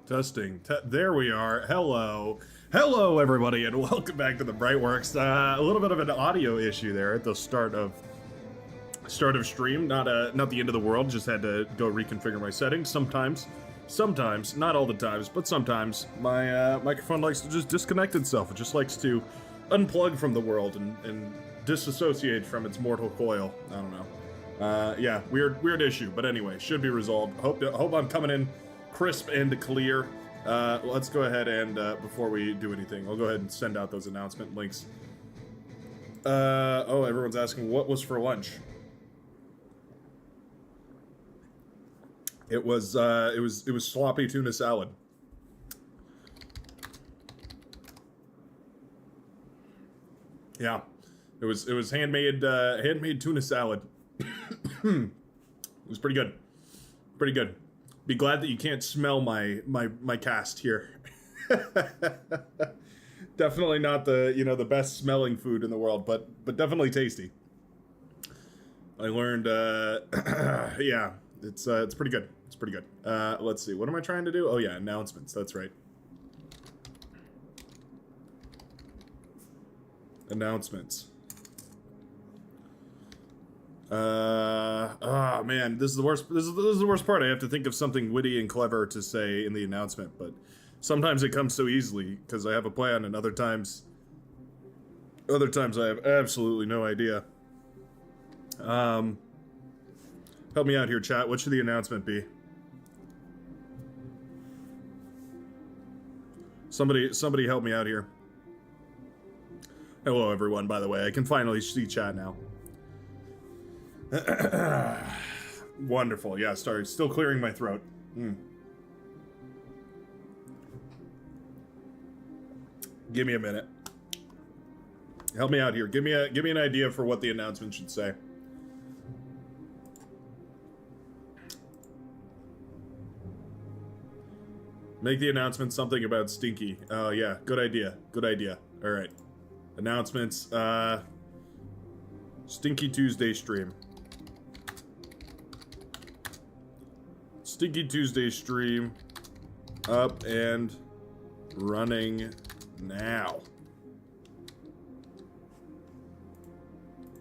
Testing. There we are. Hello. Hello, everybody, and welcome back to the Brightworks. A little bit of an audio issue there at the start of stream. Not the end of the world. Just had to go reconfigure my settings. Sometimes, not all the times, but sometimes my microphone likes to just disconnect itself. It just likes to unplug from the world and disassociate from its mortal coil. I don't know. Yeah, weird issue, but anyway, should be resolved. Hope I'm coming in crisp and clear. Let's go ahead and before we do anything, I'll go ahead and send out those announcement links. Oh, everyone's asking what was for lunch. It was sloppy tuna salad. Yeah, it was handmade tuna salad. It was pretty good. Pretty good. Be glad that you can't smell my cast here. Definitely not the best smelling food in the world, but definitely tasty. I learned yeah, it's pretty good. It's pretty good. Let's see. What am I trying to do? Oh yeah, announcements. That's right. Announcements. Oh man, this is the worst. This is the worst part. I have to think of something witty and clever to say in the announcement, but sometimes it comes so easily because I have a plan, and other times I have absolutely no idea. Help me out here, chat. What should the announcement be? Somebody help me out here. Hello, everyone. By the way, I can finally see chat now. Wonderful. Yeah, sorry. Still clearing my throat. Give me a minute. Help me out here. Give me an idea for what the announcement should say. Make the announcement something about Stinky. Oh yeah, good idea. Good idea. All right. Announcements. Stinky Tuesday stream. Stinky Tuesday stream up and running now.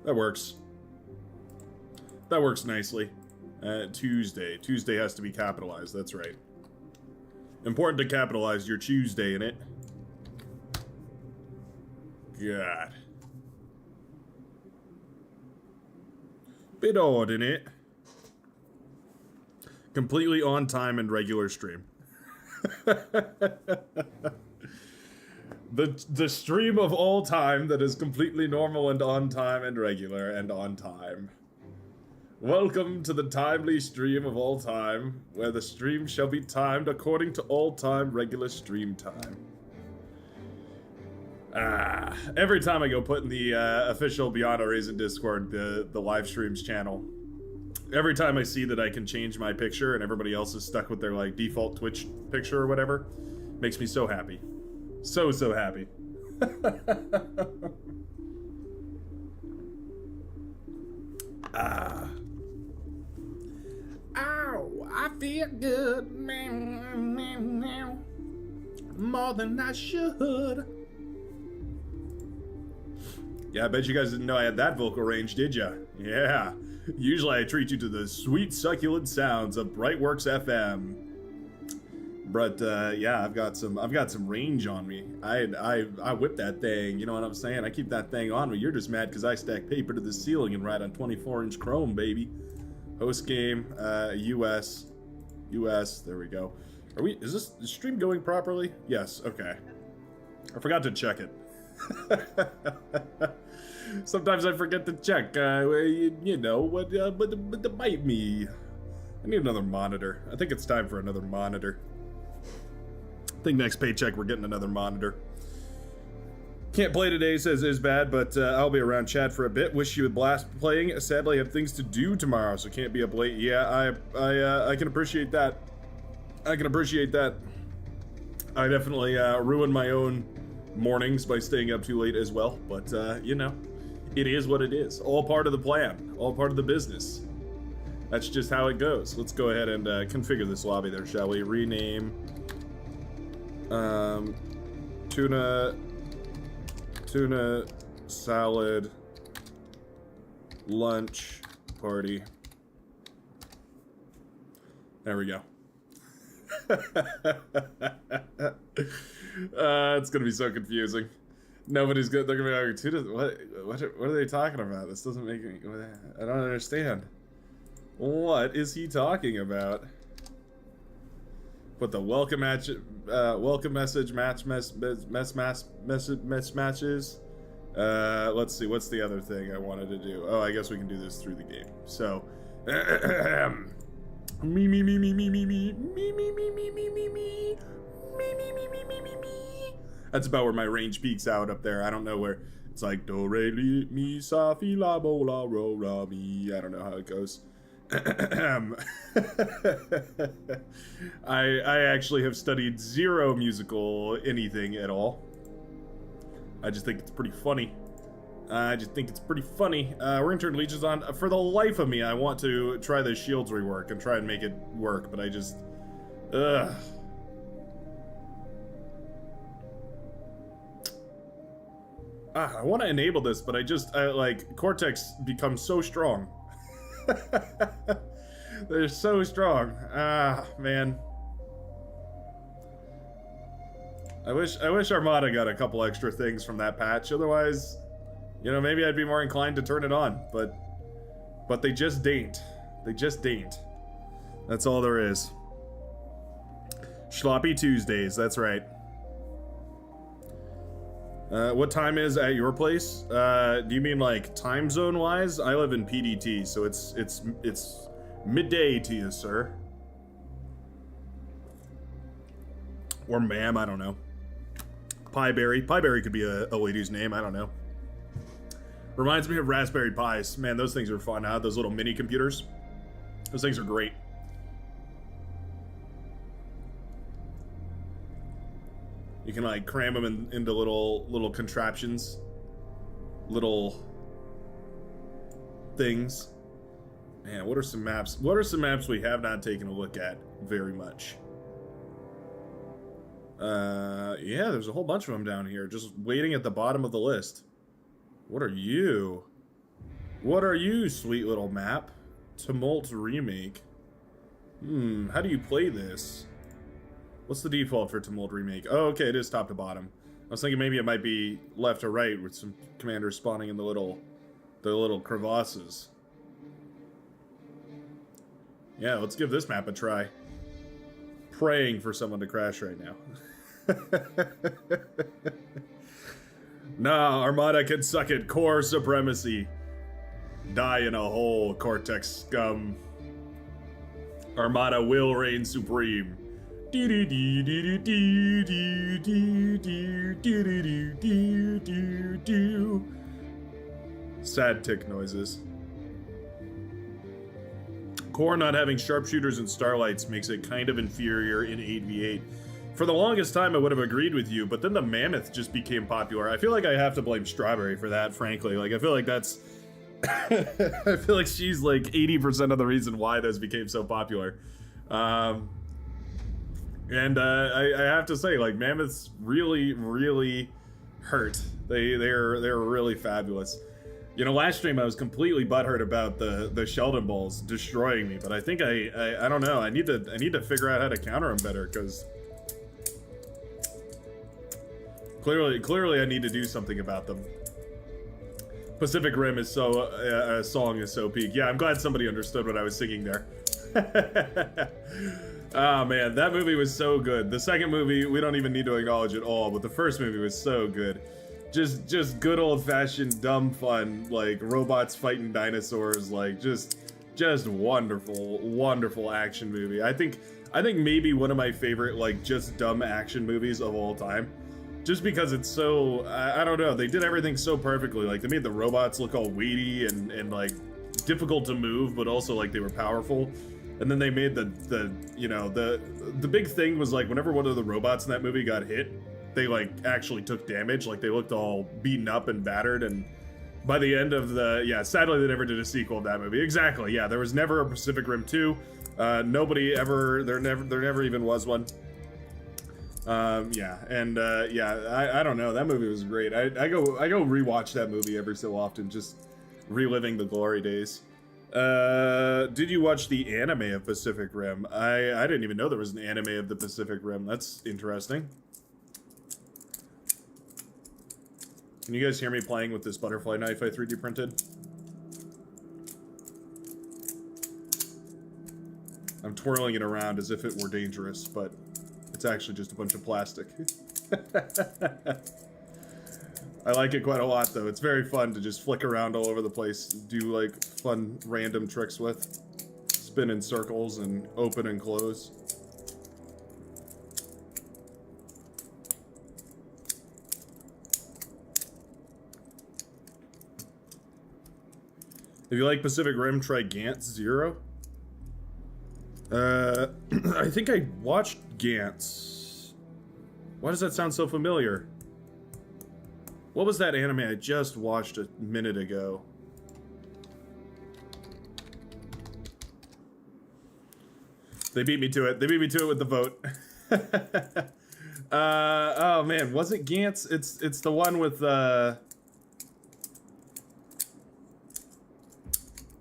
That works. That works nicely. Tuesday. Tuesday has to be capitalized, that's right. Important to capitalize your Tuesday in it. God. Bit odd, innit? Completely on time and regular stream. The stream of all time that is completely normal and on time and regular and on time. Welcome to the timely stream of all time, where the stream shall be timed according to all-time regular stream time. Every time I go put in the official Beyond a Raisin Discord, the live streams channel, every time I see that I can change my picture and everybody else is stuck with their like default Twitch picture or whatever, makes me so happy. So happy. Ow, I feel good. More than I should. Yeah, I bet you guys didn't know I had that vocal range, did ya? Yeah. Usually I treat you to the sweet, succulent sounds of Brightworks FM. But yeah, I've got some range on me. I whip that thing, you know what I'm saying? I keep that thing on me. You're just mad because I stack paper to the ceiling and write on 24-inch chrome, baby. Host game, US, there we go. Is this stream going properly? Yes, okay. I forgot to check it. Sometimes I forget to check, you know, what bite me. I need another monitor. I think it's time for another monitor. I think next paycheck we're getting another monitor. Can't play today, says is bad, but I'll be around chat for a bit. Wish you a blast playing. Sadly, I have things to do tomorrow, so can't be up late. Yeah, I can appreciate that. I can appreciate that. I definitely ruin my own mornings by staying up too late as well, but you know, it is what it is. All part of the plan, all part of the business. That's just how it goes. Let's go ahead and configure this lobby there, shall we? Rename Tuna salad lunch party. There we go. It's gonna be so confusing. Nobody's good. They're gonna be like, tuna, what are they talking about? This doesn't make any. I don't understand. What is he talking about? Put the welcome message matches. Let's see, what's the other thing I wanted to do? Oh, I guess we can do this through the game. So, that's about where my range peaks out up there. I don't know where. It's like do re mi sa fi la bo la ro la mi. I don't know how it goes. I actually have studied zero musical anything at all. I just think it's pretty funny. We're gonna turn legions on. For the life of me, I want to try the shields rework and try and make it work, but I just... Ugh. I want to enable this, but like, Cortex becomes so strong. They're so strong. Man. I wish Armada got a couple extra things from that patch. Otherwise, you know, maybe I'd be more inclined to turn it on. But they just dain't. They just dain't. That's all there is. Sloppy Tuesdays. That's right. What time is at your place? Do you mean like time zone wise? I live in PDT, so it's midday to you, sir. Or ma'am, I don't know. Pieberry. Pieberry could be a lady's name, I don't know. Reminds me of Raspberry Pis. Man, those things are fun, huh? Those little mini computers. Those things are great. You can like cram them into little contraptions. Little things. Man, what are some maps? What are some maps we have not taken a look at very much? Yeah, there's a whole bunch of them down here, just waiting at the bottom of the list. What are you? What are you, sweet little map? Tumult Remake. How do you play this? What's the default for Tumult Remake? Oh, okay, it is top to bottom. I was thinking maybe it might be left to right with some commanders spawning in the little crevasses. Yeah, let's give this map a try. Praying for someone to crash right now. Nah, Armada can suck it. Core supremacy. Die in a hole, Cortex scum. Armada will reign supreme. Sad tick noises. Core not having sharpshooters and starlights makes it kind of inferior in 8v8. For the longest time, I would have agreed with you, but then the Mammoth just became popular. I feel like I have to blame Strawberry for that, frankly. Like, I feel like that's... I feel like she's like 80% of the reason why those became so popular. I have to say, like, Mammoths really, really hurt. They're really fabulous. You know, last stream I was completely butthurt about the Sheldon Balls destroying me, but I think I don't know. I need to figure out how to counter them better, because clearly I need to do something about them. Pacific Rim is so song is so peak. Yeah, I'm glad somebody understood what I was singing there. Oh man, that movie was so good. The second movie we don't even need to acknowledge at all, but the first movie was so good. Just good old-fashioned dumb fun, like robots fighting dinosaurs, like just wonderful action movie. I think maybe one of my favorite, like, just dumb action movies of all time. Just because it's so, I don't know, they did everything so perfectly. Like, they made the robots look all weighty and like difficult to move, but also like they were powerful. And then they made the big thing was like whenever one of the robots in that movie got hit, they like actually took damage. Like they looked all beaten up and battered. And by the end of sadly they never did a sequel of that movie. Exactly. Yeah, there was never a Pacific Rim 2. Nobody ever. There never even was one. Yeah, and yeah, I don't know. That movie was great. I go rewatch that movie every so often, just reliving the glory days. Did you watch the anime of Pacific Rim? I didn't even know there was an anime of the Pacific Rim. That's interesting. Can you guys hear me playing with this butterfly knife I 3D printed? I'm twirling it around as if it were dangerous, but it's actually just a bunch of plastic. I like it quite a lot, though. It's very fun to just flick around all over the place, do, like, fun random tricks with. Spin in circles and open and close. If you like Pacific Rim, try Gantz Zero. I think I watched Gantz. Why does that sound so familiar? What was that anime I just watched a minute ago? They beat me to it. They beat me to it with the vote. Oh man, was it Gantz? It's the one with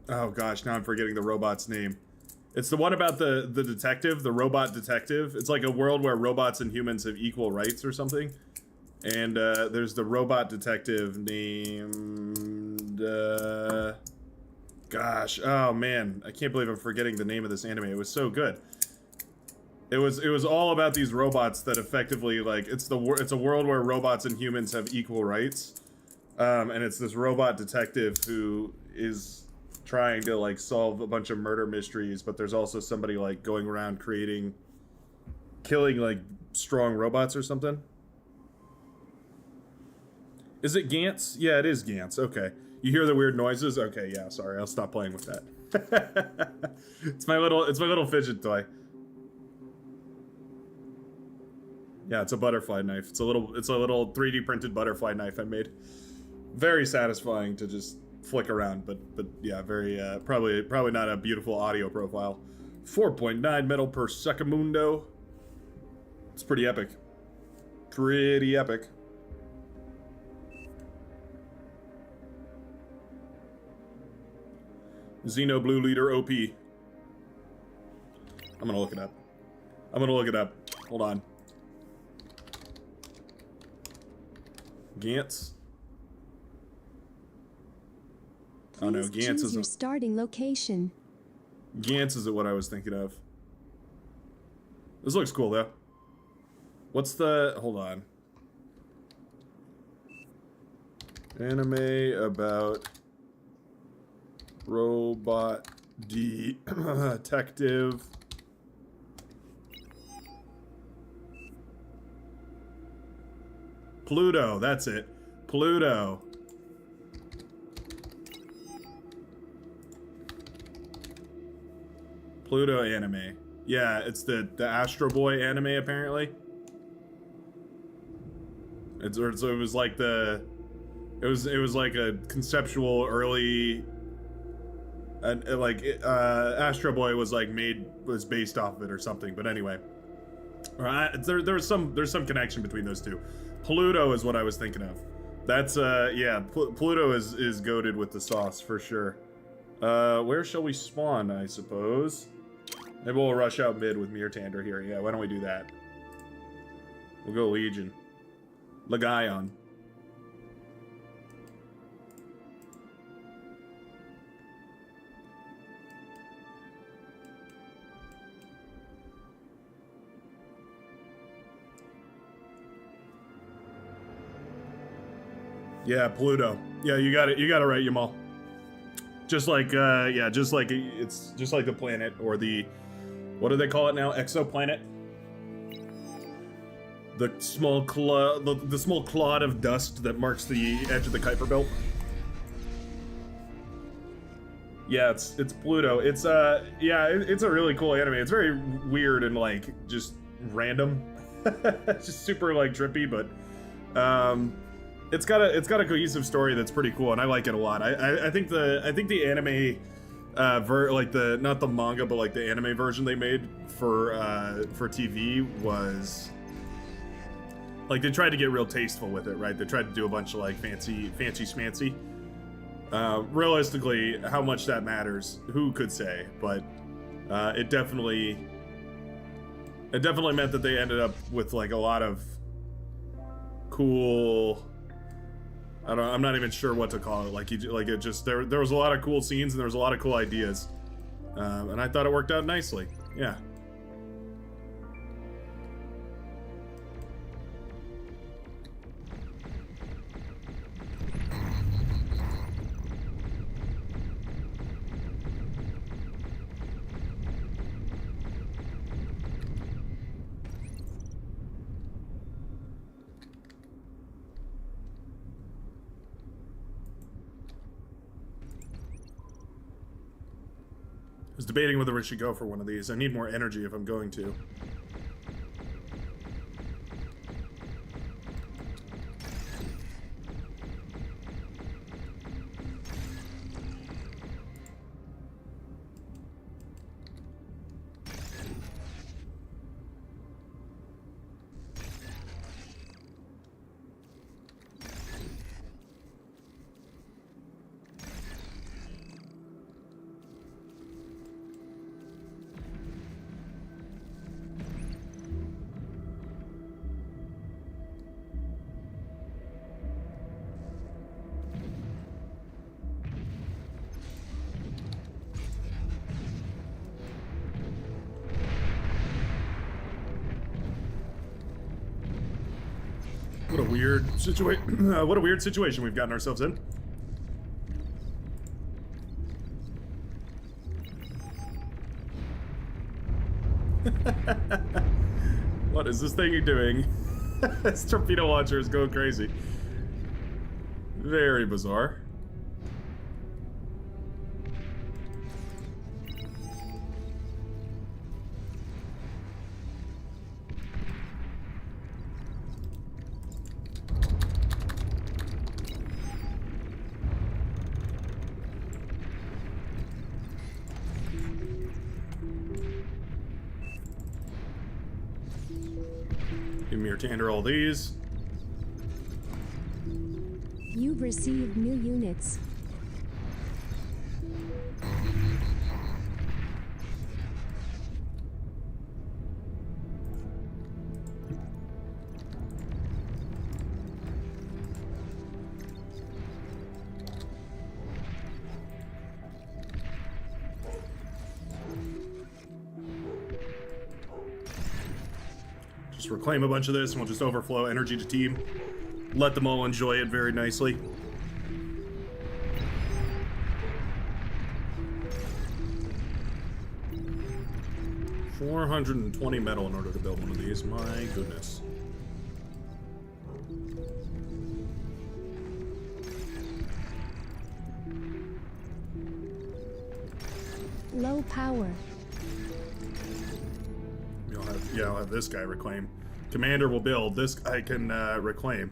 oh gosh, now I'm forgetting the robot's name. It's the one about the detective, the robot detective. It's like a world where robots and humans have equal rights or something. And there's the robot detective named gosh, oh man, I can't believe I'm forgetting the name of this anime. It was so good. It was all about these robots that effectively, like, it's a world where robots and humans have equal rights. And it's this robot detective who is trying to, like, solve a bunch of murder mysteries, but there's also somebody, like, going around killing, like, strong robots or something. Is it Gantz? Yeah, it is Gantz. Okay. You hear the weird noises? Okay, yeah, sorry. I'll stop playing with that. It's my little fidget toy. Yeah, it's a butterfly knife. It's a little 3D printed butterfly knife I made. Very satisfying to just flick around, but yeah, very probably not a beautiful audio profile. 4.9 metal per secondo. It's pretty epic. Pretty epic. Xeno Blue Leader OP. I'm gonna look it up. Hold on. Gantz. Oh no, Gantz is your starting location. Gantz isn't what I was thinking of. This looks cool though. What's the... hold on. Anime about robot detective. Pluto, that's it. Pluto. Pluto anime. Yeah, it's the Astro Boy anime apparently. It was like the... It was like a conceptual early... Astro Boy was like was based off of it or something, but anyway. There's some connection between those two. Pluto is what I was thinking of. That's yeah, Pluto is goated with the sauce for sure. Where shall we spawn, I suppose? Maybe we'll rush out mid with Mirtander here. Yeah, why don't we do that? We'll go Legion. Legion. Yeah, Pluto. Yeah, you got it right, Yamal. Just like, yeah, just like it's just like the planet or the, what do they call it now? Exoplanet. The small the small clod of dust that marks the edge of the Kuiper Belt. Yeah, it's Pluto. It's yeah, it's a really cool anime. It's very weird and like just random, just super like trippy, but it's got a cohesive story that's pretty cool, and I like it a lot. I think the anime, like the not the manga, but like the anime version they made for TV was like they tried to get real tasteful with it, right? They tried to do a bunch of like fancy schmancy. Realistically, how much that matters, who could say? But it definitely meant that they ended up with like a lot of cool. I'm not even sure what to call it. Like it just there was a lot of cool scenes and there was a lot of cool ideas, and I thought it worked out nicely. Yeah. I was debating whether we should go for one of these. I need more energy if I'm going to. What a weird situation. What a weird situation we've gotten ourselves in. What is this thing doing? This torpedo launcher is going crazy. Very bizarre. Give me your Tander all these. You've received new units. Just reclaim a bunch of this and we'll just overflow energy to team. Let them all enjoy it very nicely. $420 metal in order to build one of these. My goodness. Low power. I'll have this guy reclaim. Commander will build. This guy can reclaim.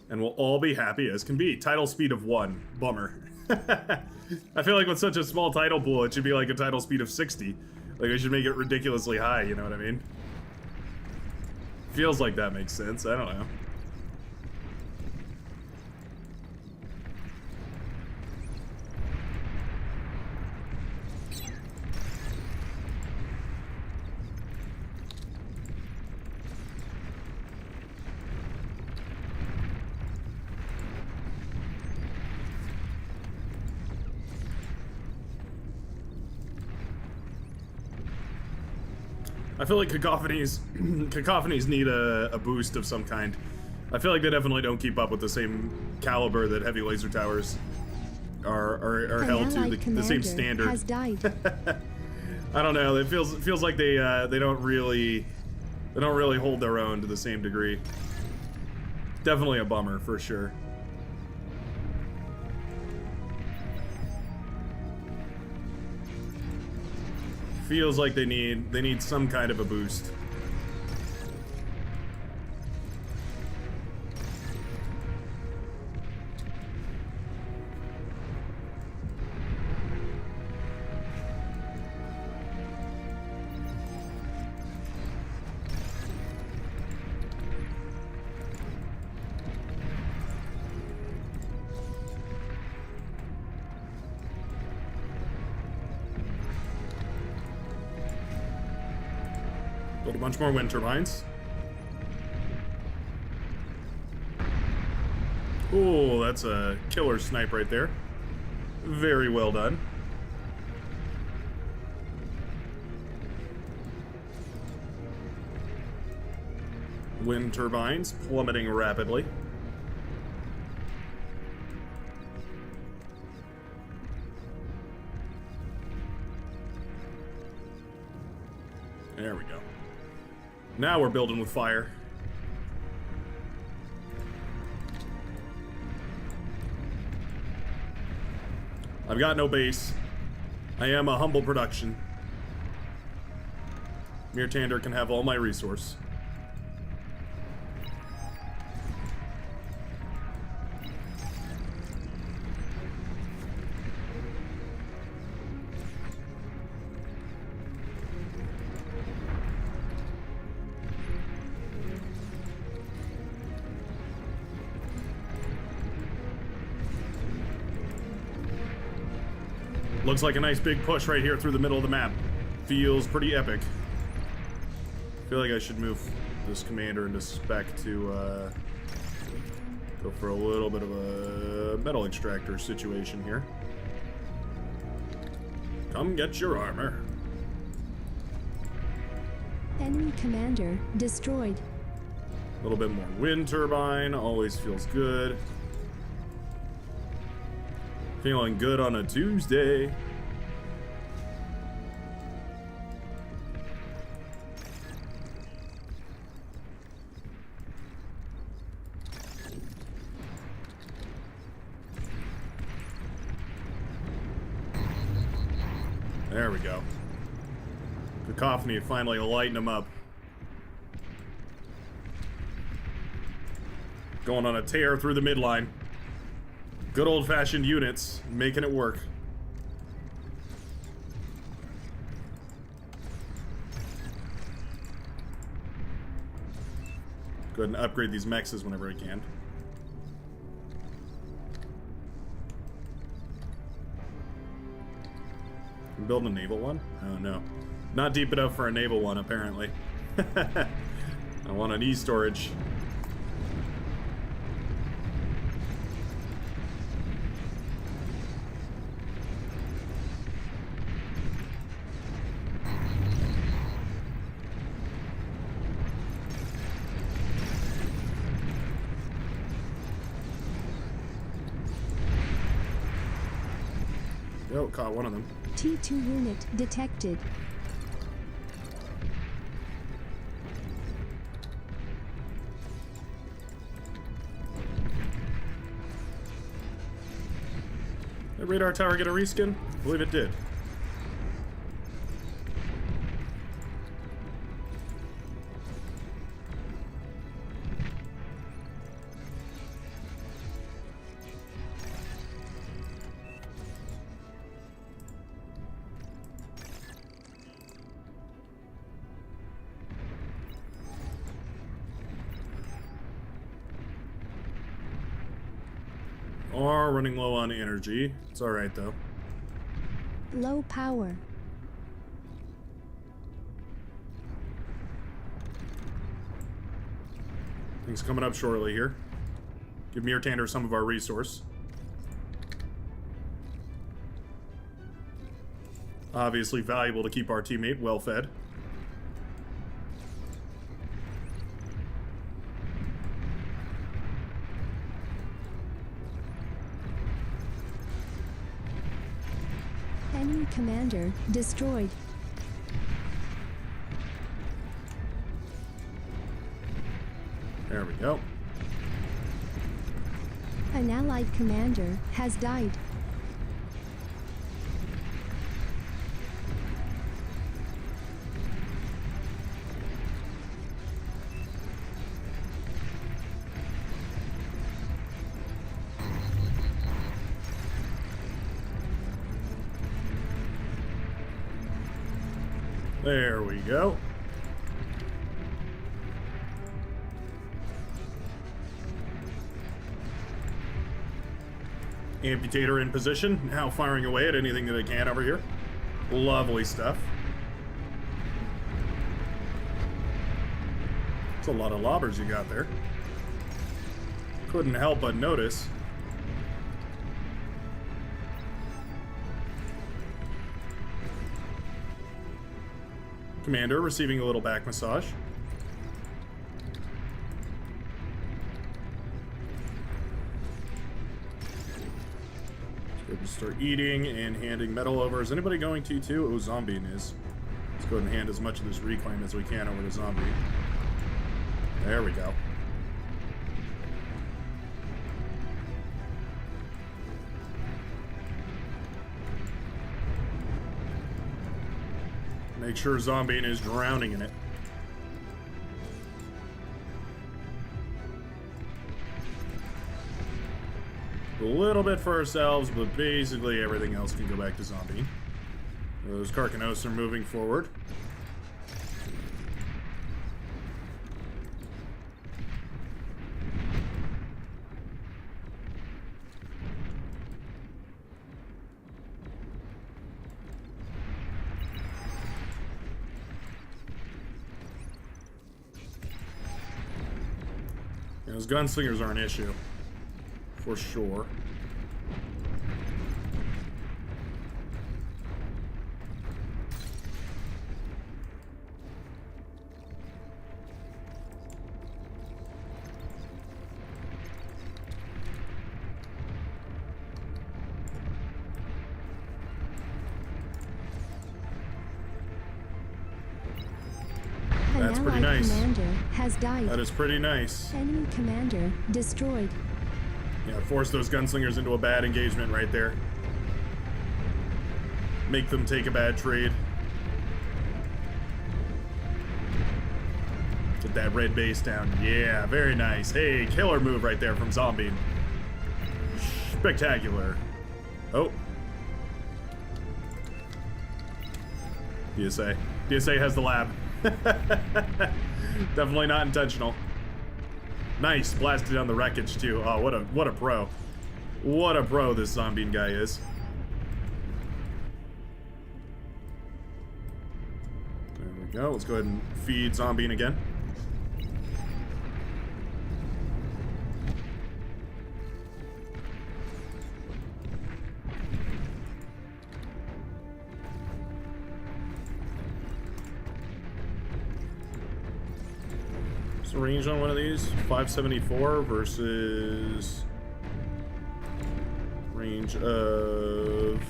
And we'll all be happy as can be. Tidal speed of 1. Bummer. I feel like with such a small tidal pool, it should be like a tidal speed of 60. Like, I should make it ridiculously high, you know what I mean? Feels like that makes sense. I don't know. I feel like cacophonies need a boost of some kind. I feel like they definitely don't keep up with the same caliber that heavy laser towers are held to, the same standard. Has died. I don't know. It feels like they don't really hold their own to the same degree. Definitely a bummer for sure. Feels like they need some kind of a boost. bunch more wind turbines. Oh, that's a killer snipe right there. Very well done. Wind turbines plummeting rapidly. There we go. Now we're building with fire. I've got no base. I am a humble production. Mirtander can have all my resource. Looks like a nice big push right here through the middle of the map. Feels pretty epic. I feel like I should move this commander into spec to go for a little bit of a metal extractor situation here. Come get your armor. Enemy commander destroyed. A little bit more wind turbine, always feels good. Feeling good on a Tuesday. There we go. Cacophony finally lighting them up. Going on a tear through the midline. Good old-fashioned units, making it work. Go ahead and upgrade these mexes whenever I can. I'm building a naval one? Oh no. Not deep enough for a naval one, apparently. I want an E-storage. Oh, caught one of them. T2 unit detected. Did radar tower get a reskin? I believe it did. Are running low on energy. It's alright though. Low power. Things coming up shortly here. Give Mirtander some of our resource. Obviously valuable to keep our teammate well fed. Enemy commander destroyed. There we go. An allied commander has died. There we go. Amputator in position, now firing away at anything that I can over here. Lovely stuff. It's a lot of lobbers you got there. Couldn't help but notice. Commander receiving a little back massage. Let's go ahead and start eating and handing metal over. Is anybody going to too? Oh, Zombie is. Let's go ahead and hand as much of this reclaim as we can over to Zombie. There we go. Make sure Zombie is drowning in it. A little bit for ourselves, but basically everything else can go back to Zombie. Those Karkanos are moving forward. Those gunslingers are an issue, for sure. That's pretty nice. Commander has died. That is pretty nice. Enemy commander destroyed. Yeah, force those gunslingers into a bad engagement right there. Make them take a bad trade. Get that red base down. Yeah, very nice. Hey, killer move right there from Zombie. Spectacular. Oh. DSA. DSA has the lab. Definitely not intentional. Nice, blasted down the wreckage too. Oh, what a pro. What a pro this Zombie guy is. There we go. Let's go ahead and feed Zombie again. Range on one of these 574 versus range of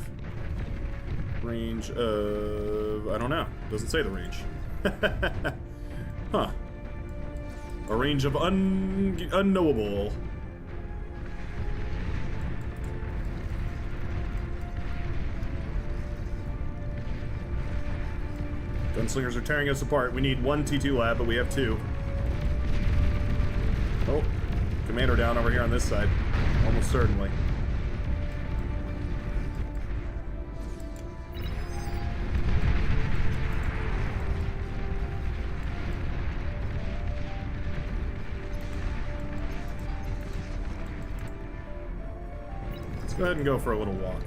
I don't know, doesn't say the range. Huh, a range of unknowable. Gunslingers are tearing us apart. We need one T2 lab, but we have two. Oh, commander down over here on this side. Almost certainly. Let's go ahead and go for a little walk.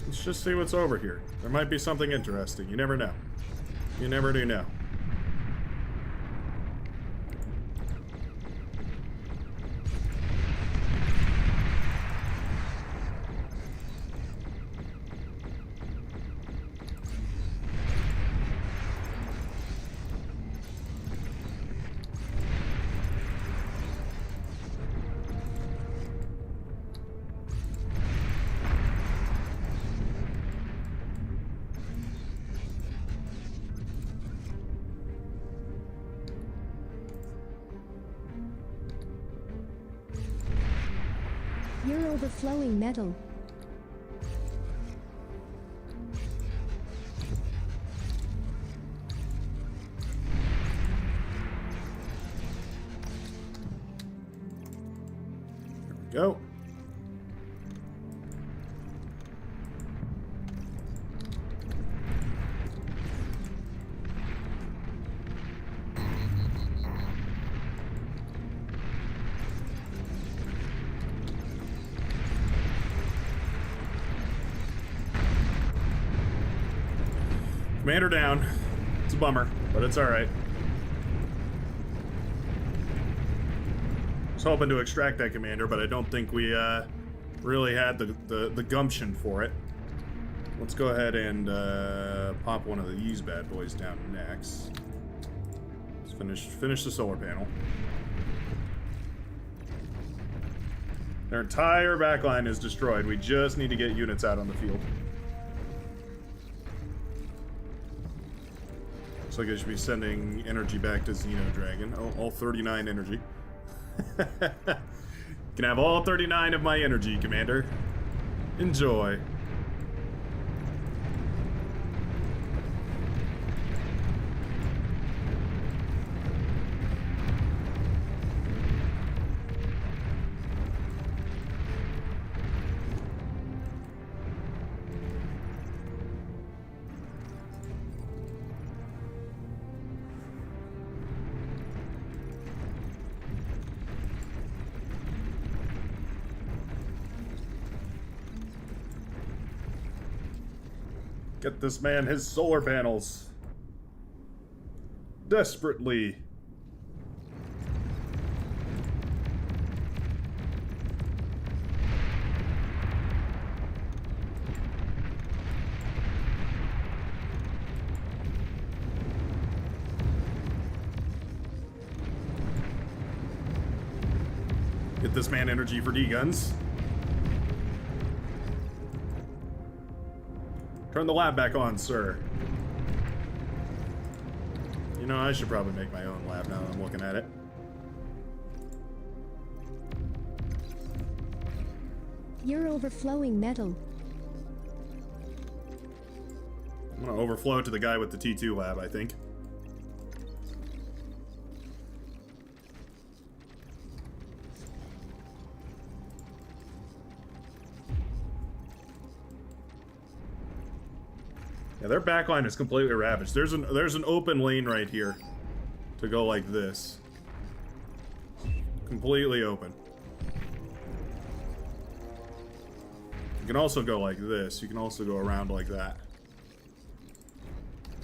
Let's just see what's over here. There might be something interesting. You never know. You never do know. You're overflowing metal. go. Commander down. It's a bummer, but it's alright. I was hoping to extract that commander, but I don't think we really had the gumption for it. Let's go ahead and pop one of these bad boys down next. Let's finish the solar panel. Their entire backline is destroyed. We just need to get units out on the field. Looks like I should be sending energy back to Xeno Dragon. Oh, all 39 energy. Can have all 39 of my energy, Commander. Enjoy. Get this man his solar panels. Desperately. Get this man energy for D-guns. Turn the lab back on, sir. You know, I should probably make my own lab now that I'm looking at it. You're overflowing metal. I'm gonna overflow to the guy with the T2 lab, I think. Yeah, their backline is completely ravaged. There's an open lane right here to go like this. Completely open. You can also go like this. You can also go around like that.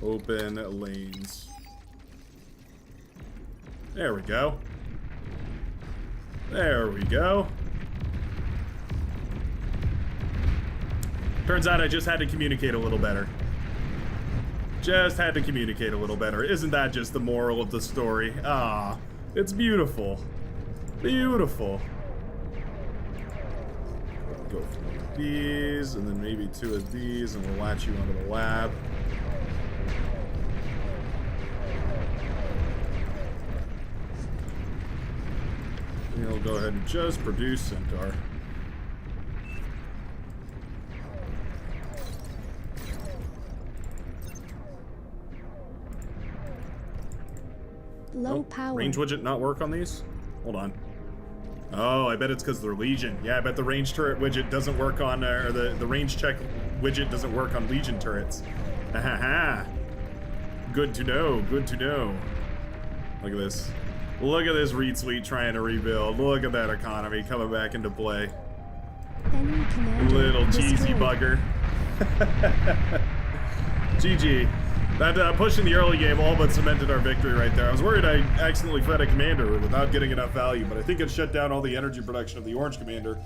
Open lanes. There we go. There we go. Turns out I just had to communicate a little better. Just had to communicate a little better. Isn't that just the moral of the story? Ah, it's beautiful. Beautiful. Go for one of these, and then maybe two of these, and we'll latch you onto the lab. And we'll go ahead and just produce Centaur. Low power. Range widget not work on these? Hold on. Oh, I bet it's because they're Legion. Yeah, I bet the range turret widget doesn't work on, or the range check widget doesn't work on Legion turrets. Ha. Good to know, good to know. Look at this. Look at this Reed Suite trying to rebuild. Look at that economy coming back into play. Enemy commander Little cheesy destroyed. bugger. GG. That pushing the early game all but cemented our victory right there. I was worried I accidentally fed a commander without getting enough value, but I think it shut down all the energy production of the orange commander,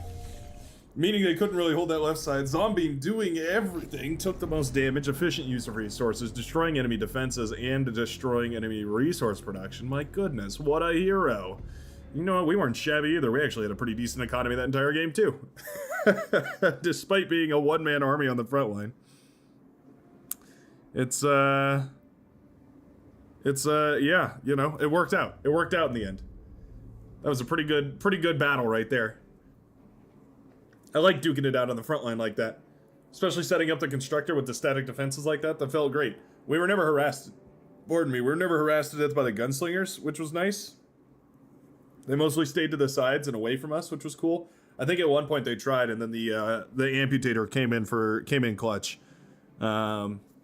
meaning they couldn't really hold that left side. Zombie doing everything, took the most damage, efficient use of resources, destroying enemy defenses, and destroying enemy resource production. My goodness, what a hero. You know what, we weren't shabby either. We actually had a pretty decent economy that entire game too. Despite being a one-man army on the front line. Yeah, you know, it worked out. It worked out in the end. That was a pretty good battle right there. I like duking it out on the front line like that. Especially setting up the constructor with the static defenses like that. That felt great. We were never harassed. Pardon me, we were never harassed to death by the gunslingers, which was nice. They mostly stayed to the sides and away from us, which was cool. I think at one point they tried, and then the amputator came in clutch.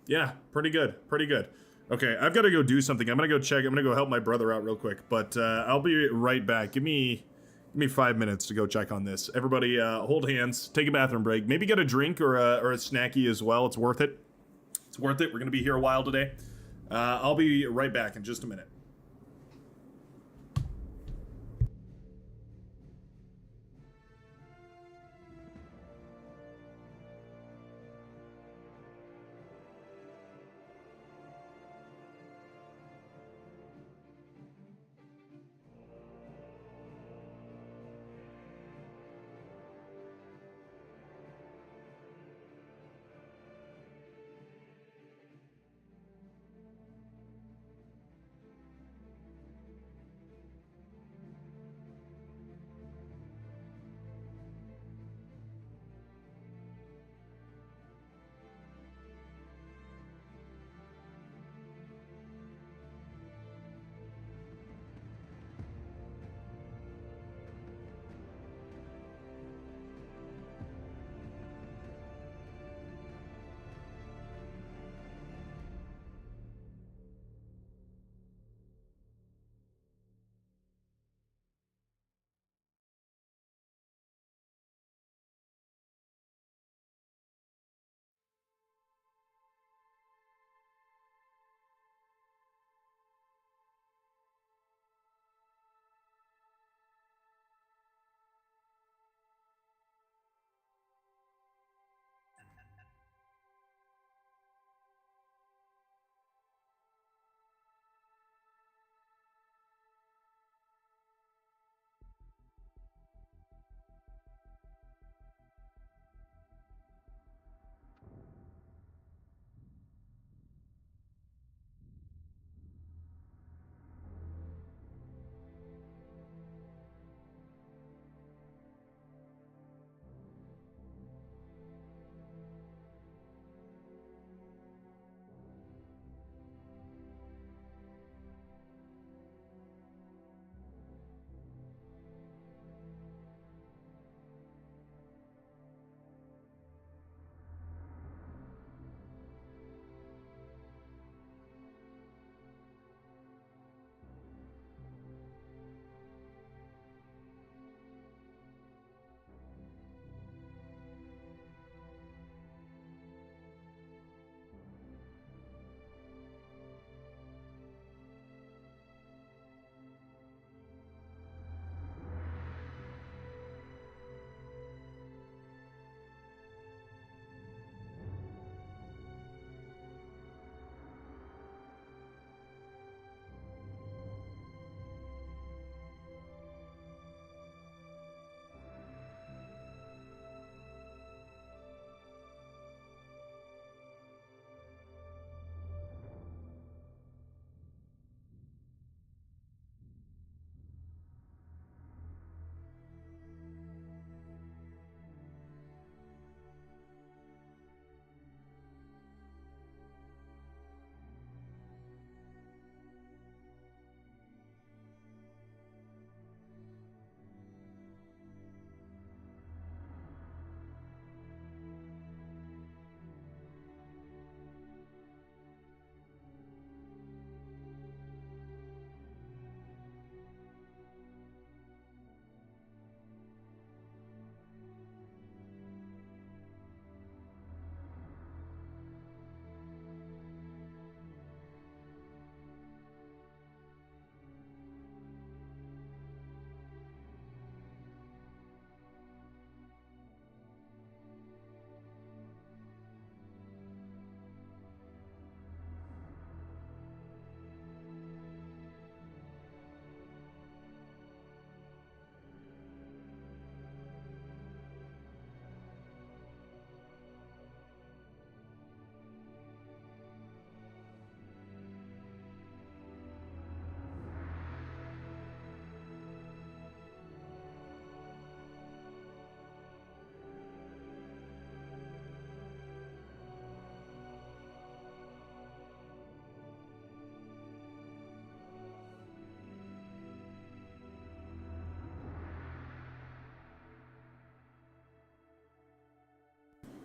Yeah, pretty good, pretty good. Okay, I've got to go do something. I'm gonna go check. I'm gonna go help my brother out real quick, but I'll be right back. Give me 5 minutes to go check on this. Everybody, hold hands, take a bathroom break, maybe get a drink or a snacky as well. It's worth it. It's worth it. We're gonna be here a while today. I'll be right back in just a minute.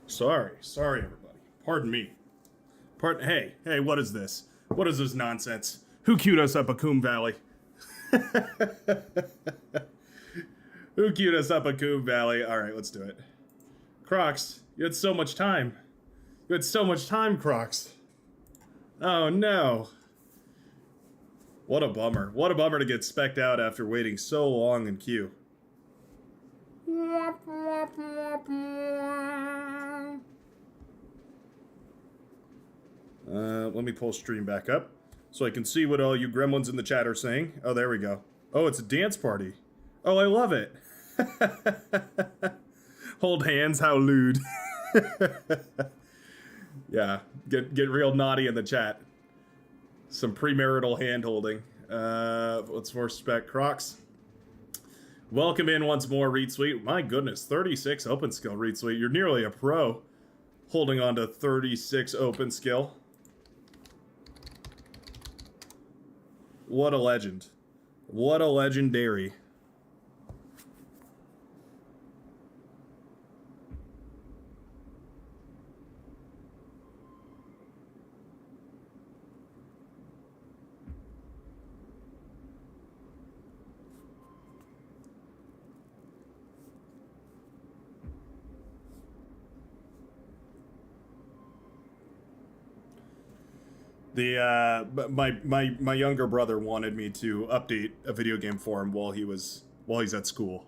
Sorry, everybody. Pardon me. Hey, what is this? What is this nonsense? Who queued us up Akoum Valley? Who queued us up Akoum Valley? All right, let's do it. Crocs, you had so much time. You had so much time, Crocs. Oh no. What a bummer. What a bummer to get specced out after waiting so long in queue. Let me pull stream back up so I can see what all you gremlins in the chat are saying. Oh, there we go. Oh, it's a dance party. Oh, I love it. Hold hands, how lewd. Yeah, get real naughty in the chat. Some premarital hand-holding. Let's more spec Crocs. Welcome in once more, Reed Sweet. My goodness, 36 open skill, Reed Sweet. You're nearly a pro holding on to 36 open skill. What a legend. What a legendary. My younger brother wanted me to update a video game forum while he's at school.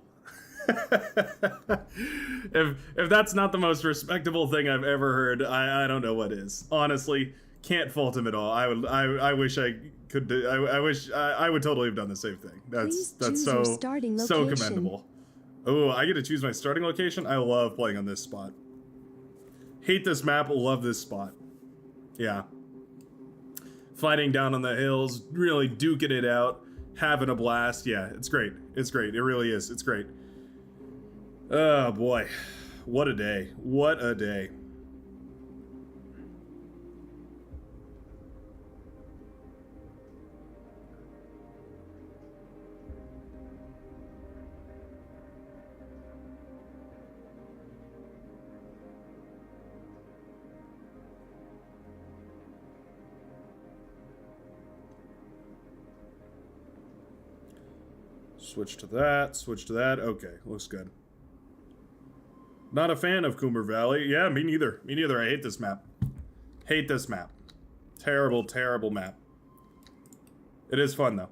If that's not the most respectable thing I've ever heard, I don't know what is. Honestly, can't fault him at all. I wish I could. I wish I would totally have done the same thing. That's so commendable. Oh, I get to choose my starting location. I love playing on this spot. Hate this map. Love this spot. Yeah. Fighting down on the hills, really duking it out, having a blast. Yeah, it's great. It's great. It really is. It's great. Oh boy. What a day. What a day. Switch to that. Okay, looks good. Not a fan of Coomer Valley. Yeah, me neither. Me neither. I hate this map. Hate this map. Terrible, terrible map. It is fun, though.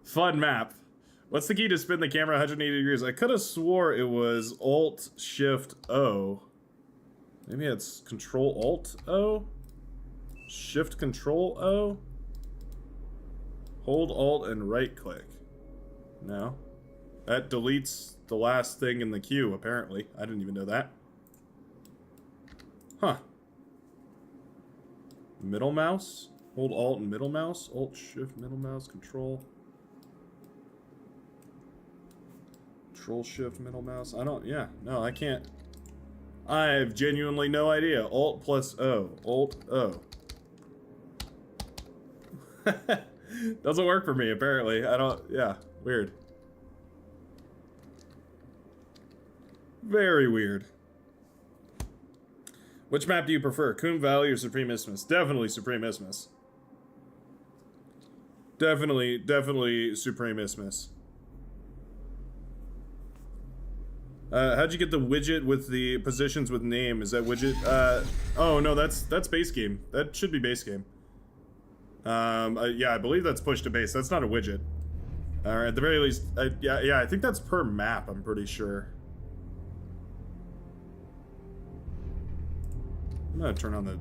Fun map. What's the key to spin the camera 180 degrees? I could have swore it was Alt-Shift-O. Maybe it's Control-Alt-O? Shift-Control-O? Hold Alt and right click. No. That deletes the last thing in the queue, apparently. I didn't even know that. Huh. Middle mouse? Hold Alt and middle mouse? Alt, Shift, middle mouse, Control. Control, Shift, middle mouse. Yeah. No, I can't. I have genuinely no idea. Alt plus O. Alt, O. Doesn't work for me, apparently. Yeah, weird. Very weird. Which map do you prefer, Coombe Valley or Supreme Isthmus? Definitely Supreme Isthmus. Definitely Supreme Isthmus. How'd you get the widget with the positions with name? Is that widget? Oh no, that's base game. That should be base game. Yeah, I believe that's push to base. That's not a widget. Or at the very least, yeah, I think that's per map, I'm pretty sure. I'm gonna turn on the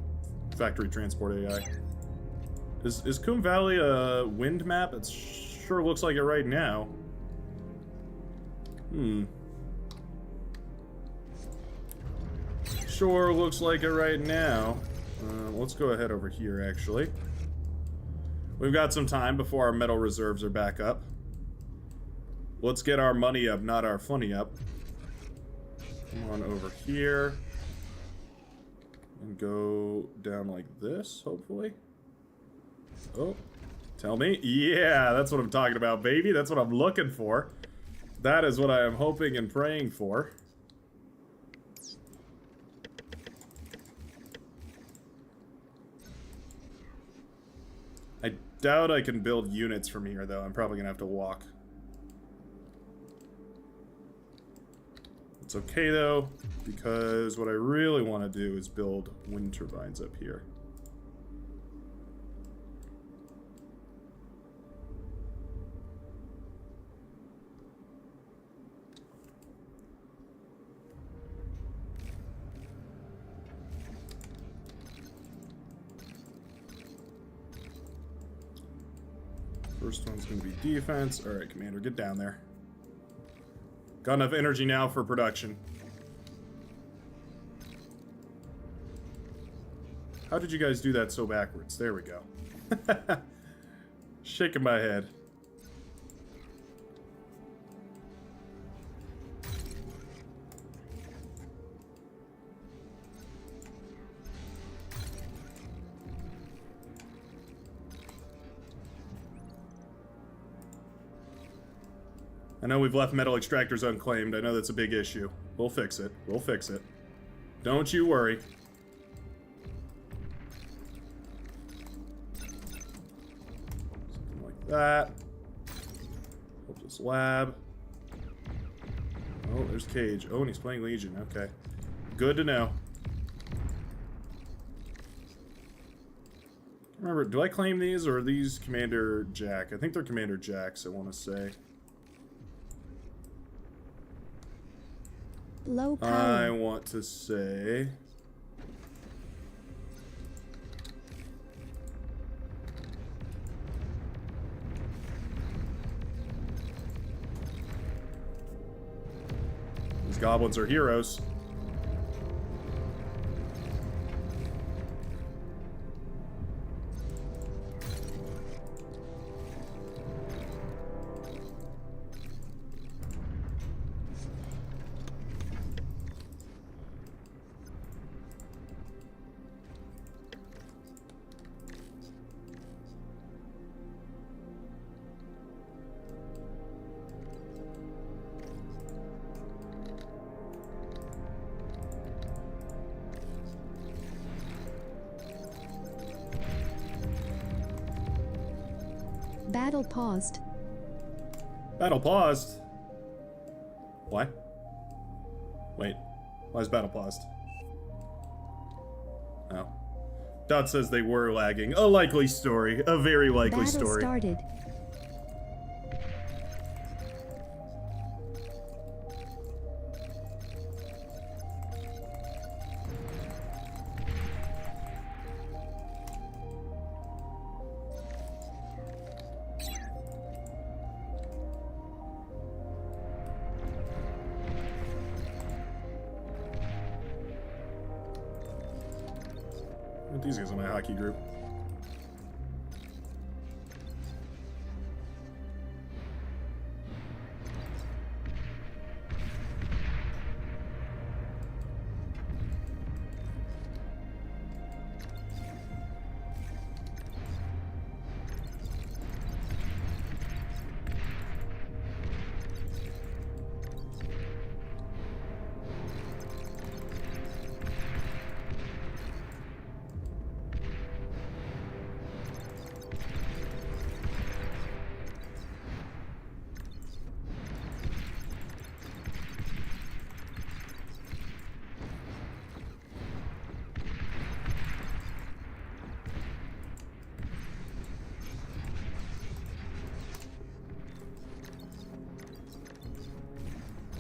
factory transport AI. Is Coombe Valley a wind map? It sure looks like it right now. Sure looks like it right now. Let's go ahead over here, actually. We've got some time before our metal reserves are back up. Let's get our money up, not our funny up. Come on over here. And go down like this, hopefully. Oh, tell me. Yeah, that's what I'm talking about, baby. That's what I'm looking for. That is what I am hoping and praying for. doubt I can build units from here, though. I'm probably gonna have to walk. It's okay, though, because what I really want to do is build wind turbines up here. First one's going to be defense. Alright, Commander, get down there. Got enough energy now for production. How did you guys do that so backwards? There we go. Shaking my head. I know we've left metal extractors unclaimed. I know that's a big issue. We'll fix it. We'll fix it. Don't you worry. Something like that. Build this lab. Oh, there's Cage. Oh, and he's playing Legion. Okay. Good to know. Remember, do I claim these or are these Commander Jack? I think they're Commander Jacks, I want to say. Low power. I want to say... these goblins are heroes. Battle paused. Battle paused? Why? Wait. Why is battle paused? Oh. Dot says they were lagging. A likely story. A very likely Battle story. started. These guys in my hockey group.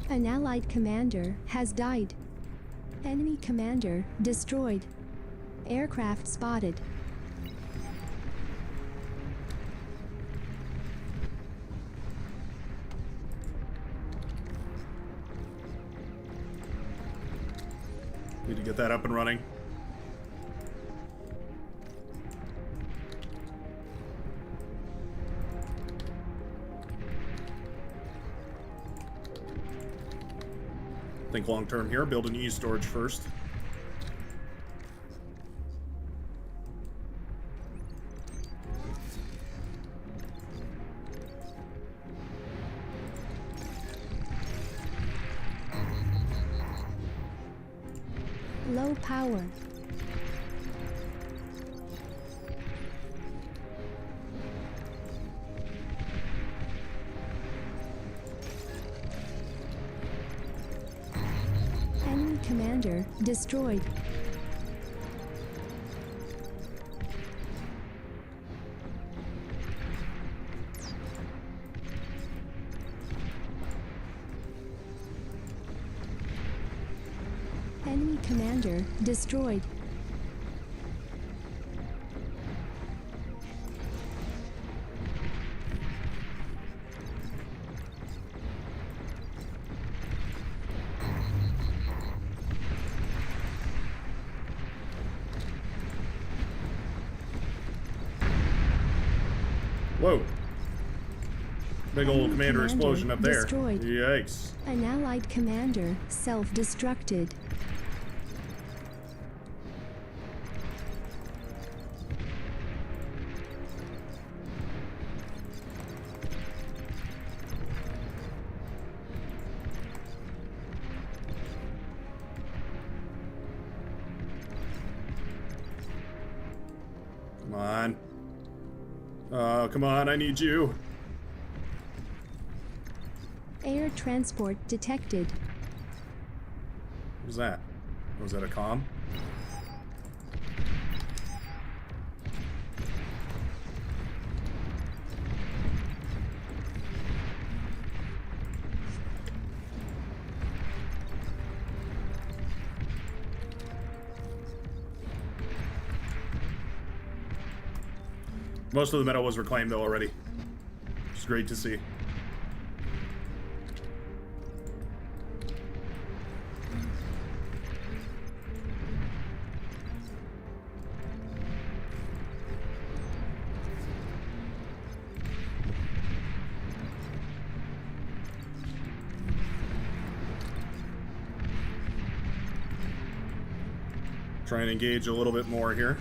An allied commander has died. Enemy commander destroyed. Aircraft spotted. Need to get that up and running. Think long term here. Build an e-storage first. Low power. commander destroyed. Enemy commander destroyed. Whoa. Big old commander explosion up there. Destroyed. Yikes. An allied commander self-destructed. Come on. Oh, come on, I need you. Air transport detected. What was that? Was that a comm? Most of the metal was reclaimed though already. Which is great to see. Try and engage a little bit more here.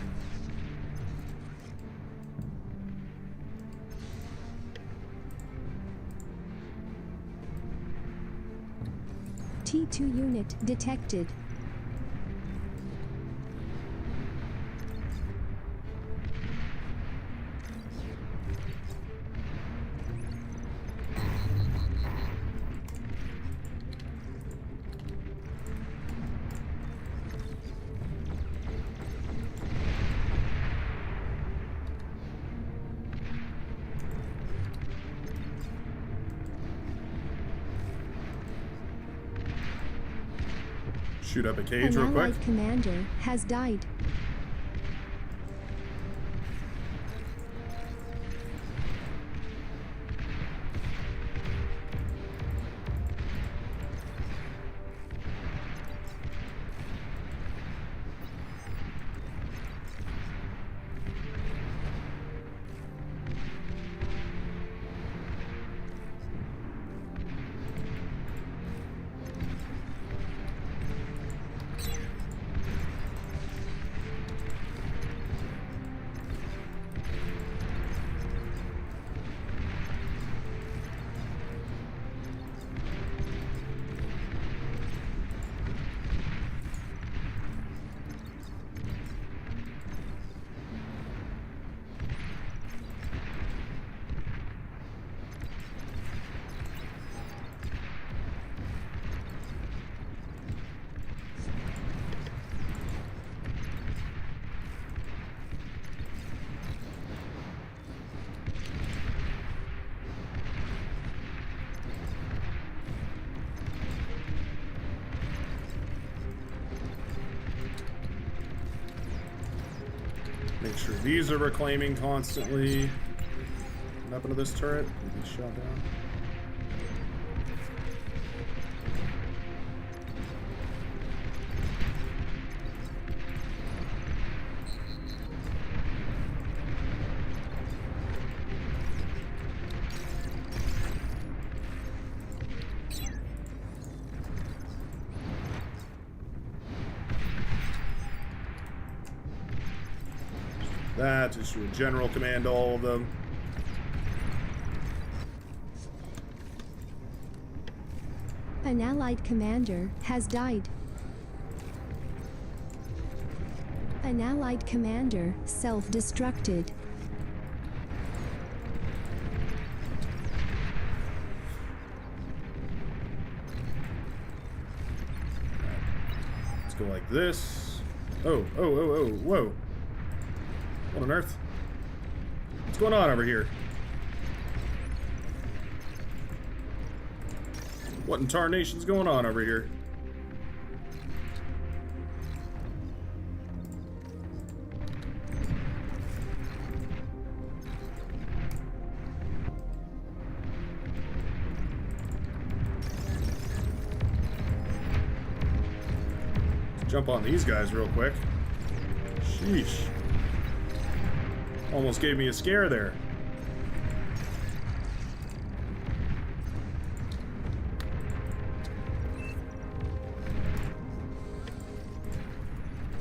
T2 unit detected. Shoot up a cage An real quick. allied commander has died. Make sure these are reclaiming constantly. What happened to this turret? Did it shot down? That is your general command to all of them. An allied commander has died. An allied commander self-destructed. Go like this. Oh, oh, oh, oh, whoa. What on earth? What's going on over here? What in tarnation's going on over here? Jump on these guys real quick. Sheesh. Almost gave me a scare there.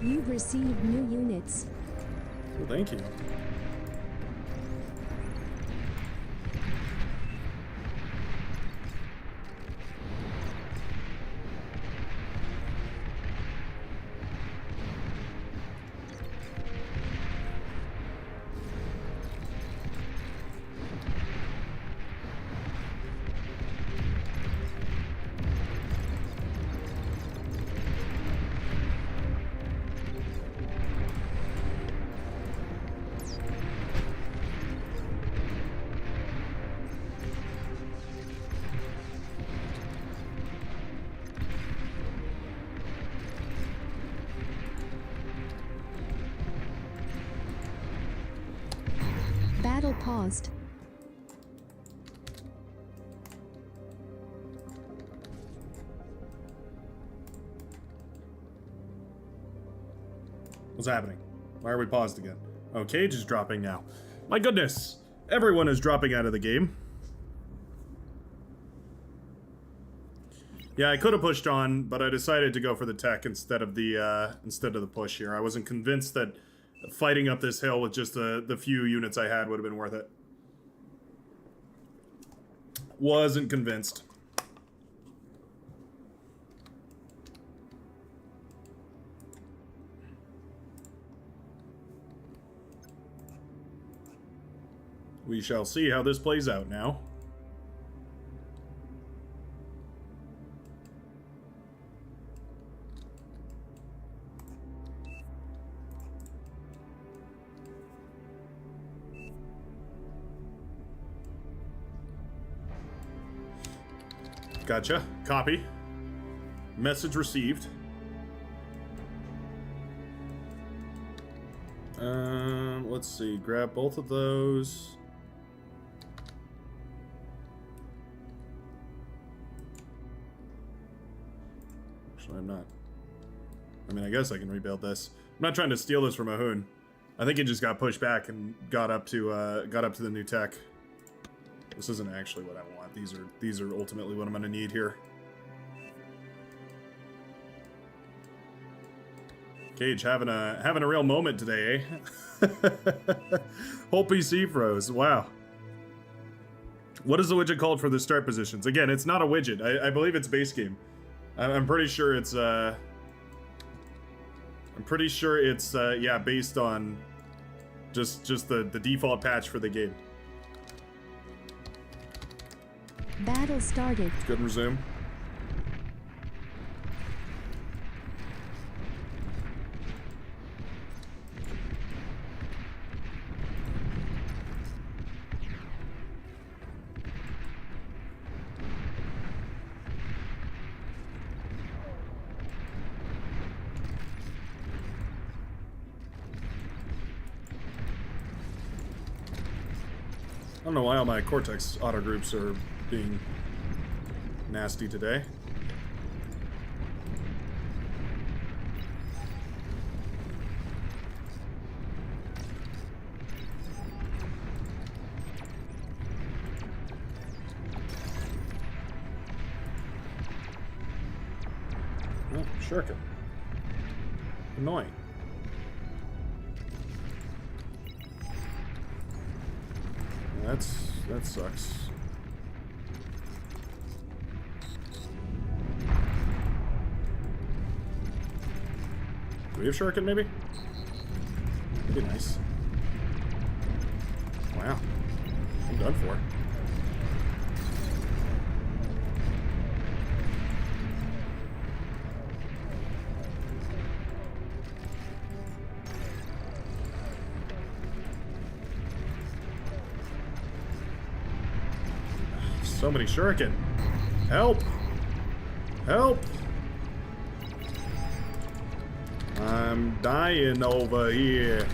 You've received new units. Well, thank you. Battle paused. What's happening? Why are we paused again? Oh, Cage is dropping now. My goodness! Everyone is dropping out of the game. Yeah, I could have pushed on, but I decided to go for the tech instead of the push here. I wasn't convinced that fighting up this hill with just the few units I had would have been worth it. Wasn't convinced. We shall see how this plays out now. Gotcha. Copy. Message received. Let's see. Grab both of those. Actually, I'm not. I mean, I guess I can rebuild this. I'm not trying to steal this from Ahoon. I think it just got pushed back and got up to the new tech. This isn't actually what I want. These are ultimately what I'm gonna need here. Cage having a real moment today, eh? Whole PC froze. Wow. What is the widget called for the start positions? Again, it's not a widget. I believe it's base game. I'm pretty sure it's yeah, based on just the default patch for the game. Battle started. Good and resume. I don't know why all my Cortex auto groups are being nasty today. Oh, shuriken. Annoying. That sucks. Do we have shuriken, maybe? That'd be nice. Wow. I'm done for. So many shuriken. Help! Help! I'm dying over here.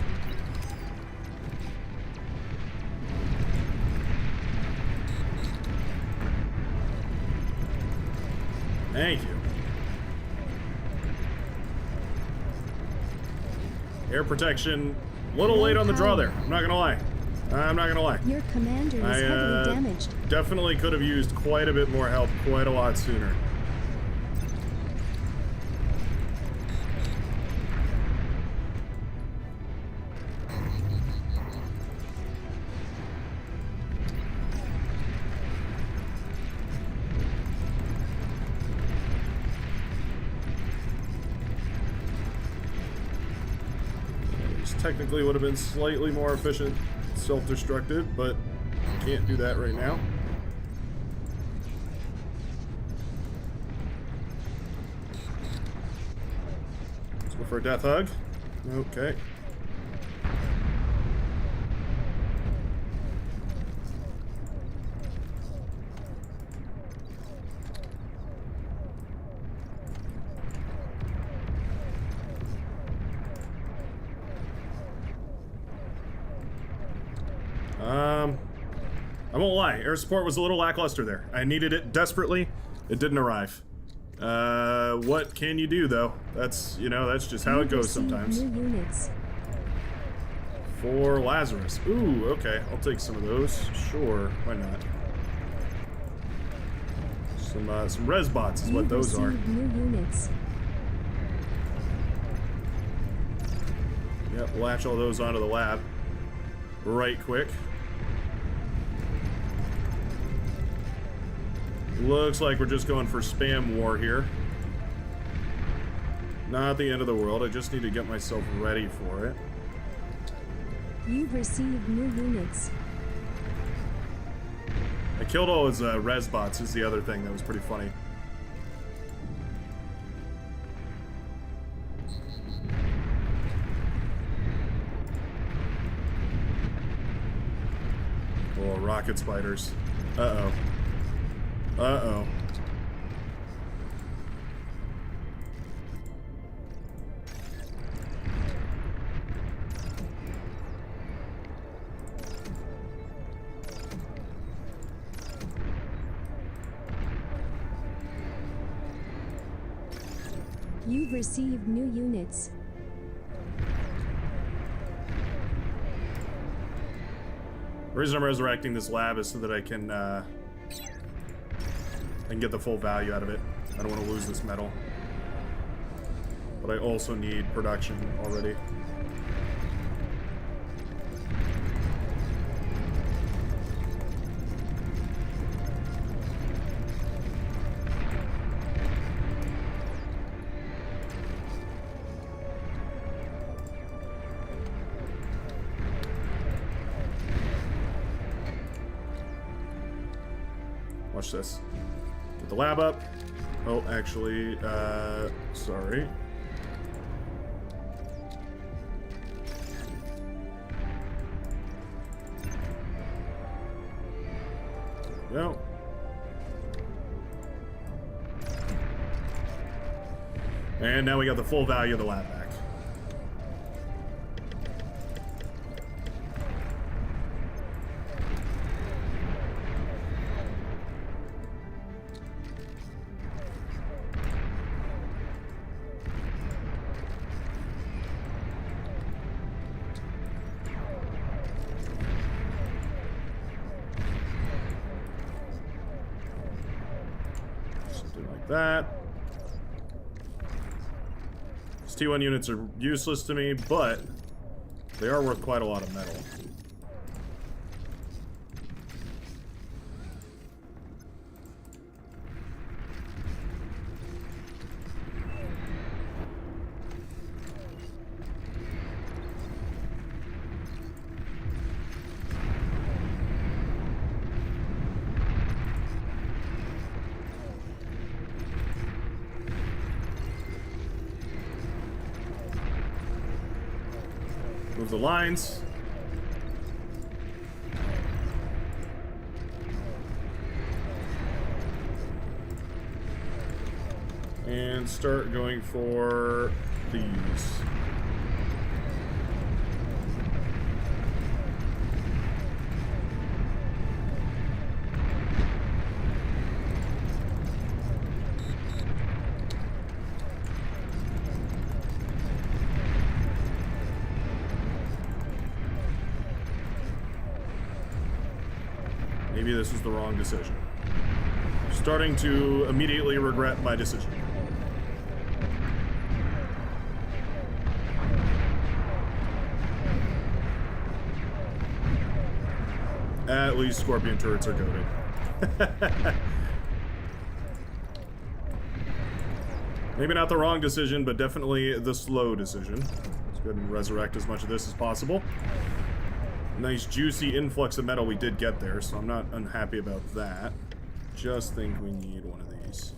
Thank you. Air protection. A little late on the draw there. I'm not gonna lie. I'm not gonna lie. Your commander is heavily damaged. Definitely could have used quite a bit more help quite a lot sooner. Technically would have been slightly more efficient, self-destructed, but can't do that right now. Let's go for a death hug. Okay. I won't lie, air support was a little lackluster there. I needed it desperately. It didn't arrive. What can you do though? That's, you know, that's just how it goes sometimes. New units. For Lazarus. Ooh, okay. I'll take some of those. Sure, why not? Some res bots is what those are. New units. Yep, latch all those onto the lab. Right quick. Looks like we're just going for spam war here. Not the end of the world. I just need to get myself ready for it. You've received new units. I killed all his res bots is the other thing that was pretty funny. Oh, rocket spiders. Uh-oh. Uh-oh. You've received new units. The reason I'm resurrecting this lab is so that I can get the full value out of it. I don't want to lose this metal. But I also need production already. Watch this. Get the lab up. Oh, actually, sorry. No. And now we got the full value of the lab back. That. These T1 units are useless to me, but they are worth quite a lot of metal. Move the lines. And start going for these. Maybe this was the wrong decision. Starting to immediately regret my decision. At least Scorpion turrets are goated. Maybe not the wrong decision, but definitely the slow decision. Let's go ahead and resurrect as much of this as possible. Nice juicy influx of metal we did get there, so I'm not unhappy about that. Just think we need one of these.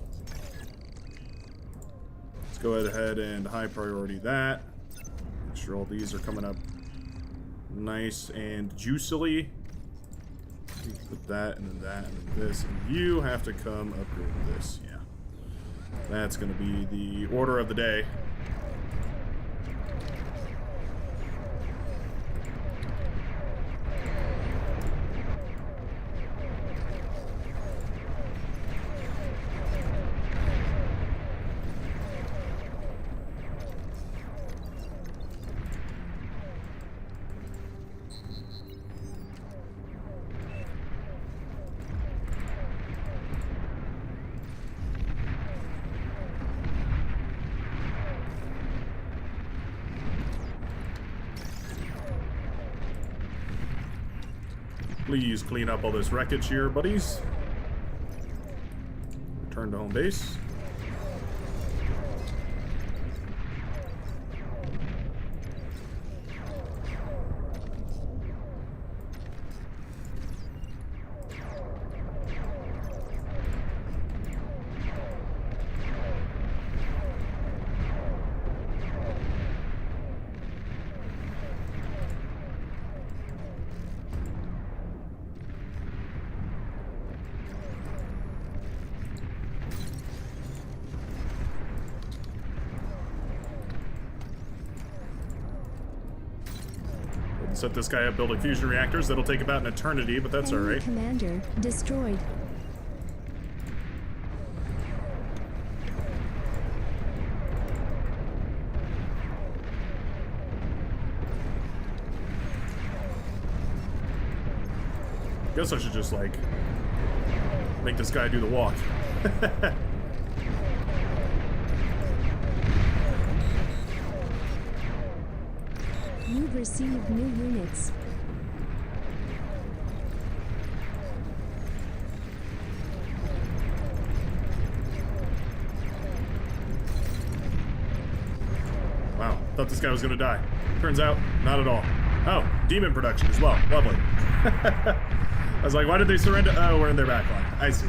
Let's go ahead and high priority that. Make sure all these are coming up nice and juicily. Put that, and then that, and then this, and you have to come upgrade this. Yeah. That's going to be the order of the day. Please clean up all this wreckage here, buddies. Return to home base. Set this guy up building fusion reactors. That'll take about an eternity, but that's alright. Commander destroyed. Guess I should just, like, make this guy do the walk. You've received new units. Wow, thought this guy was gonna die. Turns out, not at all. Oh, demon production as well. Lovely. I was like, why did they surrender? Oh, we're in their backline. I see.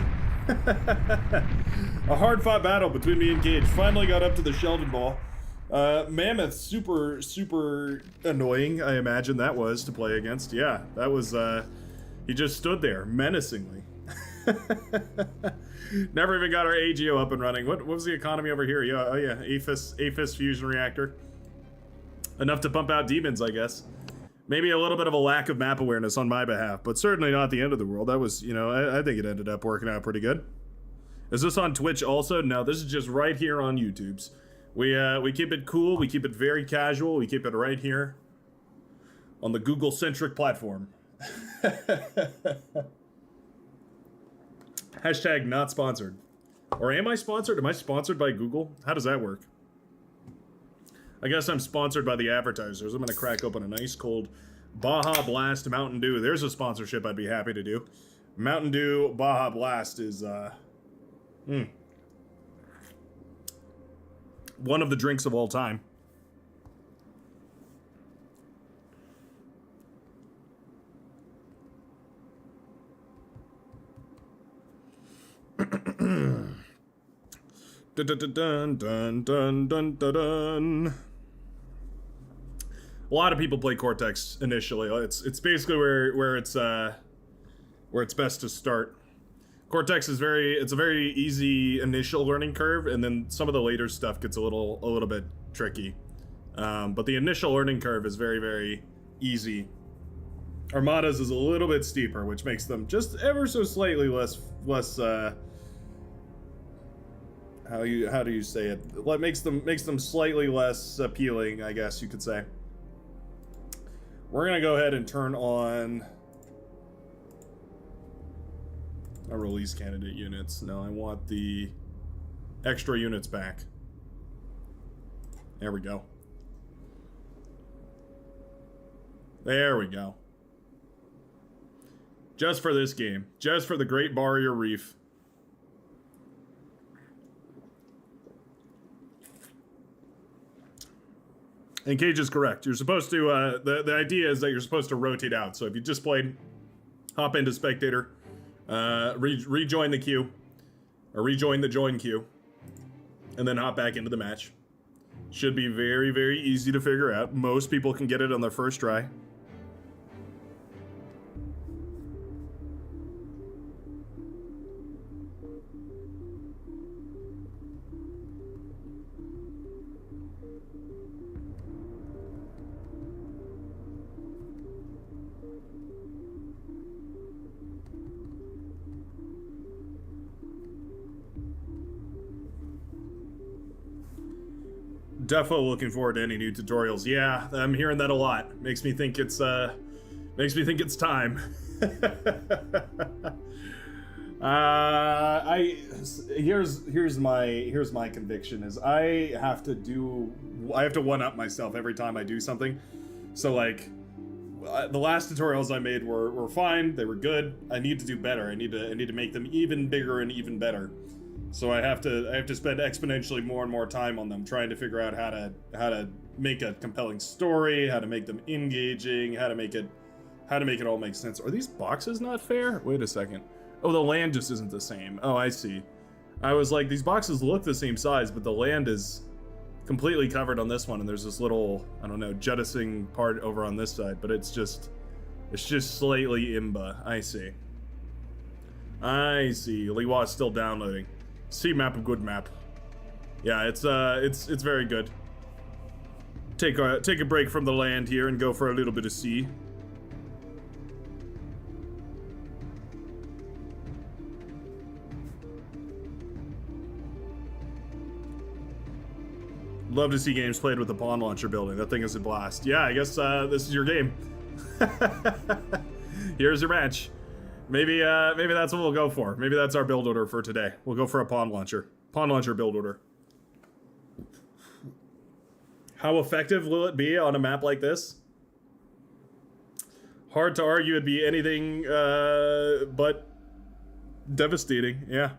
A hard-fought battle between me and Cage finally got up to the Sheldon Ball. Mammoth, super annoying, I imagine that was to play against. Yeah, that was, he just stood there, menacingly. Never even got our AGO up and running. What was the economy over here? Yeah, oh yeah, APHIS fusion reactor. Enough to pump out demons, I guess. Maybe a little bit of a lack of map awareness on my behalf, but certainly not the end of the world. That was, you know, I think it ended up working out pretty good. Is this on Twitch also? No, this is just right here on YouTube's. We keep it cool, we keep it very casual, we keep it right here on the Google-centric platform. Hashtag not sponsored. Or am I sponsored? Am I sponsored by Google? How does that work? I guess I'm sponsored by the advertisers. I'm gonna crack open a nice cold Baja Blast Mountain Dew. There's a sponsorship I'd be happy to do. Mountain Dew Baja Blast is, one of the drinks of all time. Dun, dun, dun, dun, dun, dun, dun. A lot of people play Cortex initially. It's basically where it's best to start. Cortex is it's a very easy initial learning curve, and then some of the later stuff gets a little bit tricky. But the initial learning curve is very, very easy. Armadas is a little bit steeper, which makes them just ever so slightly less how do you say it? What makes them slightly less appealing, I guess you could say. We're gonna go ahead and turn on our release candidate units. No, I want the extra units back. There we go. There we go. Just for this game. Just for the Great Barrier Reef. And Cage is correct. You're supposed to, the idea is that you're supposed to rotate out. So if you just played, hop into spectator, rejoin the queue, or rejoin the join queue, and then hop back into the match. Should be very, very easy to figure out. Most people can get it on their first try. Defo looking forward to any new tutorials. Yeah, I'm hearing that a lot. Makes me think it's time. Here's my conviction is I have to one up myself every time I do something. So like the last tutorials I made were fine. They were good. I need to do better. I need to make them even bigger and even better. So I have to spend exponentially more and more time on them, trying to figure out how to make a compelling story, how to make them engaging, how to make it all make sense. Are these boxes not fair? Wait a second. Oh, the land just isn't the same. Oh, I see. I was like, these boxes look the same size, but the land is completely covered on this one, and there's this little, I don't know, jettisoning part over on this side, but it's just slightly imba. I see. Liwa's still downloading. C map, a good map. Yeah, it's very good. Take a break from the land here and go for a little bit of sea. Love to see games played with the pawn launcher building. That thing is a blast. Yeah, I guess this is your game. Here's your match. Maybe that's what we'll go for. Maybe that's our build order for today. We'll go for a pawn launcher. Pawn launcher build order. How effective will it be on a map like this? Hard to argue it'd be anything but devastating, yeah.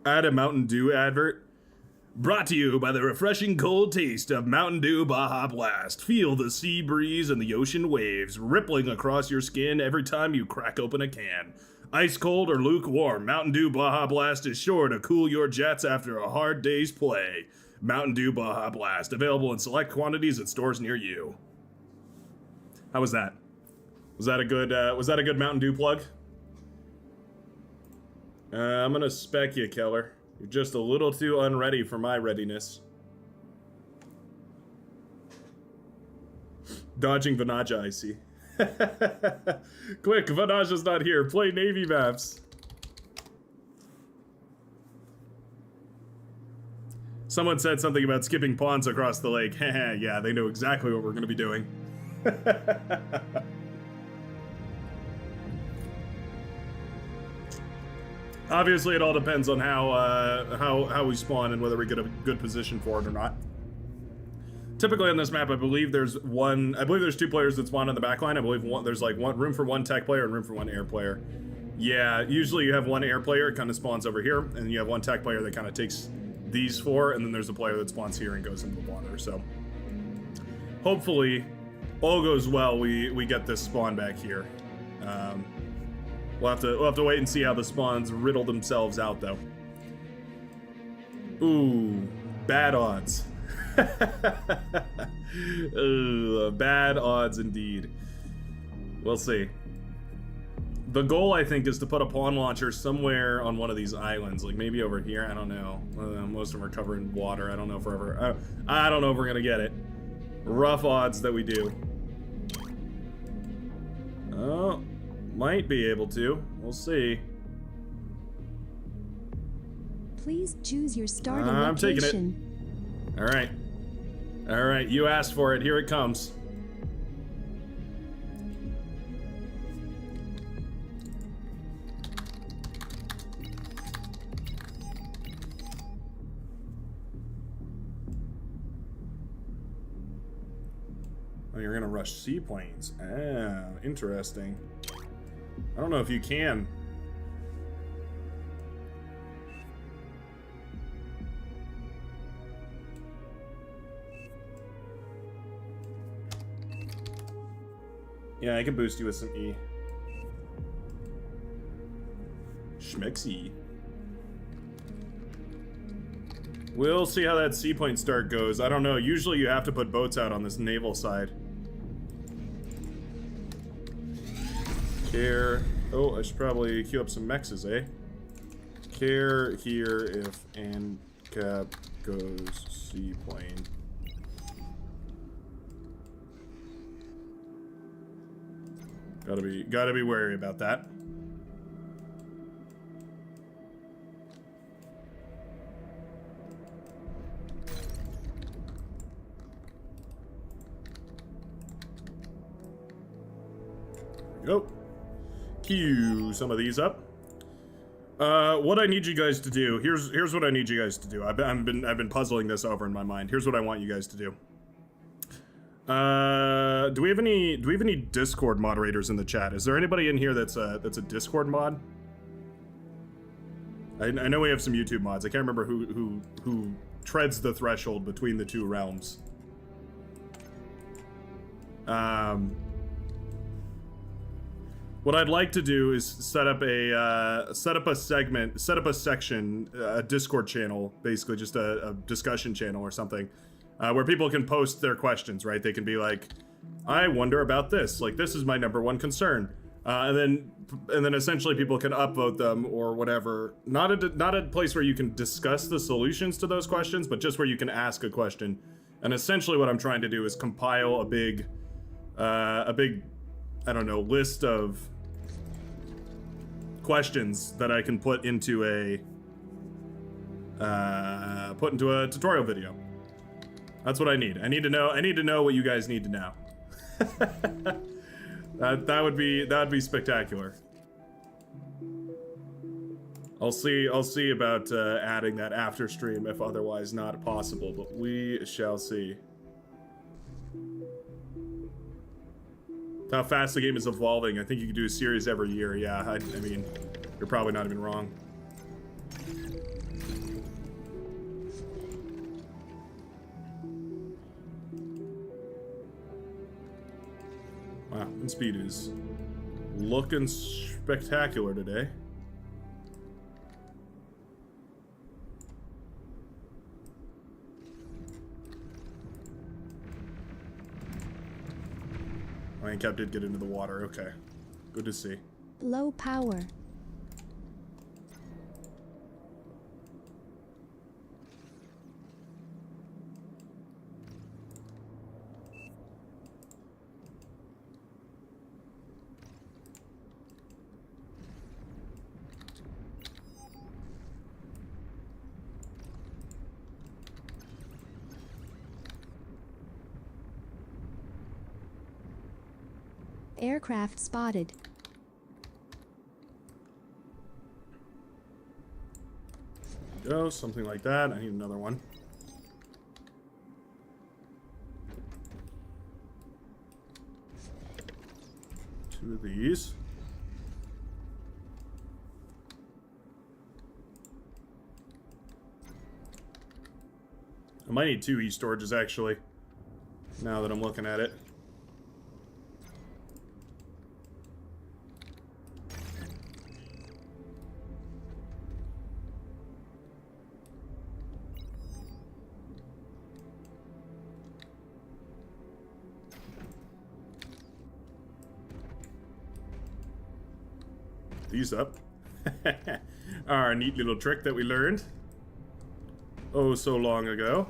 Add a Mountain Dew advert. Brought to you by the refreshing cold taste of Mountain Dew Baja Blast. Feel the sea breeze and the ocean waves rippling across your skin every time you crack open a can. Ice cold or lukewarm, Mountain Dew Baja Blast is sure to cool your jets after a hard day's play. Mountain Dew Baja Blast, available in select quantities at stores near you. How was that? Was that a good Mountain Dew plug? I'm gonna spec you, Keller. You're just a little too unready for my readiness. Dodging Vanaja, I see. Quick, Vanaja's not here. Play Navy maps. Someone said something about skipping pawns across the lake. Yeah, they know exactly what we're going to be doing. Obviously, it all depends on how we spawn and whether we get a good position for it or not. Typically on this map, I believe there's two players that spawn on the back line. I believe there's like room for one tech player and room for one air player. Yeah, usually you have one air player, it kind of spawns over here, and then you have one tech player that kind of takes these four, and then there's a player that spawns here and goes into the water. So hopefully, all goes well. We get this spawn back here. We'll have to wait and see how the spawns riddle themselves out, though. Ooh, bad odds. Bad odds indeed. We'll see. The goal, I think, is to put a pawn launcher somewhere on one of these islands, like maybe over here. I don't know. Most of them are covered in water. I don't know if we're ever. I don't know if we're gonna get it. Rough odds that we do. Oh, might be able to. We'll see. Please choose your starting I'm location. taking it. All right. All right, you asked for it. Here it comes. Oh, you're gonna rush seaplanes. Ah, interesting. I don't know if you can. Yeah, I can boost you with some E. Schmexy. We'll see how that seaplane start goes. I don't know. Usually you have to put boats out on this naval side. Care. Oh, I should probably queue up some mexes, eh? Care here if ANCAP goes seaplane. Gotta be wary about that. There we go. Queue some of these up. What I need you guys to do. Here's what I need you guys to do. I've been puzzling this over in my mind. Here's what I want you guys to do. Do we have any Discord moderators in the chat? Is there anybody in here that's a Discord mod? I know we have some YouTube mods. I can't remember who treads the threshold between the two realms. What I'd like to do is set up a section, a Discord channel, basically just a discussion channel or something. Where people can post their questions, right? They can be like, I wonder about this. Like, this is my #1 concern. And then essentially people can upvote them or whatever. Not a place where you can discuss the solutions to those questions, but just where you can ask a question. And essentially what I'm trying to do is compile a big, I don't know, list of questions that I can put into a tutorial video. That's what I need. I need to know what you guys need to know. that would be spectacular. I'll see about adding that after stream if otherwise not possible, but we shall see. How fast the game is evolving. I think you can do a series every year. Yeah, I mean, you're probably not even wrong. Wow, and speed is looking spectacular today. ANCAP did get into the water. Okay, good to see. Low power. Aircraft spotted. Go, something like that. I need another one. Two of these. I might need 2 e-storages actually, now that I'm looking at it. these up. Our neat little trick that we learned oh so long ago.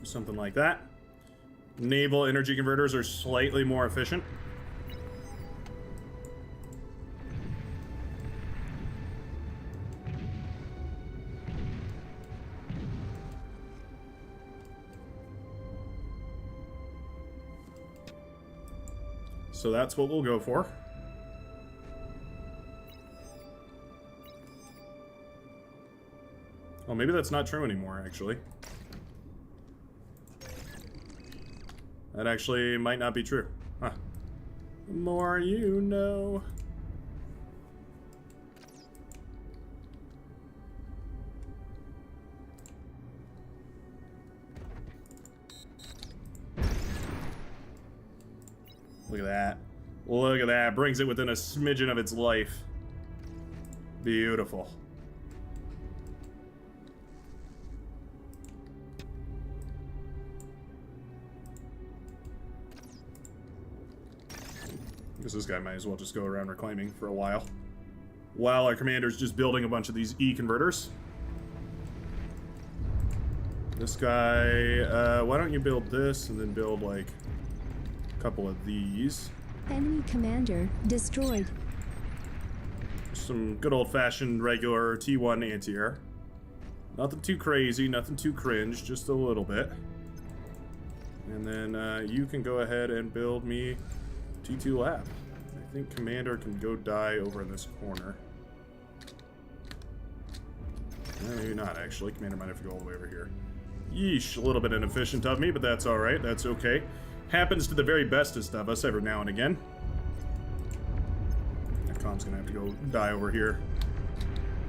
Something like that. Naval energy converters are slightly more efficient. So that's what we'll go for. Well, maybe that's not true anymore, actually. That actually might not be true. Huh. The more you know. Look at that. Look at that. Brings it within a smidgen of its life. Beautiful. Because this guy might as well just go around reclaiming for a while. While our commander's just building a bunch of these E-converters. This guy, why don't you build this and then build, like, a couple of these. Enemy commander destroyed. Some good old-fashioned regular T1 anti-air. Nothing too crazy, nothing too cringe, just a little bit. And then you can go ahead and build me T2 lab. I think commander can go die over in this corner. Maybe not, actually. Commander might have to go all the way over here. Yeesh, a little bit inefficient of me, but that's alright. That's okay. Happens to the very bestest of us every now and again. That com's gonna have to go die over here.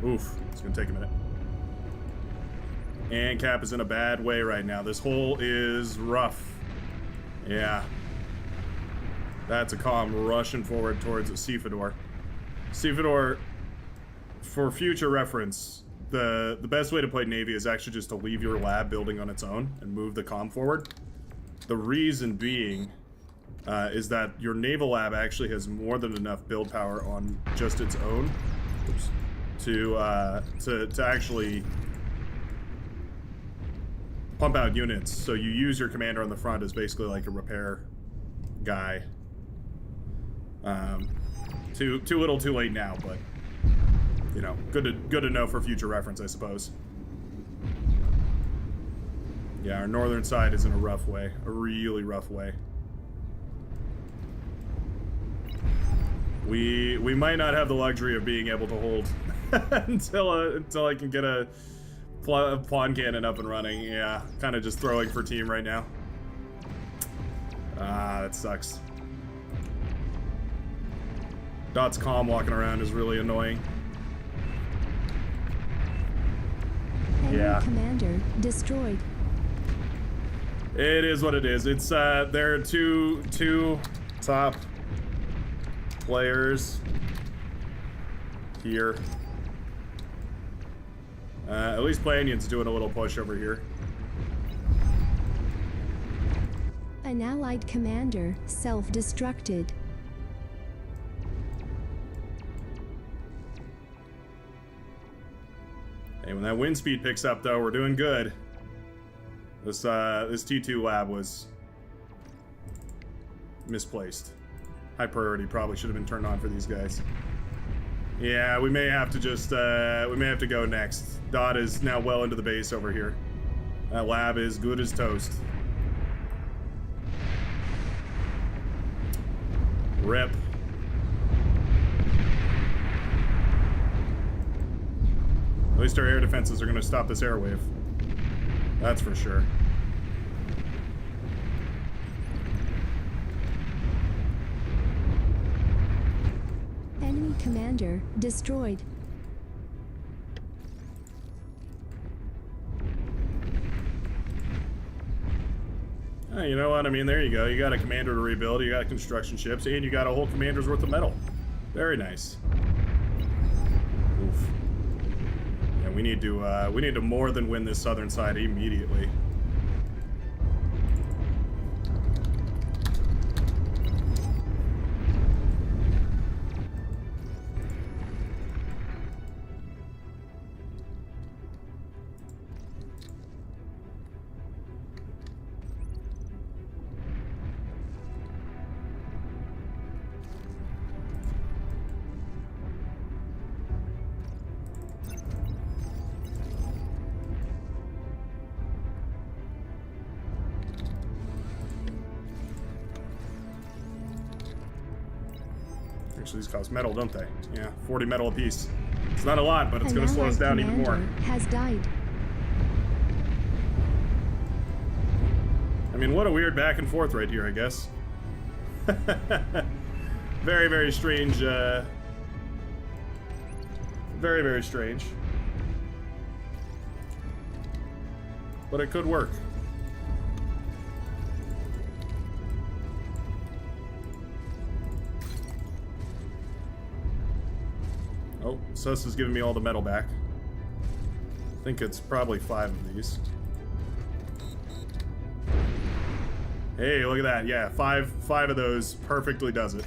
Oof, it's gonna take a minute. And Cap is in a bad way right now. This hole is rough. Yeah. That's a comm rushing forward towards a Seafador. Seafador, for future reference, the best way to play Navy is actually just to leave your lab building on its own and move the comm forward. The reason being is that your naval lab actually has more than enough build power on just its own to actually pump out units. So you use your commander on the front as basically like a repair guy. Too little, too late now, but you know, good to know for future reference, I suppose. Yeah, our northern side is in a rough way, a really rough way. We might not have the luxury of being able to hold until I can get a pawn cannon up and running. Yeah, kind of just throwing for team right now. Ah, that sucks. Dot's comm walking around is really annoying. Enemy commander destroyed. It is what it is. It's there are two top players here. At least Planion's doing a little push over here. An allied commander self-destructed. Hey, when that wind speed picks up, though, we're doing good. This T2 lab was misplaced. High priority probably should have been turned on for these guys. Yeah, we may have to just we may have to go next. Dot is now well into the base over here. That lab is good as toast. Rip. At least our air defenses are going to stop this airwave. That's for sure. Enemy commander destroyed. You know what? I mean, there you go. You got a commander to rebuild, you got construction ships, and you got a whole commander's worth of metal. Very nice. Oof. Yeah, we need to more than win this southern side immediately. Actually, these cost metal, don't they? Yeah, 40 metal apiece. It's not a lot, but it's going to slow us down even more. Has died. I mean, what a weird back and forth right here, I guess. Very, very strange. Very, very strange. But it could work. Oh, Sus is giving me all the metal back. I think it's probably 5 of these. Hey, look at that. Yeah, five of those perfectly does it.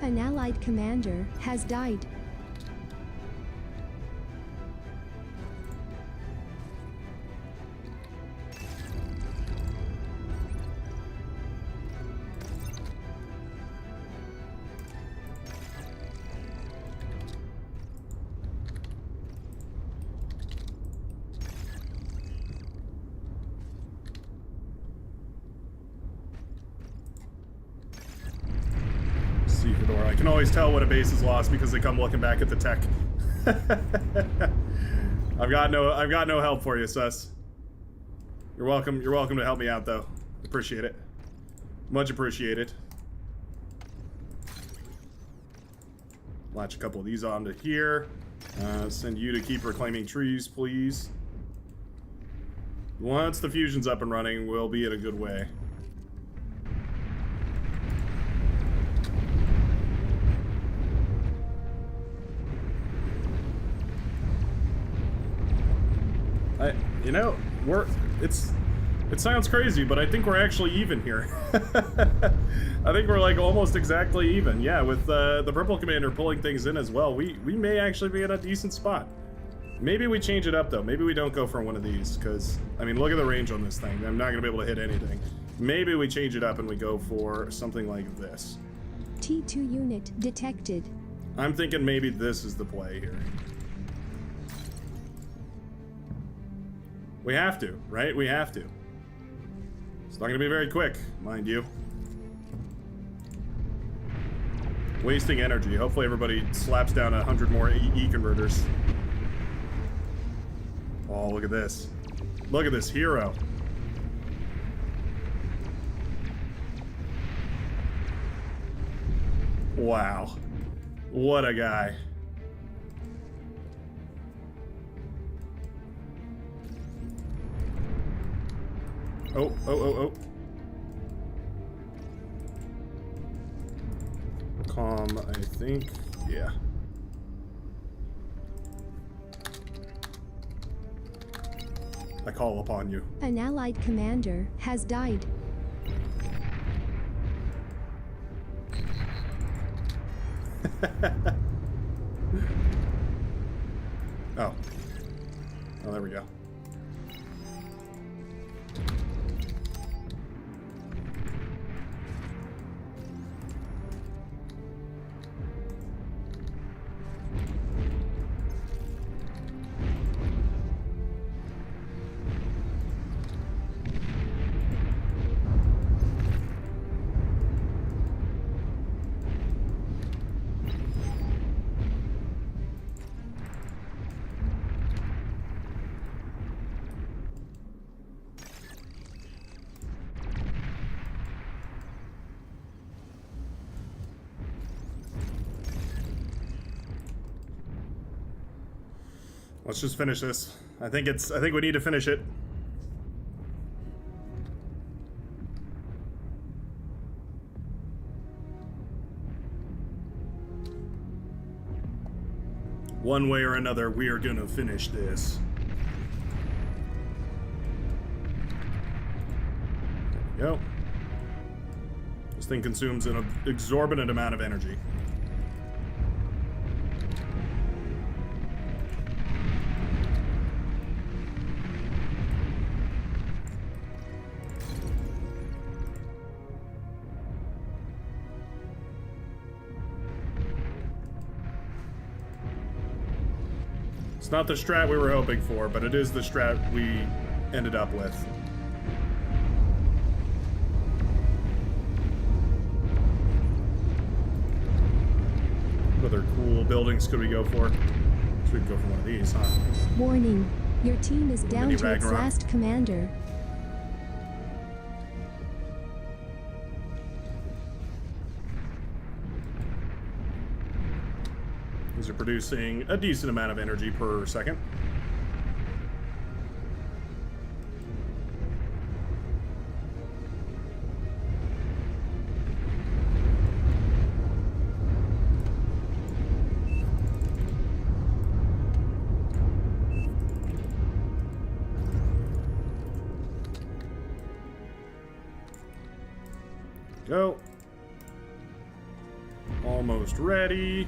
An allied commander has died. I can always tell when a base is lost because they come looking back at the tech. I've got no help for you, Sus. You're welcome to help me out though. Appreciate it. Much appreciated. Latch a couple of these onto here. Send you to keep reclaiming trees, please. Once the fusion's up and running, we'll be in a good way. You know, it sounds crazy, but I think we're actually even here. I think we're like almost exactly even. Yeah, with the purple commander pulling things in as well, we may actually be in a decent spot. Maybe we change it up though. Maybe we don't go for one of these, because I mean, look at the range on this thing. I'm not gonna be able to hit anything. Maybe we change it up and we go for something like this. T2 unit detected. I'm thinking maybe this is the play here. We have to, right? We have to. It's not going to be very quick, mind you. Wasting energy. Hopefully everybody slaps down 100 more E-converters. Oh, look at this. Look at this hero. Wow. What a guy. Oh. Calm, I think. Yeah. I call upon you. An allied commander has died. Oh, there we go. Let's just finish this. I think we need to finish it. One way or another, we are gonna finish this. There we go. This thing consumes an exorbitant amount of energy. It's not the strat we were hoping for, but it is the strat we ended up with. What other cool buildings could we go for? So we can go for one of these, huh? Warning, your team is down to its Ragnarok. last commander. These are producing a decent amount of energy per second. Go. Almost ready.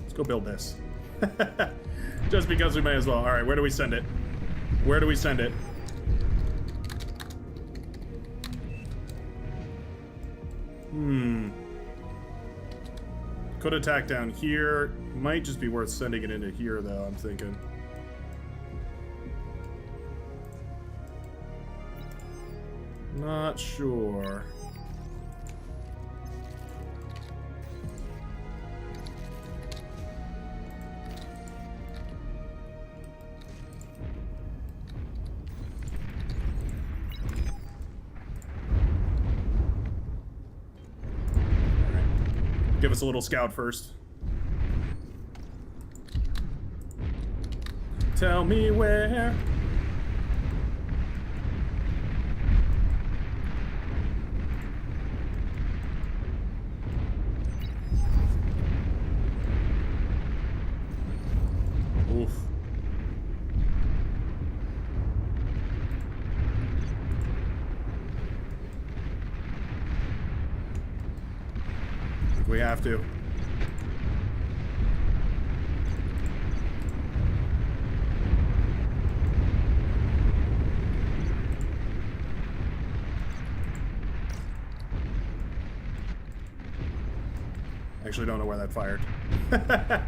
Let's go build this. Just because we may as well. All right, where do we send it? Where do we send it? Could attack down here. Might just be worth sending it into here, though, I'm thinking. Not sure. Give us a little scout first. Tell me where. Oof. We have to. Actually, don't know where that fired. I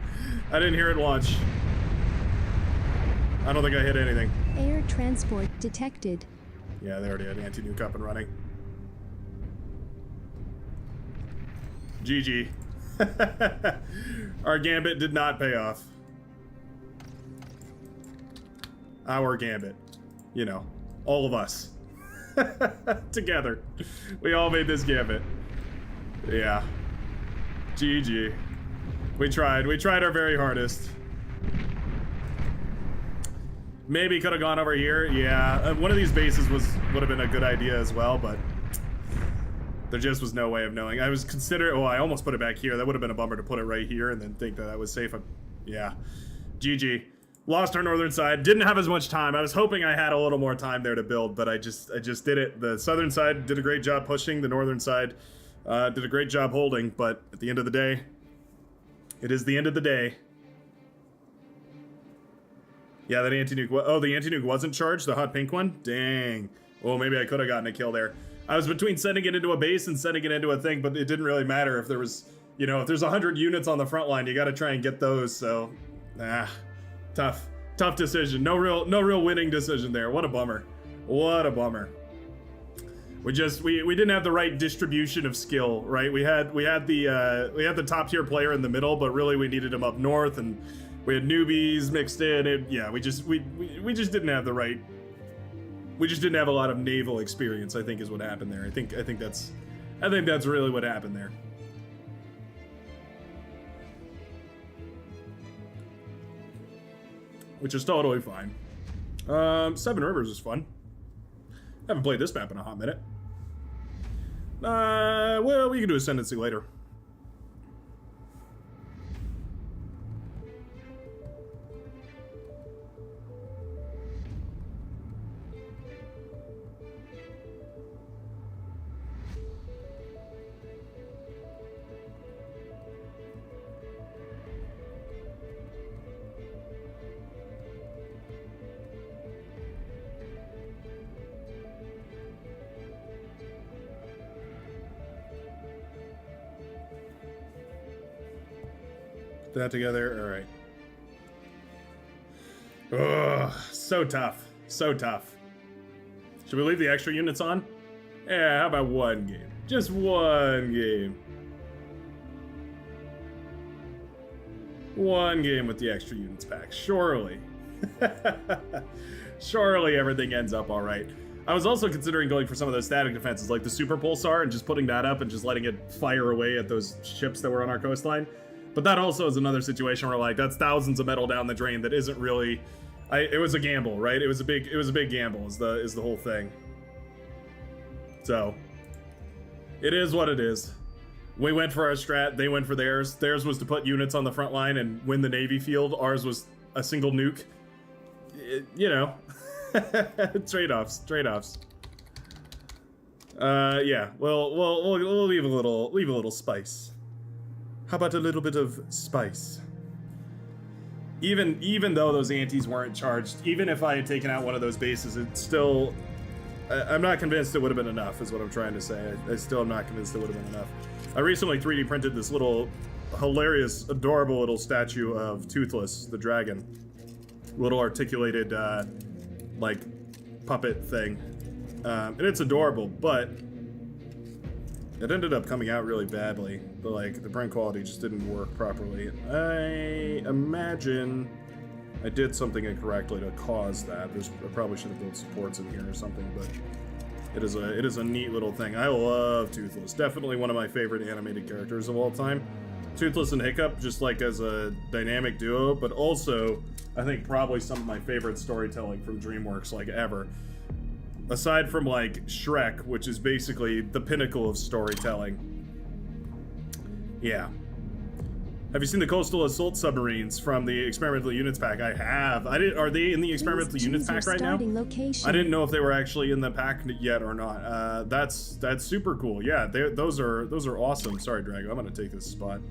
didn't hear it launch. I don't think I hit anything. Air transport detected. Yeah, they already had anti-nuke up and running. GG. Our gambit did not pay off. Our gambit. You know, all of us. Together. We all made this gambit. Yeah. GG. We tried. We tried our very hardest. Maybe could have gone over here. Yeah, one of these bases would have been a good idea as well, but there just was no way of knowing. I was considering, I almost put it back here. That would have been a bummer to put it right here and then think that that was safe. Yeah. GG. Lost our northern side. Didn't have as much time. I was hoping I had a little more time there to build, but I just did it. The southern side did a great job pushing. The northern side did a great job holding, but at the end of the day, it is the end of the day. Yeah, that anti-nuke. Oh, the anti-nuke wasn't charged? The hot pink one? Dang. Well, maybe I could have gotten a kill there. I was between sending it into a base and sending it into a thing, but it didn't really matter if there was you know, if there's 100 units on the front line, you got to try and get those. So, tough decision. No real winning decision there. What a bummer. What a bummer. We didn't have the right distribution of skill, right? We had the top tier player in the middle, but really we needed him up north, and we had newbies mixed in. We just didn't have the right. We just didn't have a lot of naval experience, I think, is what happened there. I think that's really what happened there. Which is totally fine. Seven Rivers is fun. Haven't played this map in a hot minute. Well, we can do Ascendancy later. That together, all right. Ugh, so tough. Should we leave the extra units on? Yeah, how about one game? Just one game. One game with the extra units pack, surely. Surely everything ends up all right. I was also considering going for some of those static defenses, like the Super Pulsar, and just putting that up and just letting it fire away at those ships that were on our coastline. But that also is another situation where, like, that's thousands of metal down the drain that isn't really. It was a gamble, right? It was a big gamble. Is the whole thing. So it is what it is. We went for our strat. They went for theirs. Theirs was to put units on the front line and win the Navy field. Ours was a single nuke. You know, trade-offs. Yeah. We'll leave a little spice. How about a little bit of spice? Even though those antis weren't charged, even if I had taken out one of those bases, it's still. I'm not convinced it would have been enough, is what I'm trying to say. I still am not convinced it would have been enough. I recently 3D printed this little, hilarious, adorable little statue of Toothless, the dragon. Little articulated, like, puppet thing. And it's adorable, but it ended up coming out really badly. The print quality just didn't work properly. I imagine I did something incorrectly to cause that. I probably should have built supports in here or something, but it is a neat little thing. I love Toothless. Definitely one of my favorite animated characters of all time. Toothless and Hiccup, just like as a dynamic duo, but also I think probably some of my favorite storytelling from DreamWorks, like, ever. Aside from, like, Shrek, which is basically the pinnacle of storytelling. Yeah. Have you seen the Coastal Assault Submarines from the Experimental Units pack? I have. Are they in the Experimental Units pack right now? Location. I didn't know if they were actually in the pack yet or not. That's super cool. Yeah, those are awesome. Sorry, Drago, I'm gonna take this spot.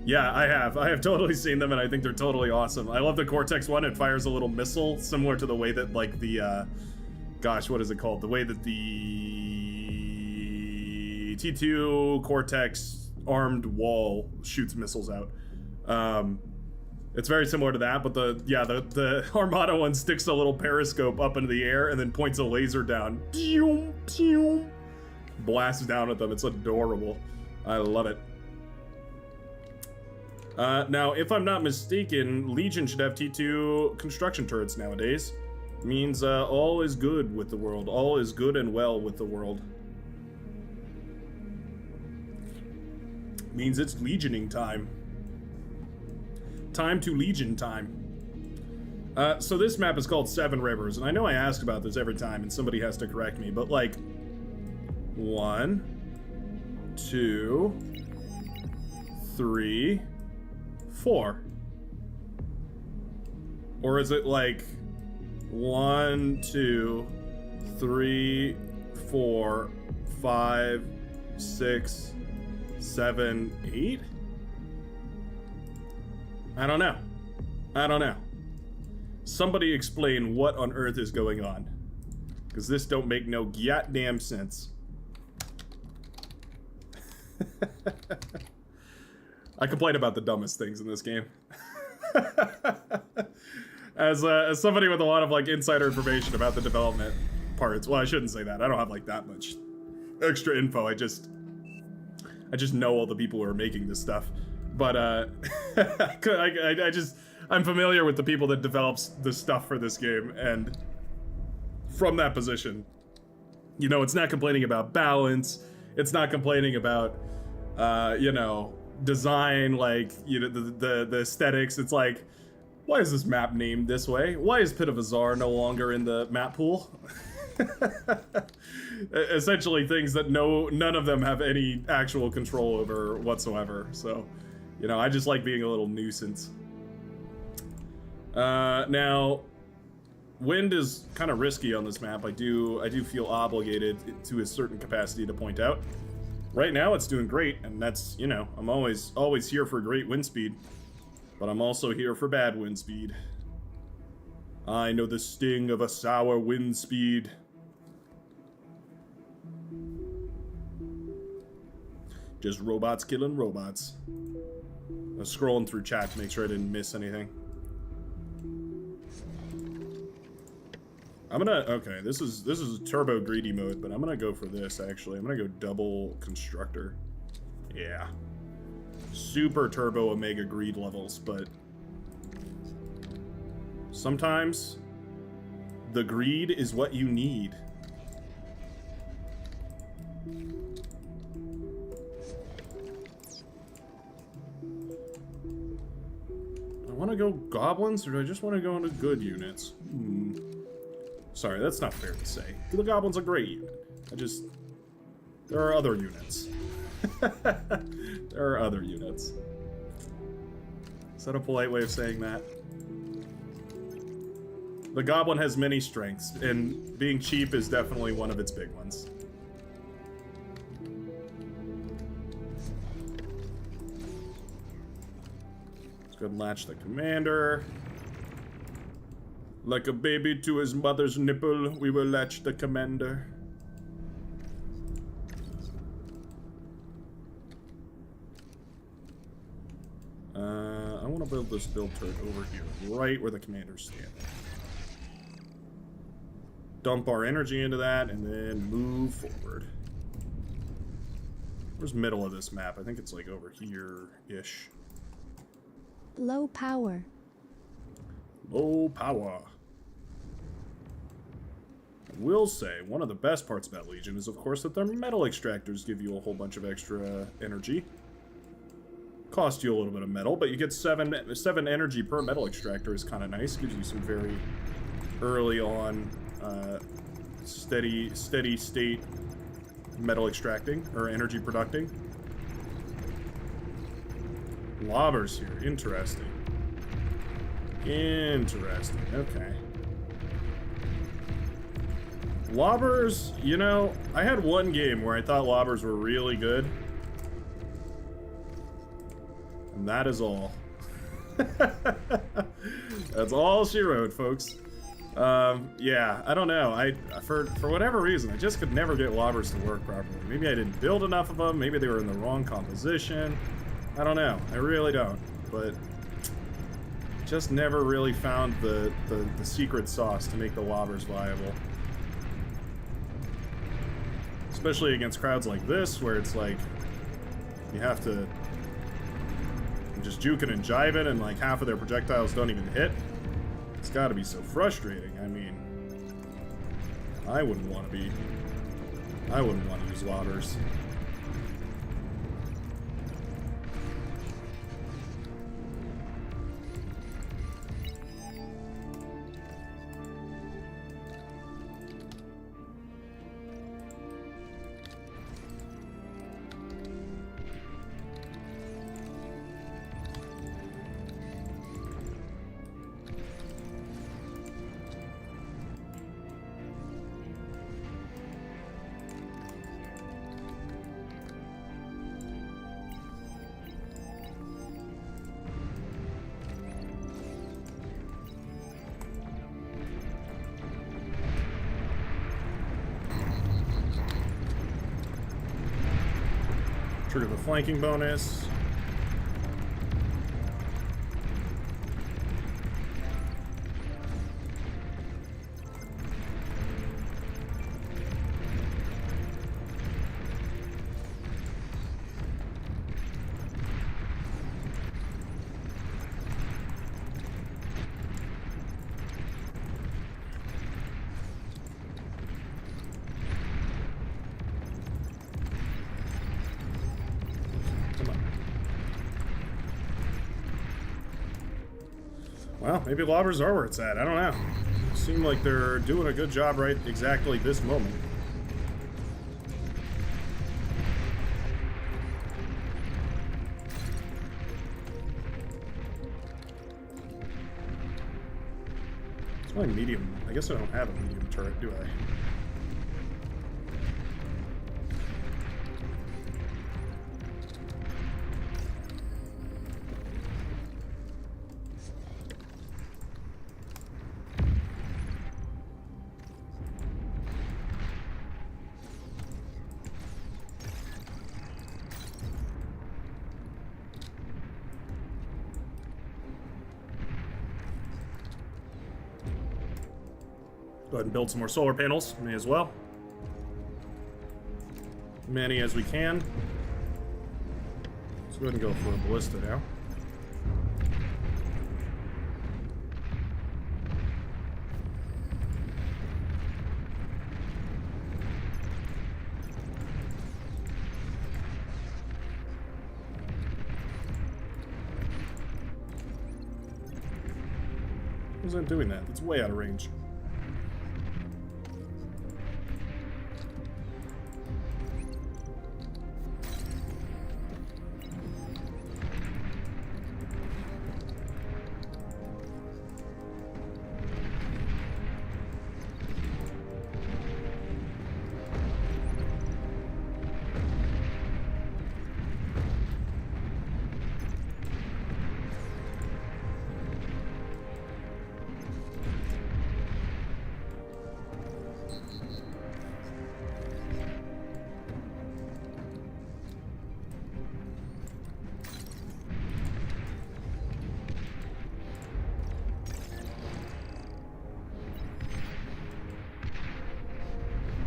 Yeah, I have totally seen them, and I think they're totally awesome. I love the Cortex one. It fires a little missile, similar to the way that, like, the, gosh, what is it called? The way that the T2 Cortex armed wall shoots missiles out. It's very similar to that, but the Armada one sticks a little periscope up into the air and then points a laser down. Blasts down at them. It's adorable. I love it. Now, if I'm not mistaken, Legion should have T2 construction turrets nowadays. Means all is good with the world. All is good and well with the world. Means it's legioning time. Time to Legion time. So this map is called Seven Rivers, and I know I ask about this every time, and somebody has to correct me, but, like, 1, 2, 3, 4. Or is it like 1, 2, 3, 4, 5, 6, 7, 8? I don't know. Somebody explain what on earth is going on, because this don't make no goddamn sense. I complain about the dumbest things in this game. As somebody with a lot of like insider information about the development parts, well, I shouldn't say that. I don't have like that much extra info. I just know all the people who are making this stuff. But I'm familiar with the people that develops the stuff for this game, and from that position, you know, it's not complaining about balance. It's not complaining about, you know, design, like, you know, the aesthetics. It's like, why is this map named this way? Why is Pit of Azar no longer in the map pool? Essentially things that none of them have any actual control over whatsoever. So, you know, I just like being a little nuisance. Now, wind is kind of risky on this map. I do feel obligated to a certain capacity to point out. Right now it's doing great, and that's, you know, I'm always here for great wind speed, but I'm also here for bad wind speed. I know the sting of a sour wind speed. Just robots killing robots. I was scrolling through chat to make sure I didn't miss anything. Okay, this is turbo greedy mode, but I'm gonna go for this actually. I'm gonna go double constructor. Yeah. Super turbo omega greed levels, but sometimes the greed is what you need. I wanna go goblins, or do I just wanna go into good units? Sorry, that's not fair to say. The Goblin's a great unit. There are other units. There are other units. Is that a polite way of saying that? The Goblin has many strengths, and being cheap is definitely one of its big ones. Let's go ahead and latch the commander. Like a baby to his mother's nipple, we will latch the commander. I want to build this build turret over here, right where the commander's standing. Dump our energy into that, and then move forward. Where's middle of this map? I think it's like over here-ish. Low power. Low power. I will say, one of the best parts about Legion is, of course, that their metal extractors give you a whole bunch of extra energy. Cost you a little bit of metal, but you get 7 energy per metal extractor is kind of nice. Gives you some very early on steady state metal extracting, or energy producing. Lobbers here, interesting. Interesting, okay. Lobbers, you know, I had one game where I thought lobbers were really good. And that is all. That's all she wrote, folks. Yeah, I don't know. For whatever reason, I just could never get lobbers to work properly. Maybe I didn't build enough of them. Maybe they were in the wrong composition. I don't know. I really don't. But just never really found the secret sauce to make the lobbers viable. Especially against crowds like this, where it's like, you have to just juke it and jive it, and like half of their projectiles don't even hit. It's gotta be so frustrating. I mean, I wouldn't want to use lobbers. Trigger the flanking bonus. Well, maybe lobbers are where it's at. I don't know. Seem like they're doing a good job right exactly this moment. It's my medium. I guess I don't have a medium turret, do I? Go ahead and build some more solar panels. May as well. Many as we can. Let's go ahead and go for a ballista now. Wasn't doing that. It's way out of range.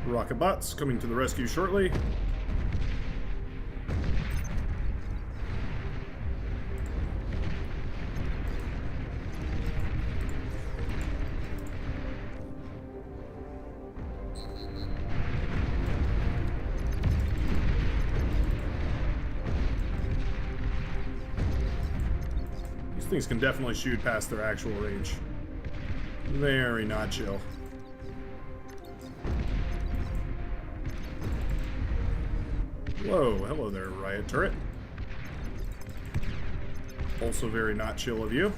Rocket bots coming to the rescue shortly. These things can definitely shoot past their actual range. Very not chill. Whoa, hello there, riot turret. Also very not chill of you.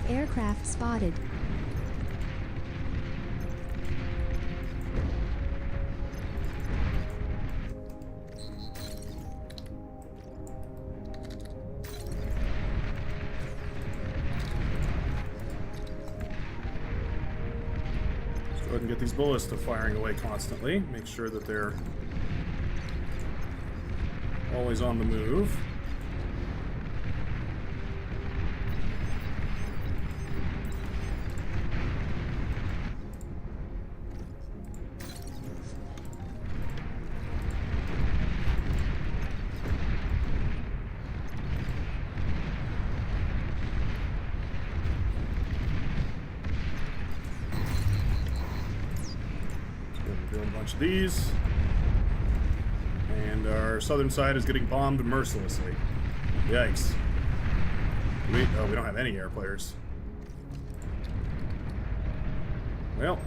Aircraft spotted. Let's go ahead ahead and get these ballista firing away constantly. Make sure that they're always on the move. These, and our southern side is getting bombed mercilessly. Yikes. We don't have any air players. Well,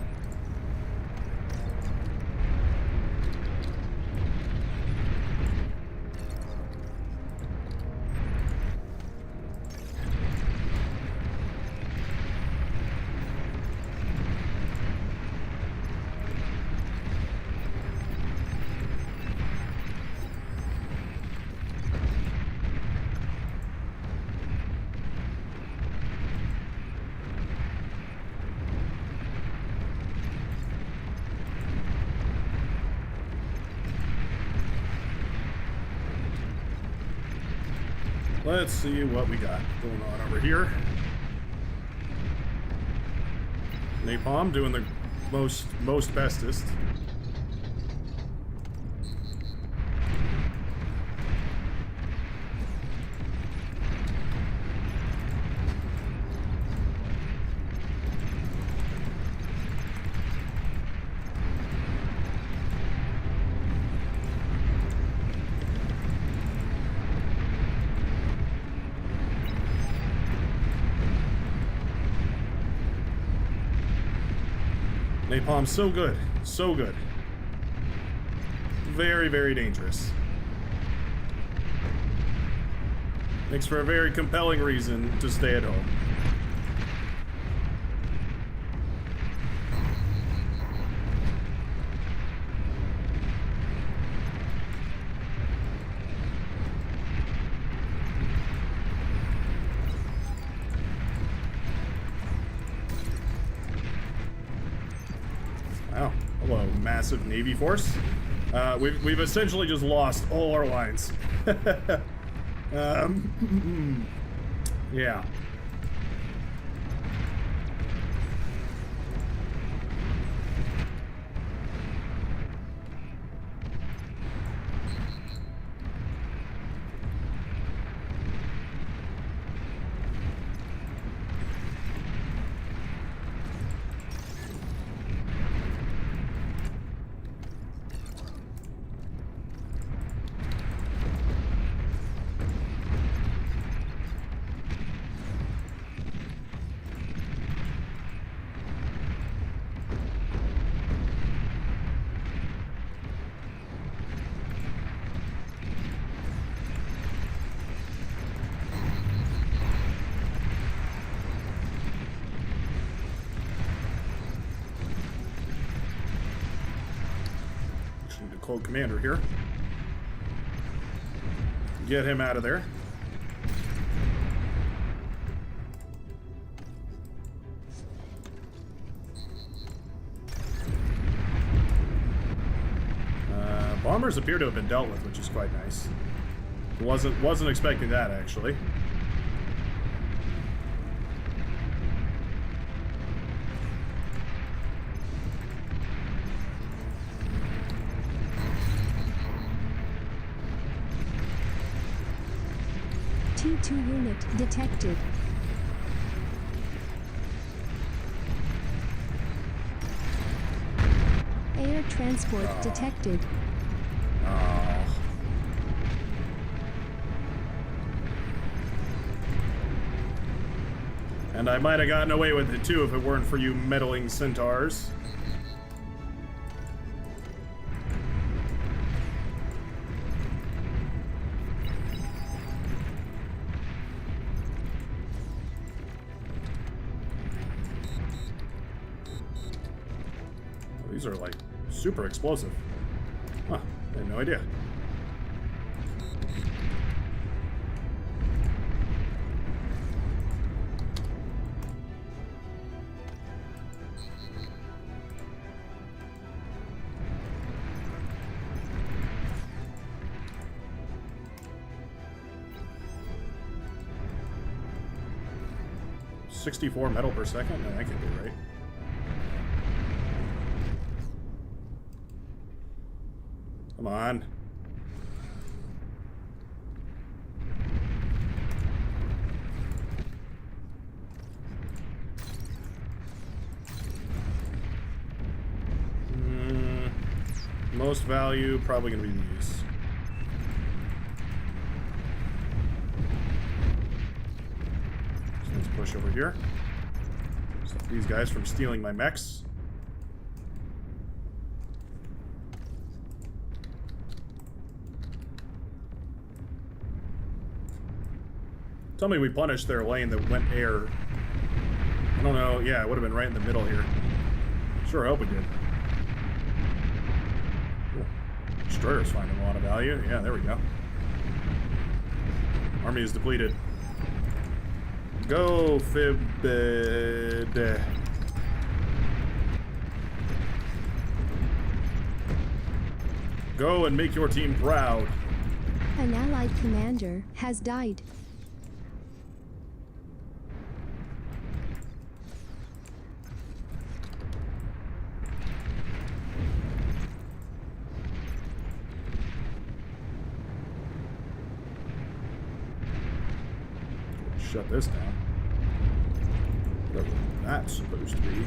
let's see what we got going on over here. Napalm doing the most bestest. Napalm, so good. So good. Very, very dangerous. Makes for a very compelling reason to stay at home. Wow. Hello, massive Navy force. We've essentially just lost all our lines. Yeah. Cold Commander here. Get him out of there. Bombers appear to have been dealt with, which is quite nice. Wasn't expecting that, actually. T2 unit detected. Air transport detected. Oh. And I might have gotten away with it too if it weren't for you meddling centaurs. These are like super explosive. Huh, I had no idea. 64 metal per second? No, that can't be right. Come on. Most value, probably going to be these. So let's push over here. Stop these guys from stealing my mechs. Tell me we punished their lane that went air. I don't know. Yeah, it would have been right in the middle here. Sure hope we did. Destroyer's finding a lot of value. Yeah, there we go. Army is depleted. Go, Fibbed. Go and make your team proud. An allied commander has died. Shut this down. Whatever that's supposed to be.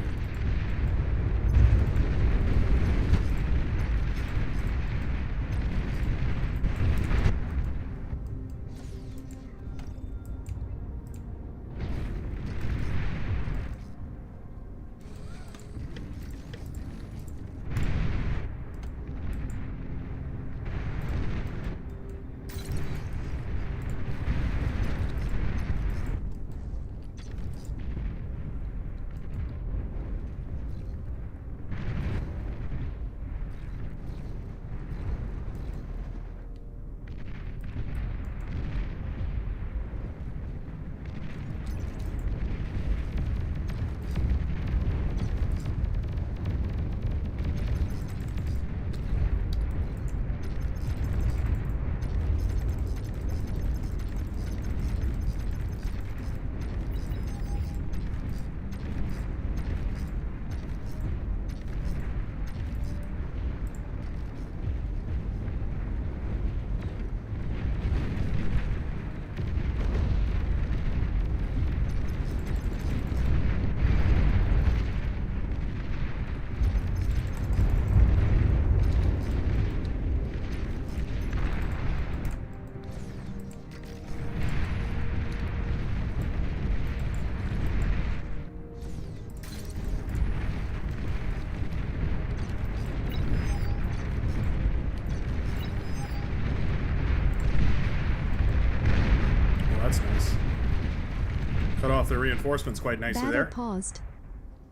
Cut off the reinforcements quite nicely Battle there. Paused.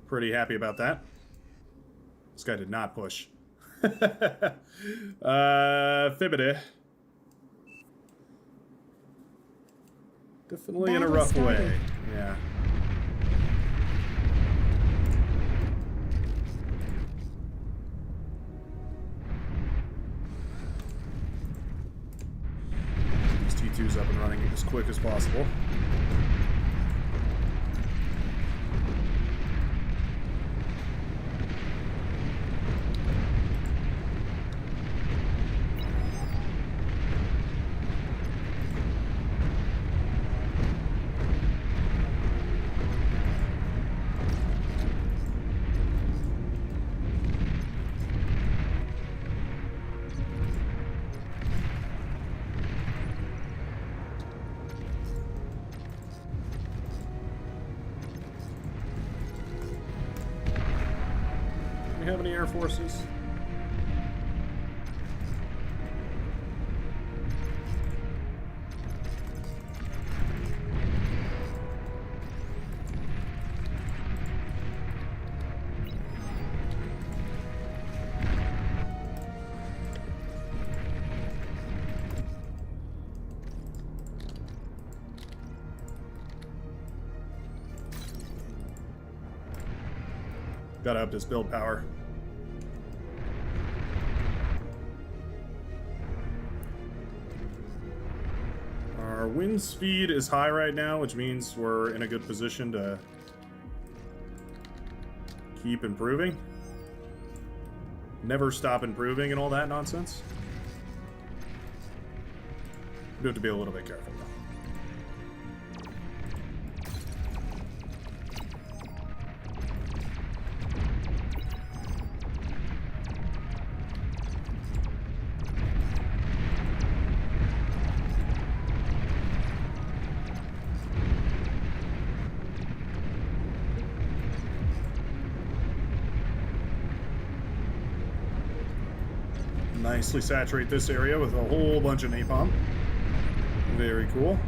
Pretty happy about that. This guy did not push. Fibbity. Definitely in a Battle rough started. way. Yeah. These T2s up and running as quick as possible. Do we have any air forces? Gotta up this build power. Our wind speed is high right now, which means we're in a good position to keep improving. Never stop improving and all that nonsense. We have to be a little bit careful, though. Nicely saturate this area with a whole bunch of napalm. Very cool.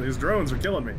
These drones are killing me.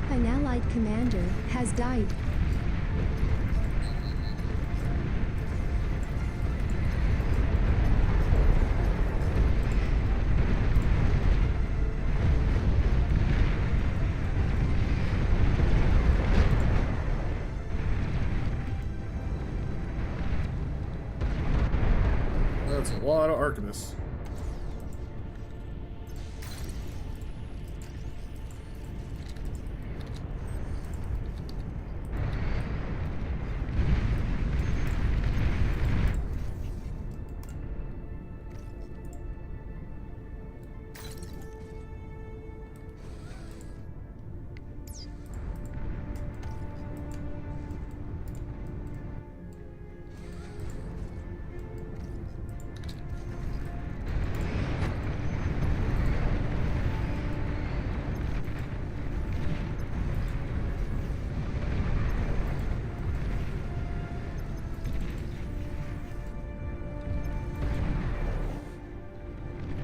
An allied commander has died. That's a lot of Archimists.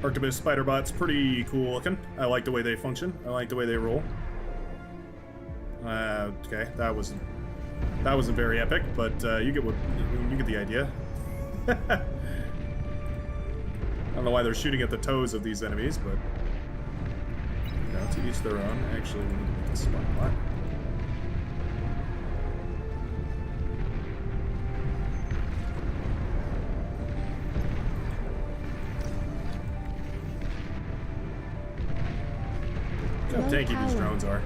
Archimist spider bot's pretty cool looking. I like the way they function. I like the way they roll. Okay, that wasn't very epic, but you get the idea. I don't know why they're shooting at the toes of these enemies, but you know, to each their own. Actually, we need to make a spot. Look how tanky these drones are.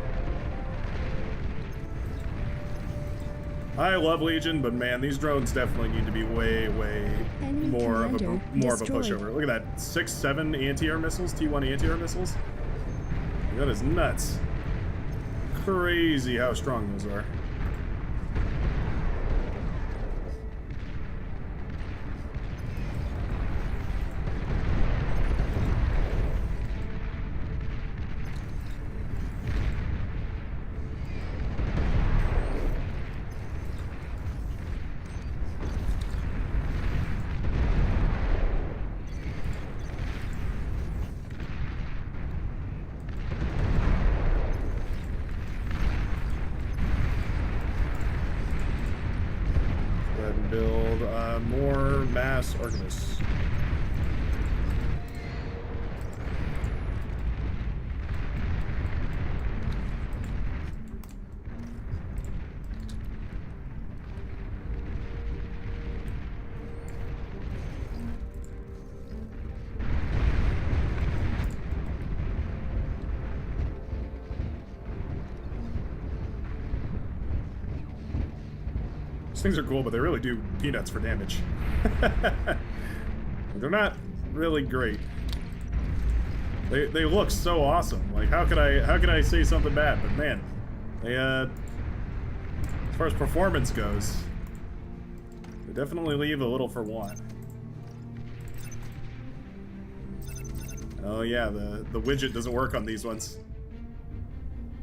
I love Legion, but man, these drones definitely need to be way more of a pushover. Look at that, 6-7 anti-air missiles, T1 anti-air missiles. That is nuts. Crazy how strong those are. Build more mass Archimists. things are cool, but they really do peanuts for damage. They're not really great. They look so awesome. Like, how could I say something bad? But man, they as far as performance goes, they definitely leave a little for want. Oh yeah, the widget doesn't work on these ones.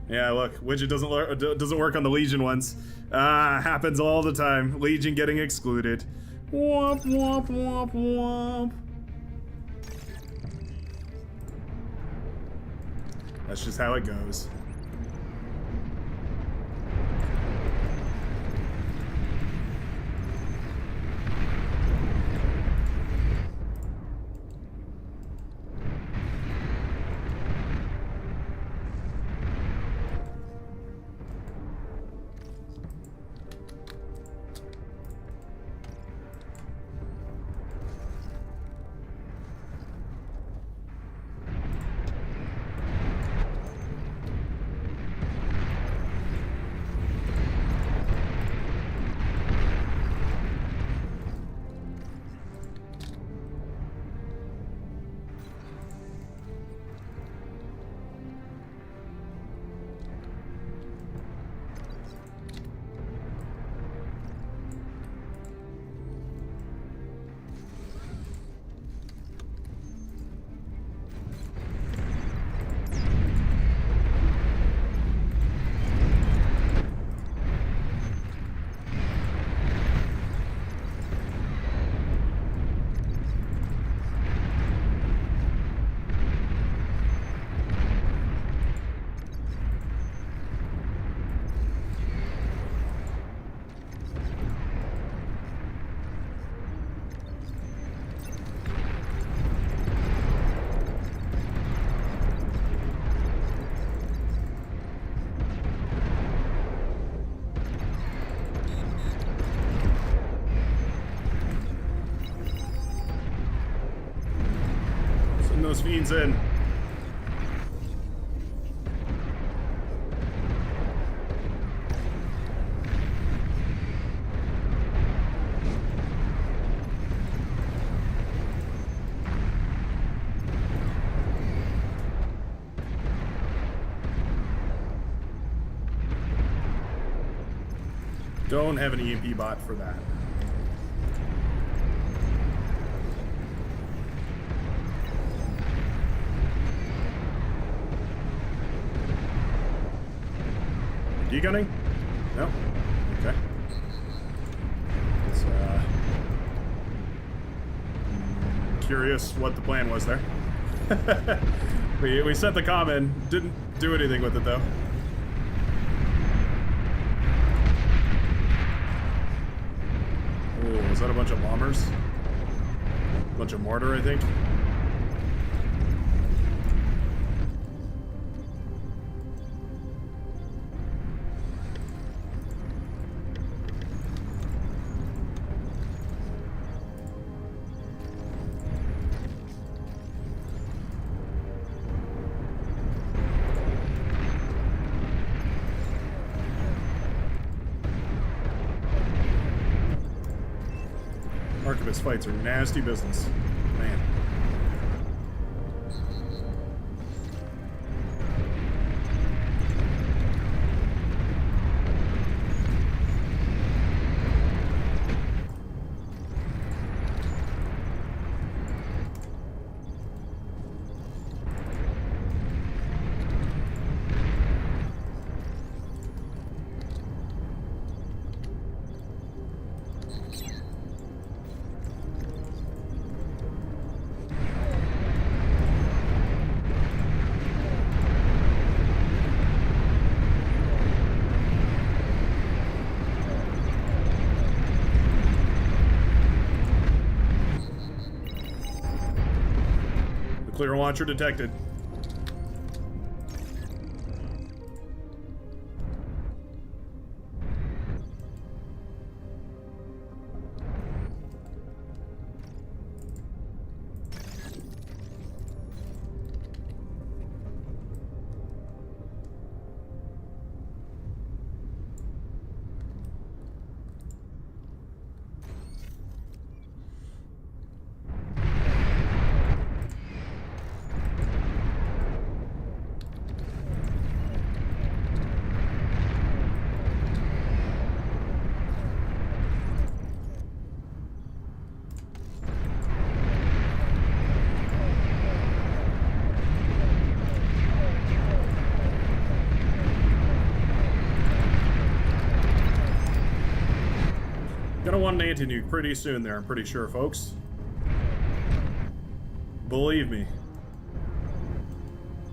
Yeah, look, widget doesn't work on the Legion ones. Happens all the time. Legion getting excluded. Womp womp womp womp. That's just how it goes. Those fiends in. Don't have an EMP bot for that. Gunning? No? Okay. It's, curious what the plan was there. we sent the comm, didn't do anything with it though. Oh, is that a bunch of bombers? A bunch of mortar, I think. Archivist fights are nasty business. Man. Clear launcher detected. Gonna want an anti-nuke pretty soon there, I'm pretty sure, folks. Believe me.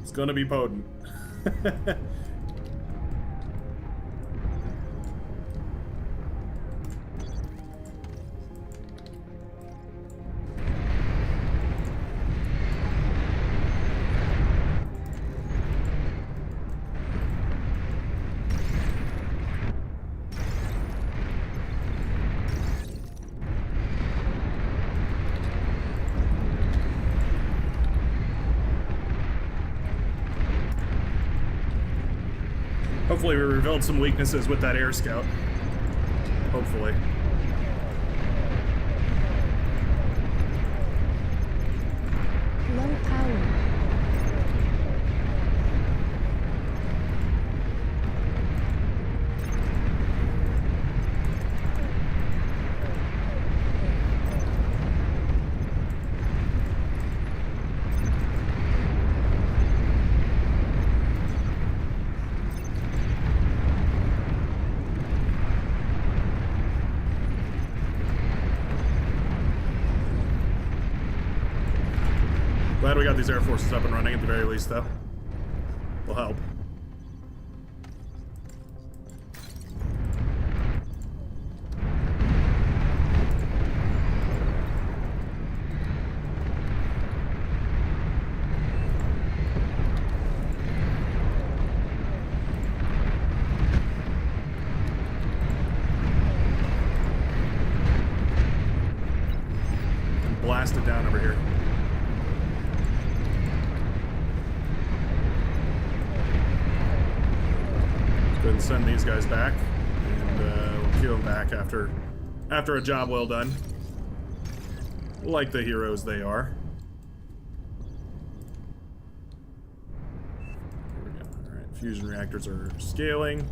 It's gonna be potent. Hopefully we revealed some weaknesses with that air scout. Hopefully. Low power. Glad we got these air forces up and running at the very least, though. Will help. Blast it down over here. Go ahead and send these guys back, and we'll queue them back after a job well done, like the heroes they are. Here we go. All right, fusion reactors are scaling.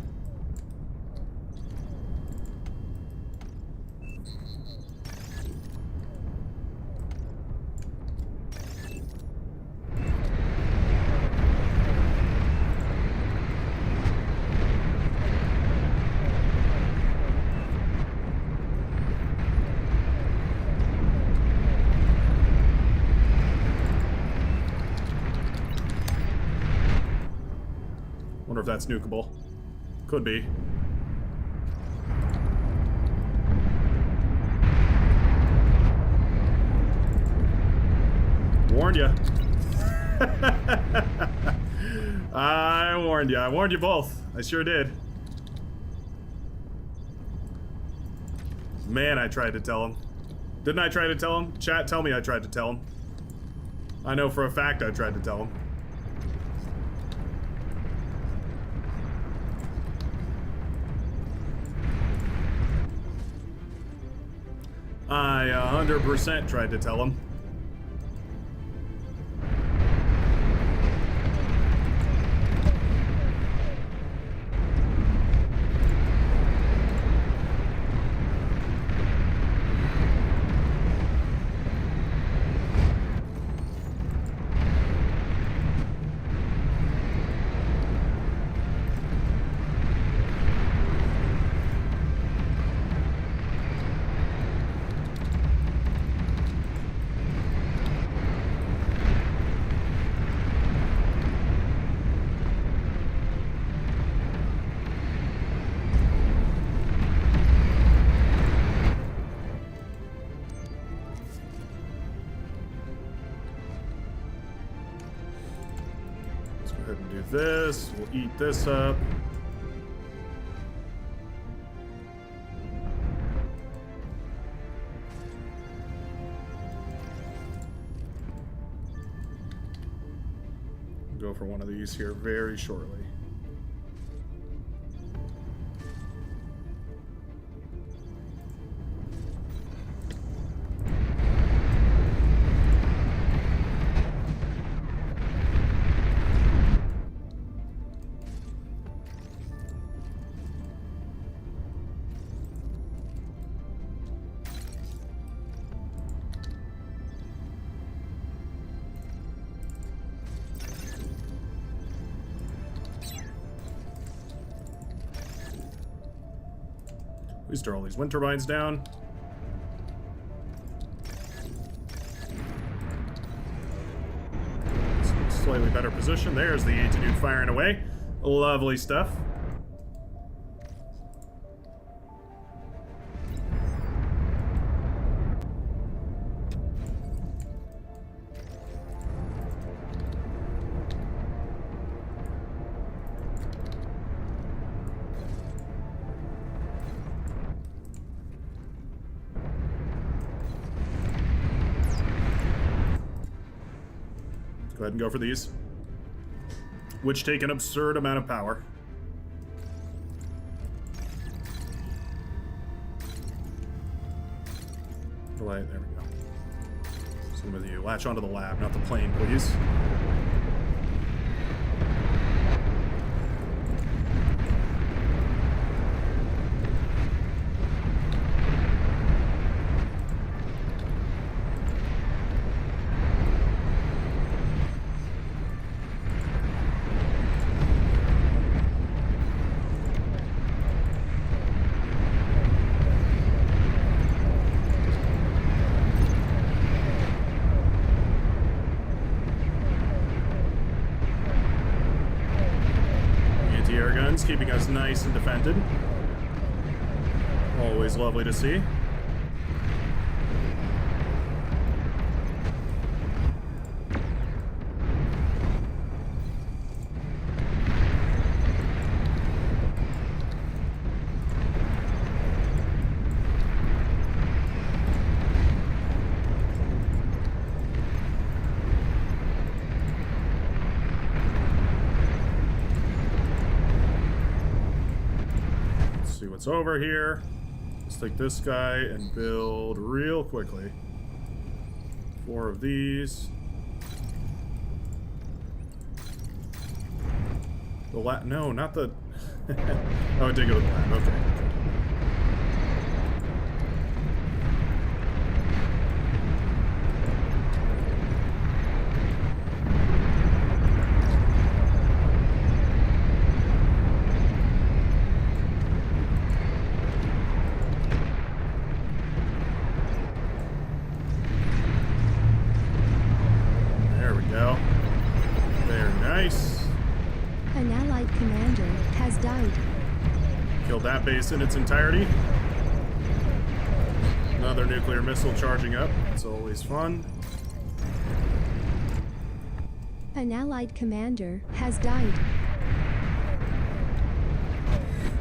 Wonder if that's nukable. Could be. Warned ya. I warned you. I warned you both. I sure did. Man, I tried to tell him. Didn't I try to tell him? Chat, tell me I tried to tell him. I know for a fact I tried to tell him. I 100% tried to tell him. This, we'll eat this up. Go for one of these here very shortly. We store all these wind turbines down. Slightly better position. There's the 18 firing away. Lovely stuff. Go ahead and go for these, which take an absurd amount of power. Delay, there we go. Same with you. Latch onto the lab, not the plane, please. Keeping us nice and defended. Always lovely to see. What's over here? Let's take this guy and build real quickly 4 of these. The lab? No, not the. Oh, I did go to the lab. Okay. That base in its entirety. Another nuclear missile charging up. It's always fun. An allied commander has died.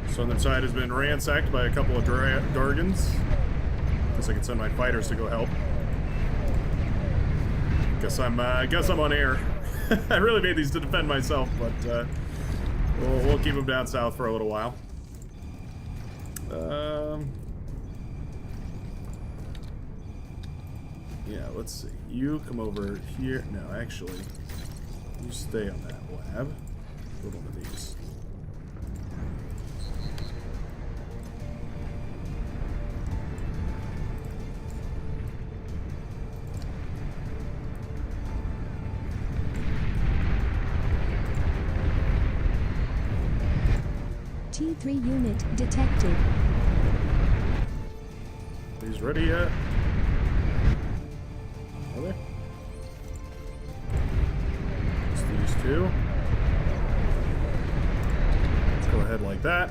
Southern side has been ransacked by a couple of Gargans. Guess I can send my fighters to go help. Guess I'm on air. I really made these to defend myself, but we'll keep them down south for a little while. Yeah, let's see. You come over here. No, actually, you stay on that lab. Put one of these. T3 unit detected. These ready yet? Are they? It's these 2. Let's go ahead like that.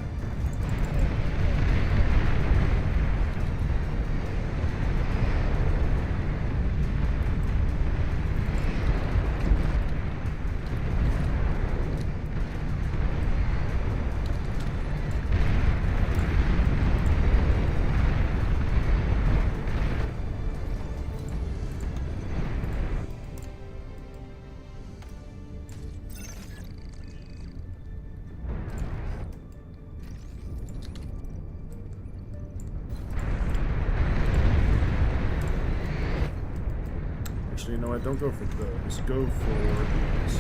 You know what? Don't go for those. Go for these.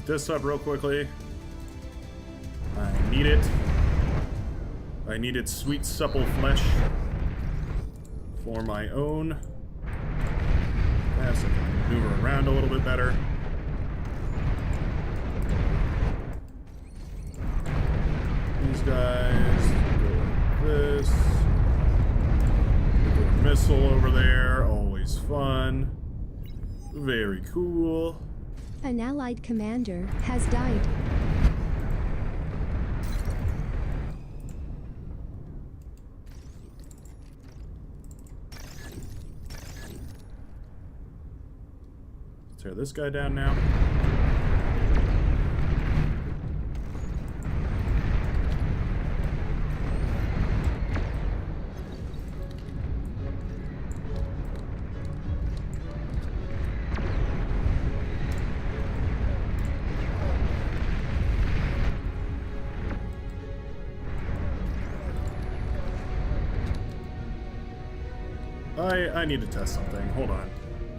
Pick this up real quickly. I need it. I needed sweet, supple flesh for my own. Yeah, so I can maneuver around a little bit better. These guys go like this. Go a missile over there, always fun. Very cool. An allied commander has died. Tear this guy down now. I need to test something. Hold on.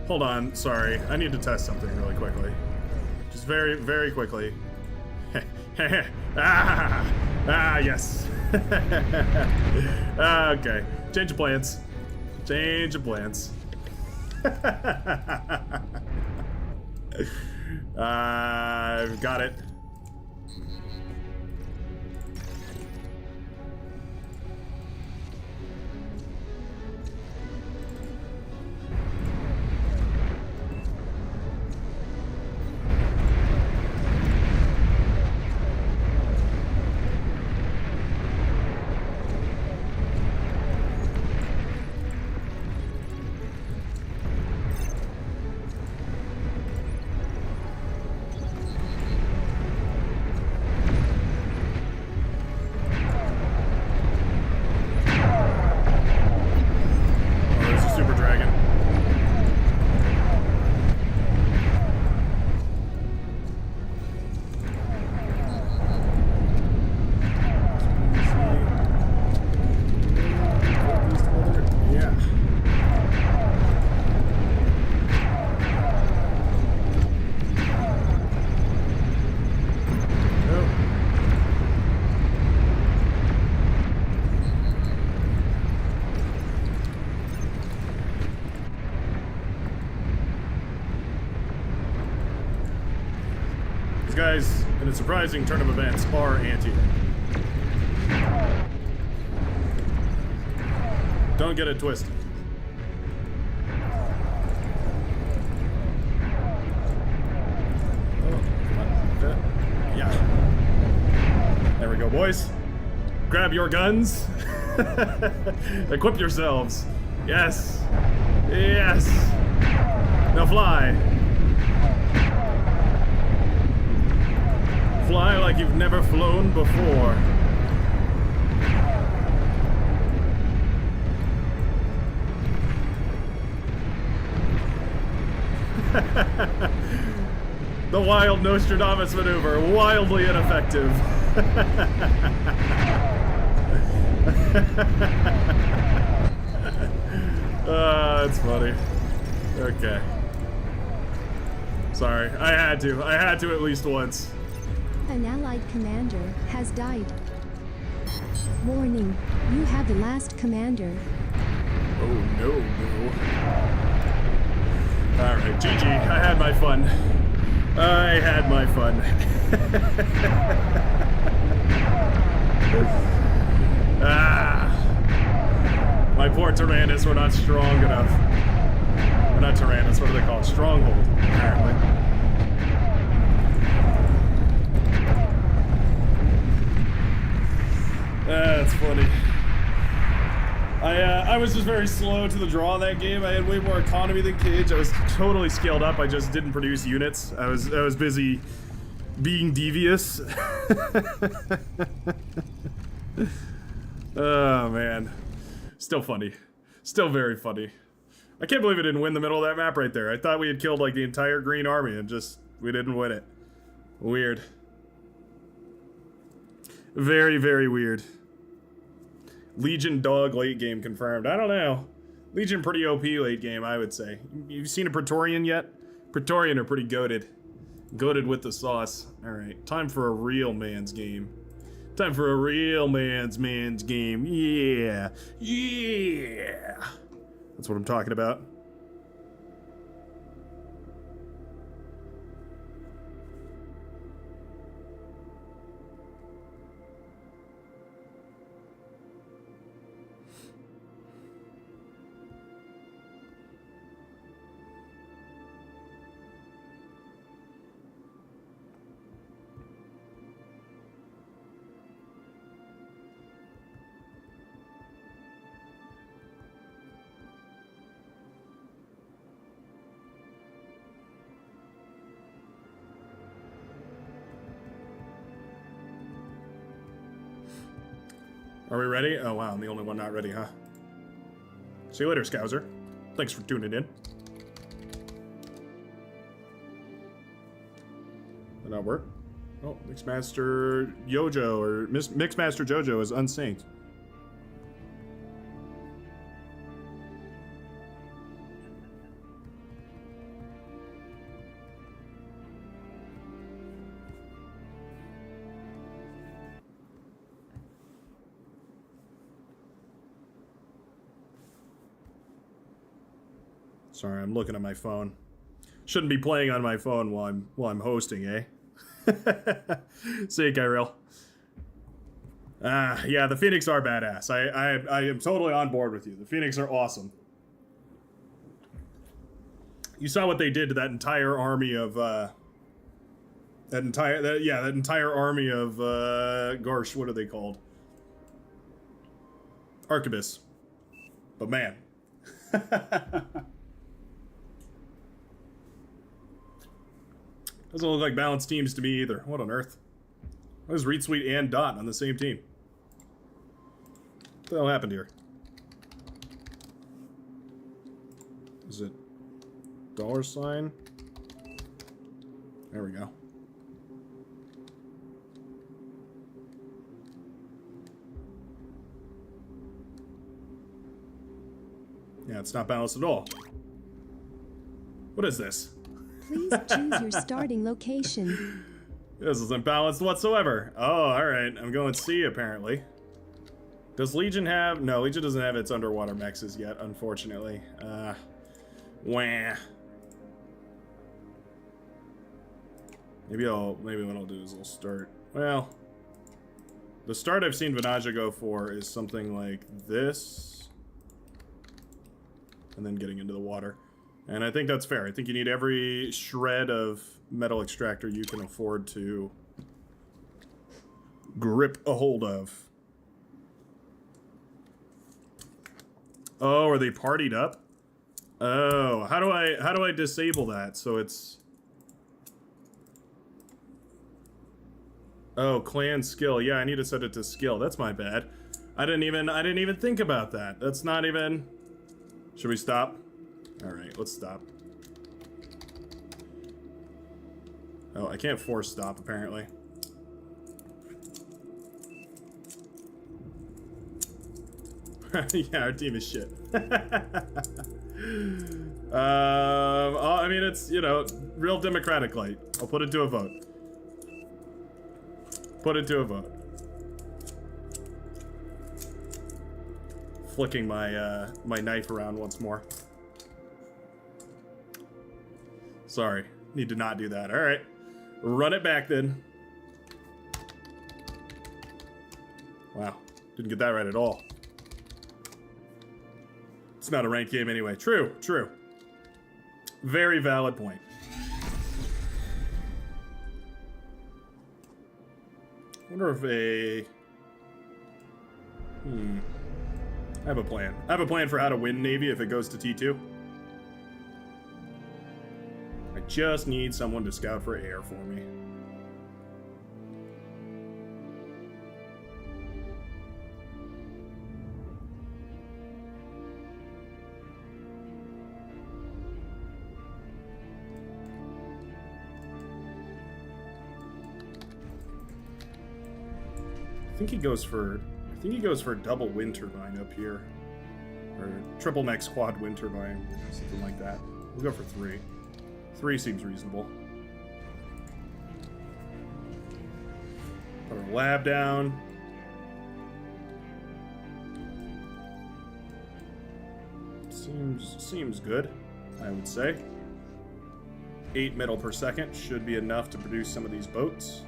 Hold on, sorry. I need to test something really quickly. Just very, very quickly. Yes. Okay. Change of plans. Change of plans. I've got it. Guys, in a surprising turn of events, are anti. Don't get it twisted. Oh, come on. Yeah. There we go, boys. Grab your guns. Equip yourselves. Yes. Yes. Now fly. Fly like you've never flown before. The wild Nostradamus maneuver, wildly ineffective. That's funny. Okay. Sorry, I had to at least once. An allied commander has died. Warning, you have the last commander. Oh no, no. Alright, GG. I had my fun. I had my fun. My poor Tyrannus were not strong enough. Or not Tyrannus, what do they call it? Stronghold, apparently. That's funny. I was just very slow to the draw in that game. I had way more economy than Cage. I was totally scaled up. I just didn't produce units. I was busy being devious. Oh man. Still funny. Still very funny. I can't believe I didn't win the middle of that map right there. I thought we had killed like the entire green army and just we didn't win it. Weird. Very, very weird. Legion dog late game confirmed. I don't know. Legion pretty OP late game, I would say. You've seen a Praetorian yet? Praetorian are pretty goated. Goated with the sauce. Alright, time for a real man's game. Time for a real man's game. Yeah. Yeah. That's what I'm talking about. Are we ready? Oh wow, I'm the only one not ready, huh? See you later, Scouser. Thanks for tuning in. Did that work? Oh, Mixmaster Yojo, or Mixmaster Jojo is unsynced. Sorry, I'm looking at my phone. Shouldn't be playing on my phone while I'm hosting, eh? See you, Kyril. Yeah, the Phoenix are badass. I am totally on board with you. The Phoenix are awesome. You saw what they did to that entire army of that entire army of gosh, what are they called? Arquebus. But man. Doesn't look like balanced teams to me either. What on earth? Why is Reed Sweet and Dot on the same team? What the hell happened here? Is it $? There we go. Yeah, it's not balanced at all. What is this? Please choose your starting location. This isn't balanced whatsoever. Oh, alright. I'm going C, apparently. Does Legion have... No, Legion doesn't have its underwater mexes yet, unfortunately. Wah. Maybe what I'll do is I'll start... Well... The start I've seen Venaja go for is something like this. And then getting into the water. And I think that's fair. I think you need every shred of metal extractor you can afford to grip a hold of. Oh, are they partied up? Oh, how do I disable that so it's... Oh, clan skill. Yeah, I need to set it to skill. That's my bad. I didn't even think about that. That's not even... Should we stop? Alright, let's stop. Oh, I can't force stop, apparently. Yeah, our team is shit. I mean, it's, you know, real democratic light. I'll put it to a vote. Put it to a vote. Flicking my, my knife around once more. Sorry, need to not do that. All right, run it back then. Wow, didn't get that right at all. It's not a ranked game anyway. True, true. Very valid point. I wonder if a... I have a plan. I have a plan for how to win Navy if it goes to T2. I just need someone to scout for air for me. I think he goes for double wind turbine up here. Or triple max quad wind turbine, something like that. We'll go for 3. 3 seems reasonable. Put our lab down. Seems good, I would say. 8 metal per second should be enough to produce some of these boats.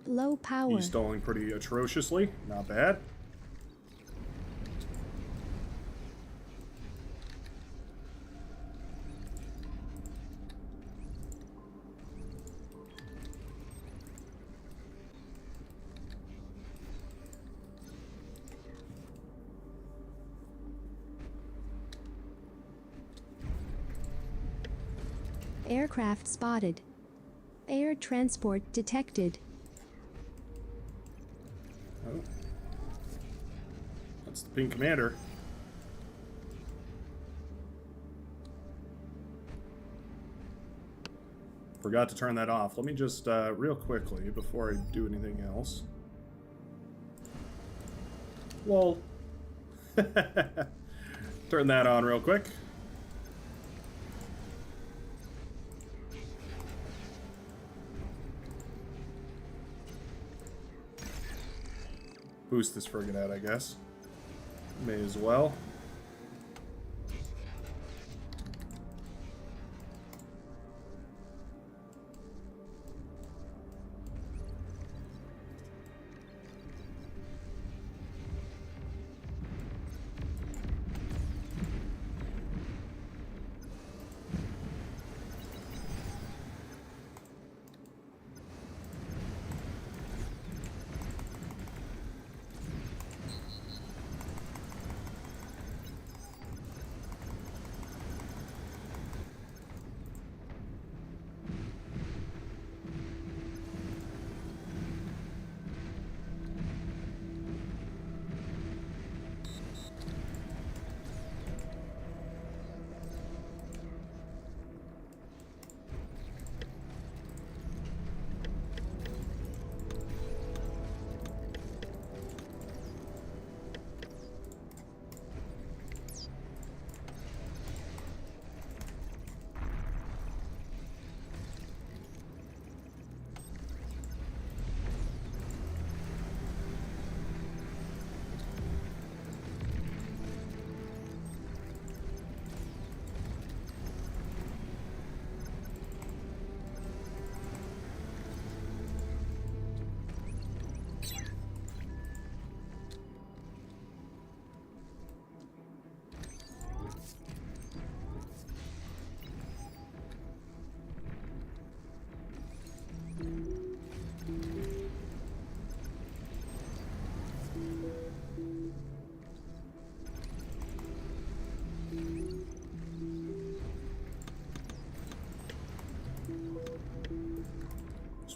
Low power. He's stalling pretty atrociously. Not bad. Aircraft spotted. Air transport detected. Oh. That's the pink commander. Forgot to turn that off. Let me just, real quickly, before I do anything else. Lol. Turn that on real quick. Boost this frigate out, I guess. May as well.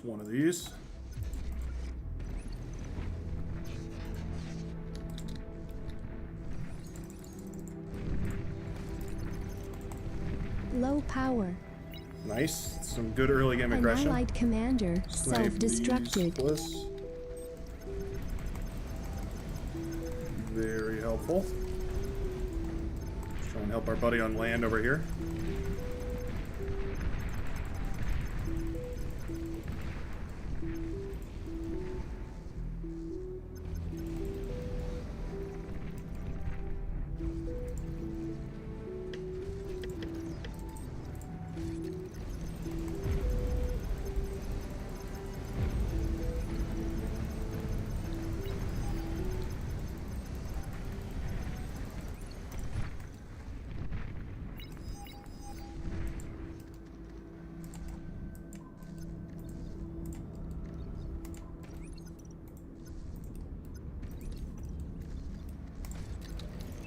One of these. Low power. Nice. Some good early game An aggression. allied commander self-destructed. Very helpful. Let's try and help our buddy on land over here.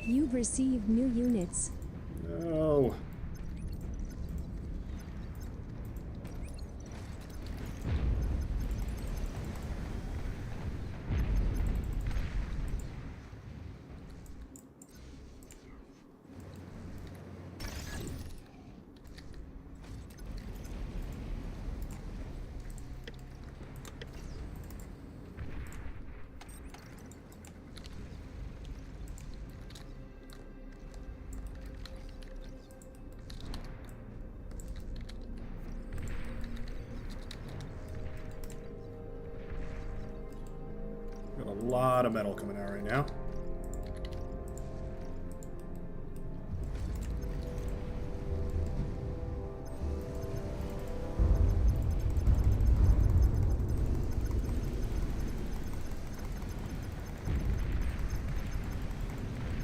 You've received new units. No. A lot of metal coming out right now.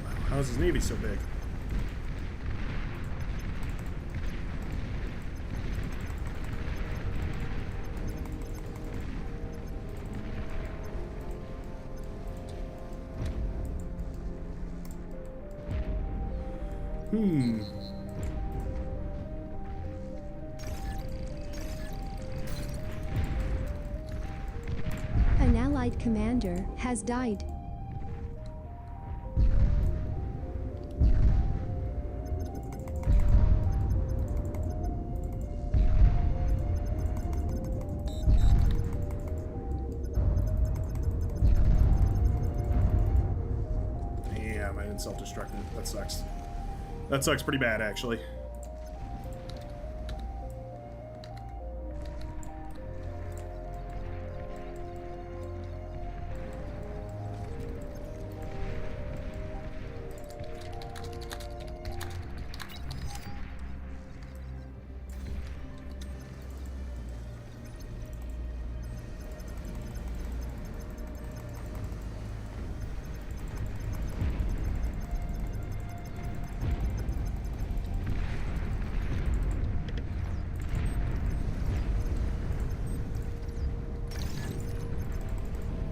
Wow, how is his navy so big? An allied commander has died. Damn, I didn't self-destruct it. That sucks. That sucks pretty bad, actually.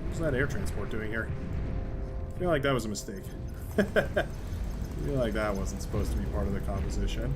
What's that air transport doing here? I feel like that was a mistake. I feel like that wasn't supposed to be part of the composition.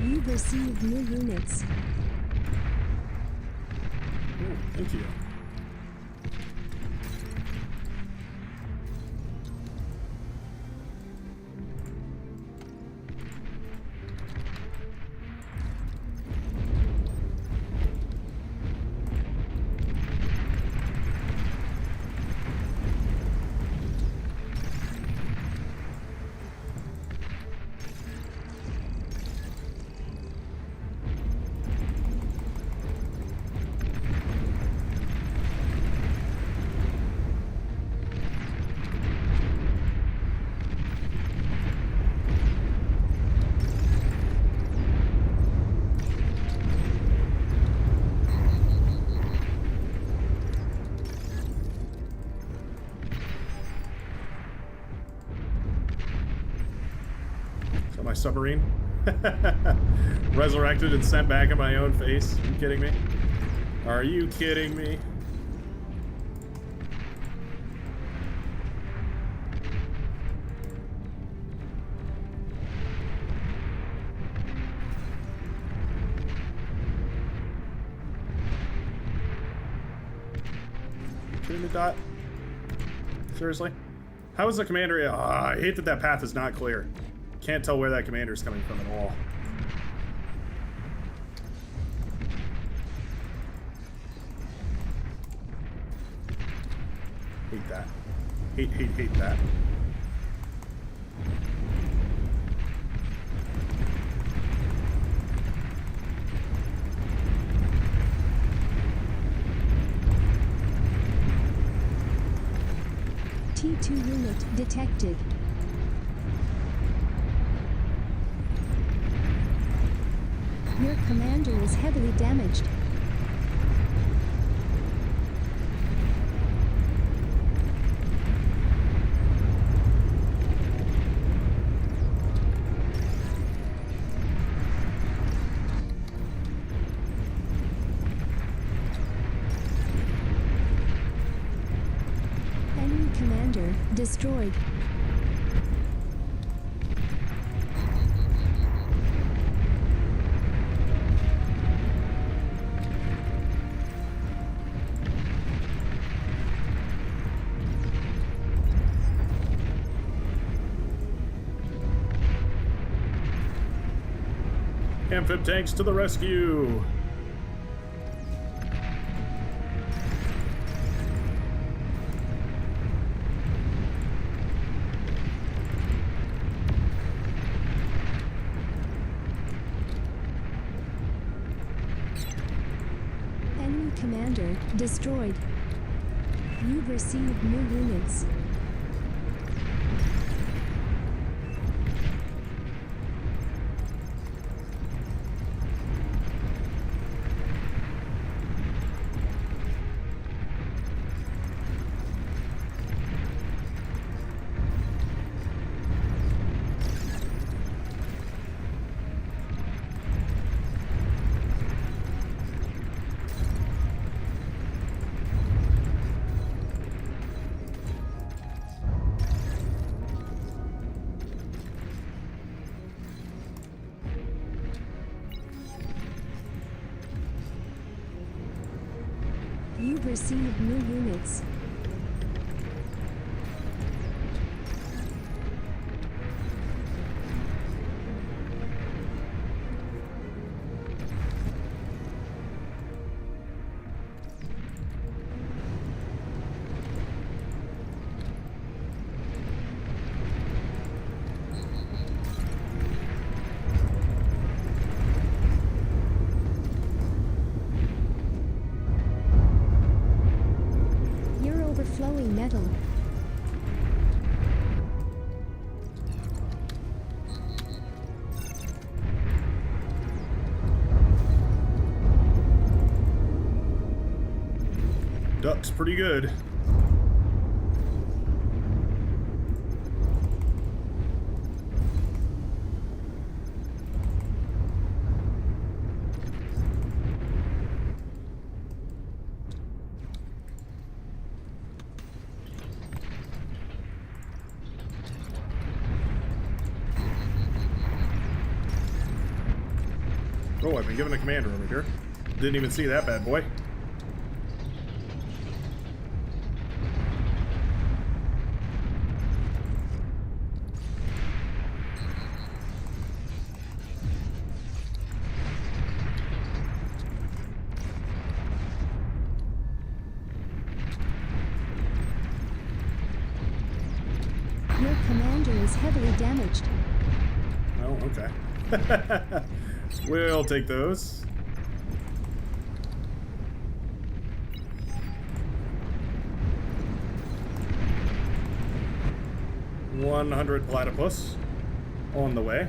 You've received new units. Ooh, thank you. My submarine resurrected and sent back in my own face. Are you kidding me? Are you kidding me? Kidding me, Dot? Seriously? How is the commander? I hate that that path is not clear. Can't tell where that commander is coming from at all. Hate that. Hate that. T2 unit detected. Your commander is heavily damaged. commander destroyed. Amphib tanks to the rescue! Enemy commander destroyed. You've received new units. You've received new units. Flowing metal. Duck's pretty good. Oh, I've been given a commander over here. Didn't even see that bad boy. Your commander is heavily damaged. Oh, okay. We'll take those. $100 platypus on the way.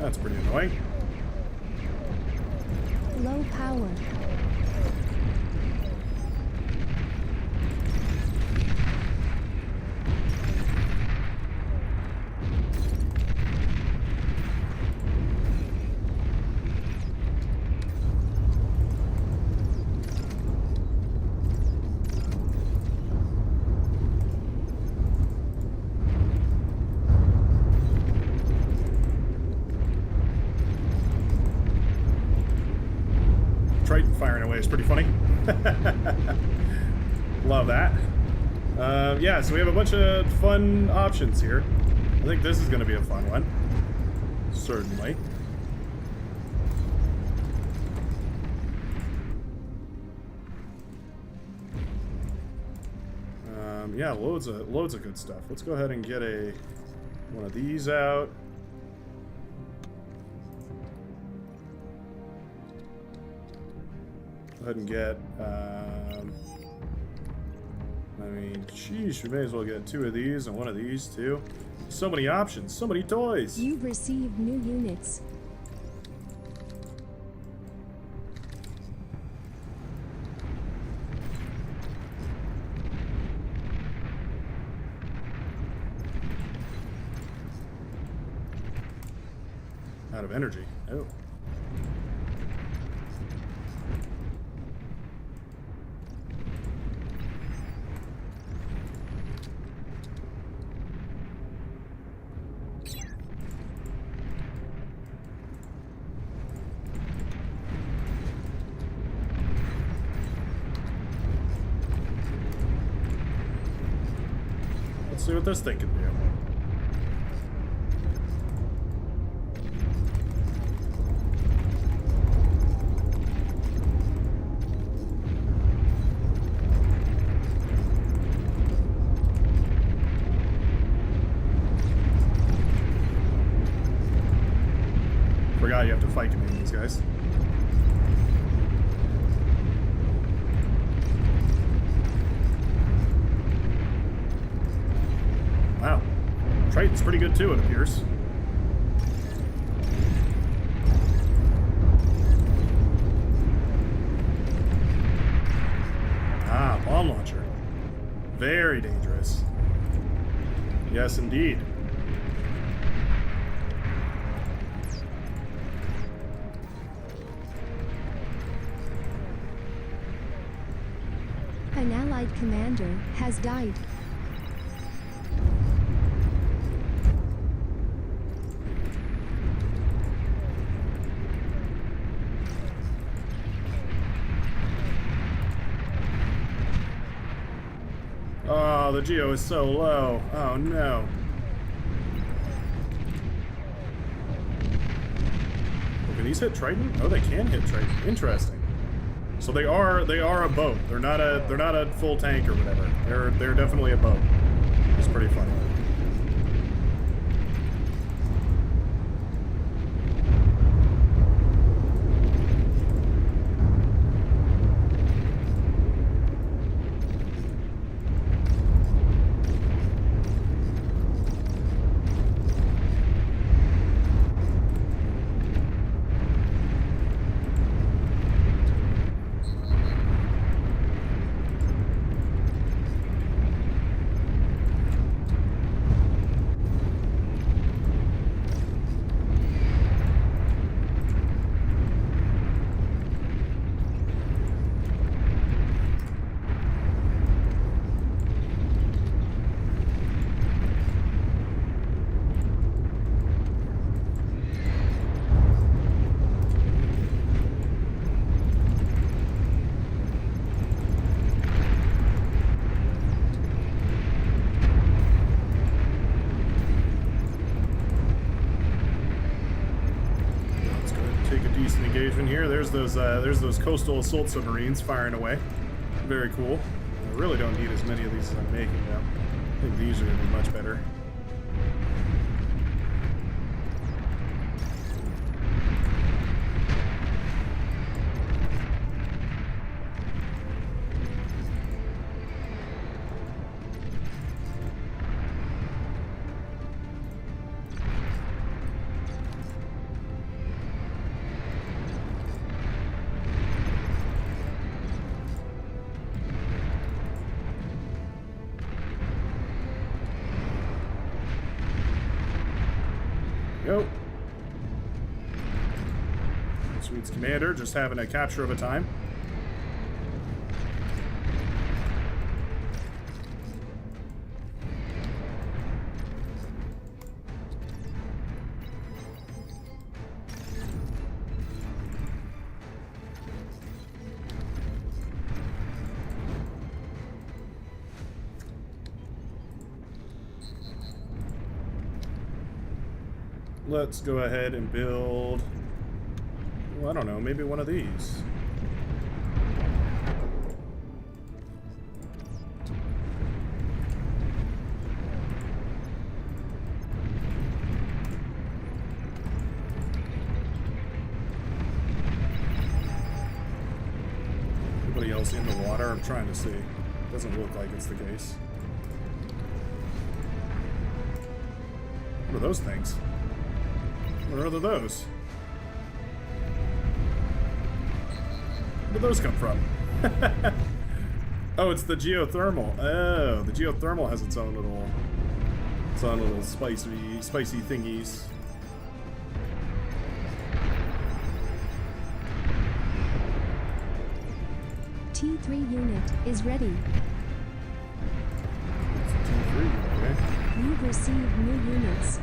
That's pretty annoying. Low power. Triton firing away is pretty funny. Love that. Yeah, so we have a bunch of fun options here. I think this is going to be a fun one. Certainly. Yeah, loads of good stuff. Let's go ahead and get one of these out. Go ahead and get, I mean, sheesh, we may as well get 2 of these and 1 of these too. So many options, so many toys. You've received new units. Out of energy. Oh. Let's see what this thing can do. Forgot you have to fight to meet these guys. Wow. Triton's pretty good too, it appears. Ah, bomb launcher. Very dangerous. Yes, indeed. An allied commander has died. Oh, the geo is so low. Oh no. Oh, can these hit Triton? Oh, they can hit Triton. Interesting. So they are a boat. They're not a full tank or whatever. They're definitely a boat. It's pretty funny. Engagement here. There's those coastal assault submarines firing away. Very cool. I really don't need as many of these as I'm making now. I think these are going to be much better. Go. Swedes commander just having a capture of a time. Let's go ahead and build, well, I don't know, maybe one of these. Anybody else in the water? I'm trying to see. Doesn't look like it's the case. What are those things? Where are those? Where did those come from? Oh, it's the geothermal. Oh, the geothermal has its own little spicy thingies. T3 unit is ready. It's a T3, okay. You've received new units.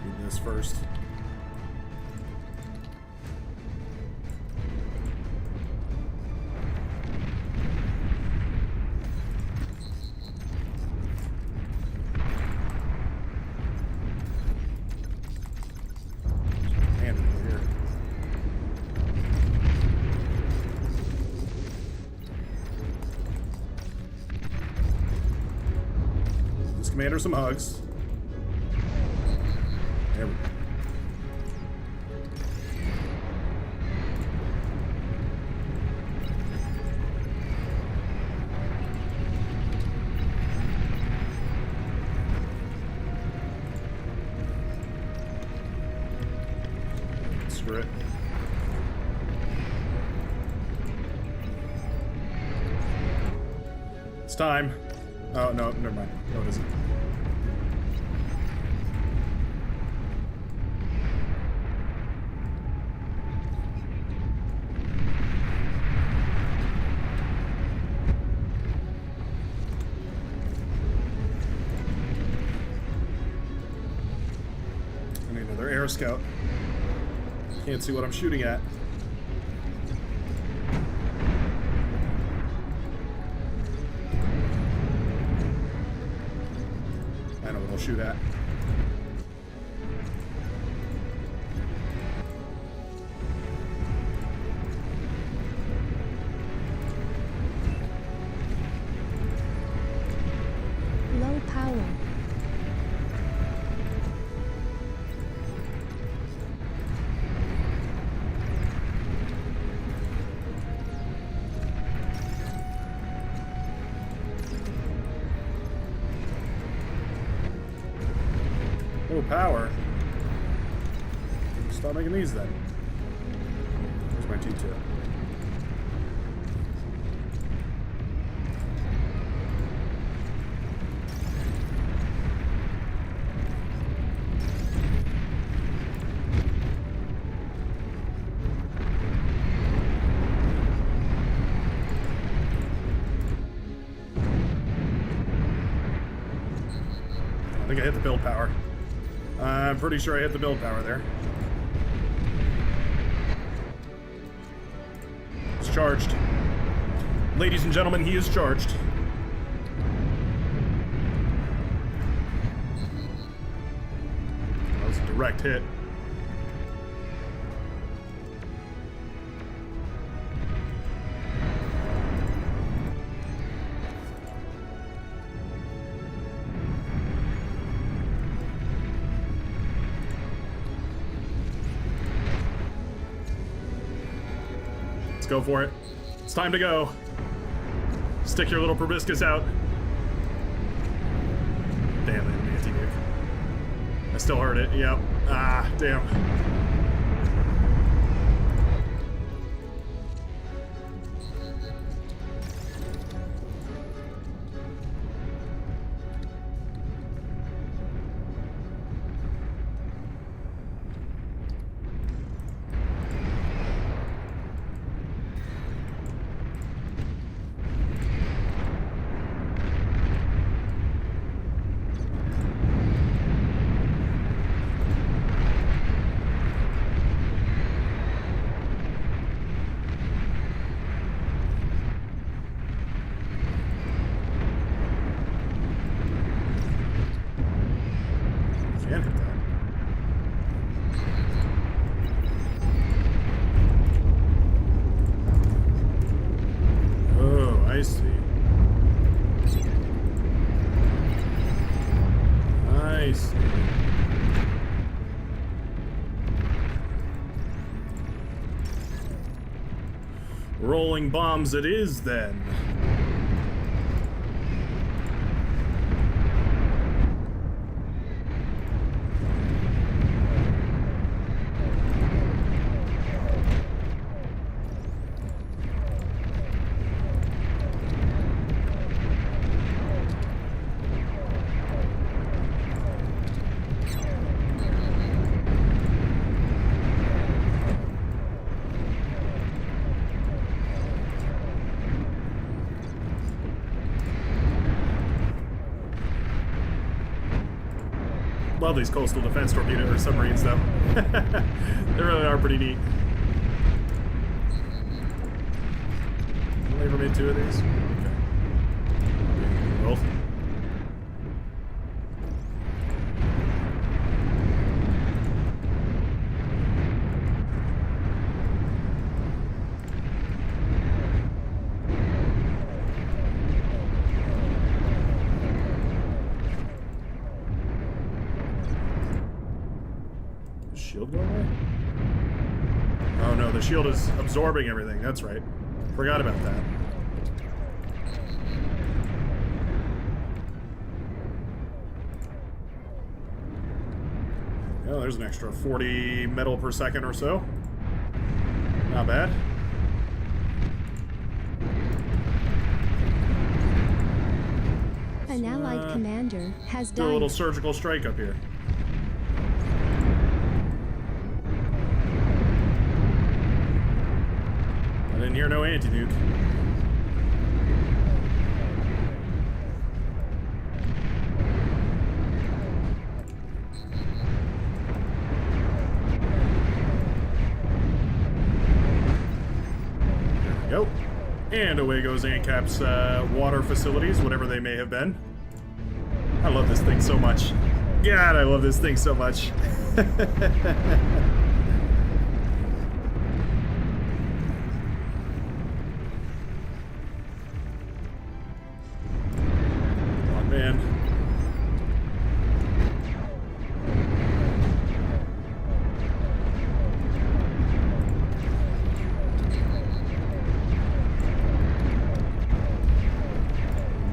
Do this first. Commander some hugs. There we go. Screw it. It's time. Oh, no, never mind. No, it isn't. I need another air scout. Can't see what I'm shooting at. I know what I'll shoot at. Low power. Low power. Stop making these then. Here's my T2. I think I hit the build power. I'm pretty sure I hit the build power there. It's charged. Ladies and gentlemen, he is charged. That was a direct hit. Go for it. It's time to go. Stick your little proboscis out. Damn it, anti-nuke. I still heard it. Yep. Ah, damn. Can't hit that. Oh, I see. I see. Rolling bombs it is then. Love these coastal defense torpedo or submarines, though. They really are pretty neat. I've never made 2 of these. Okay. Both. Shield going away? Oh no, the shield is absorbing everything. That's right. Forgot about that. Oh, there's an extra 40 metal per second or so. Not bad. An allied commander has Do a died. little surgical strike up here. I didn't hear no anti-nuke. There we go. And away goes ANCAP's water facilities, whatever they may have been. I love this thing so much. God, I love this thing so much. Man.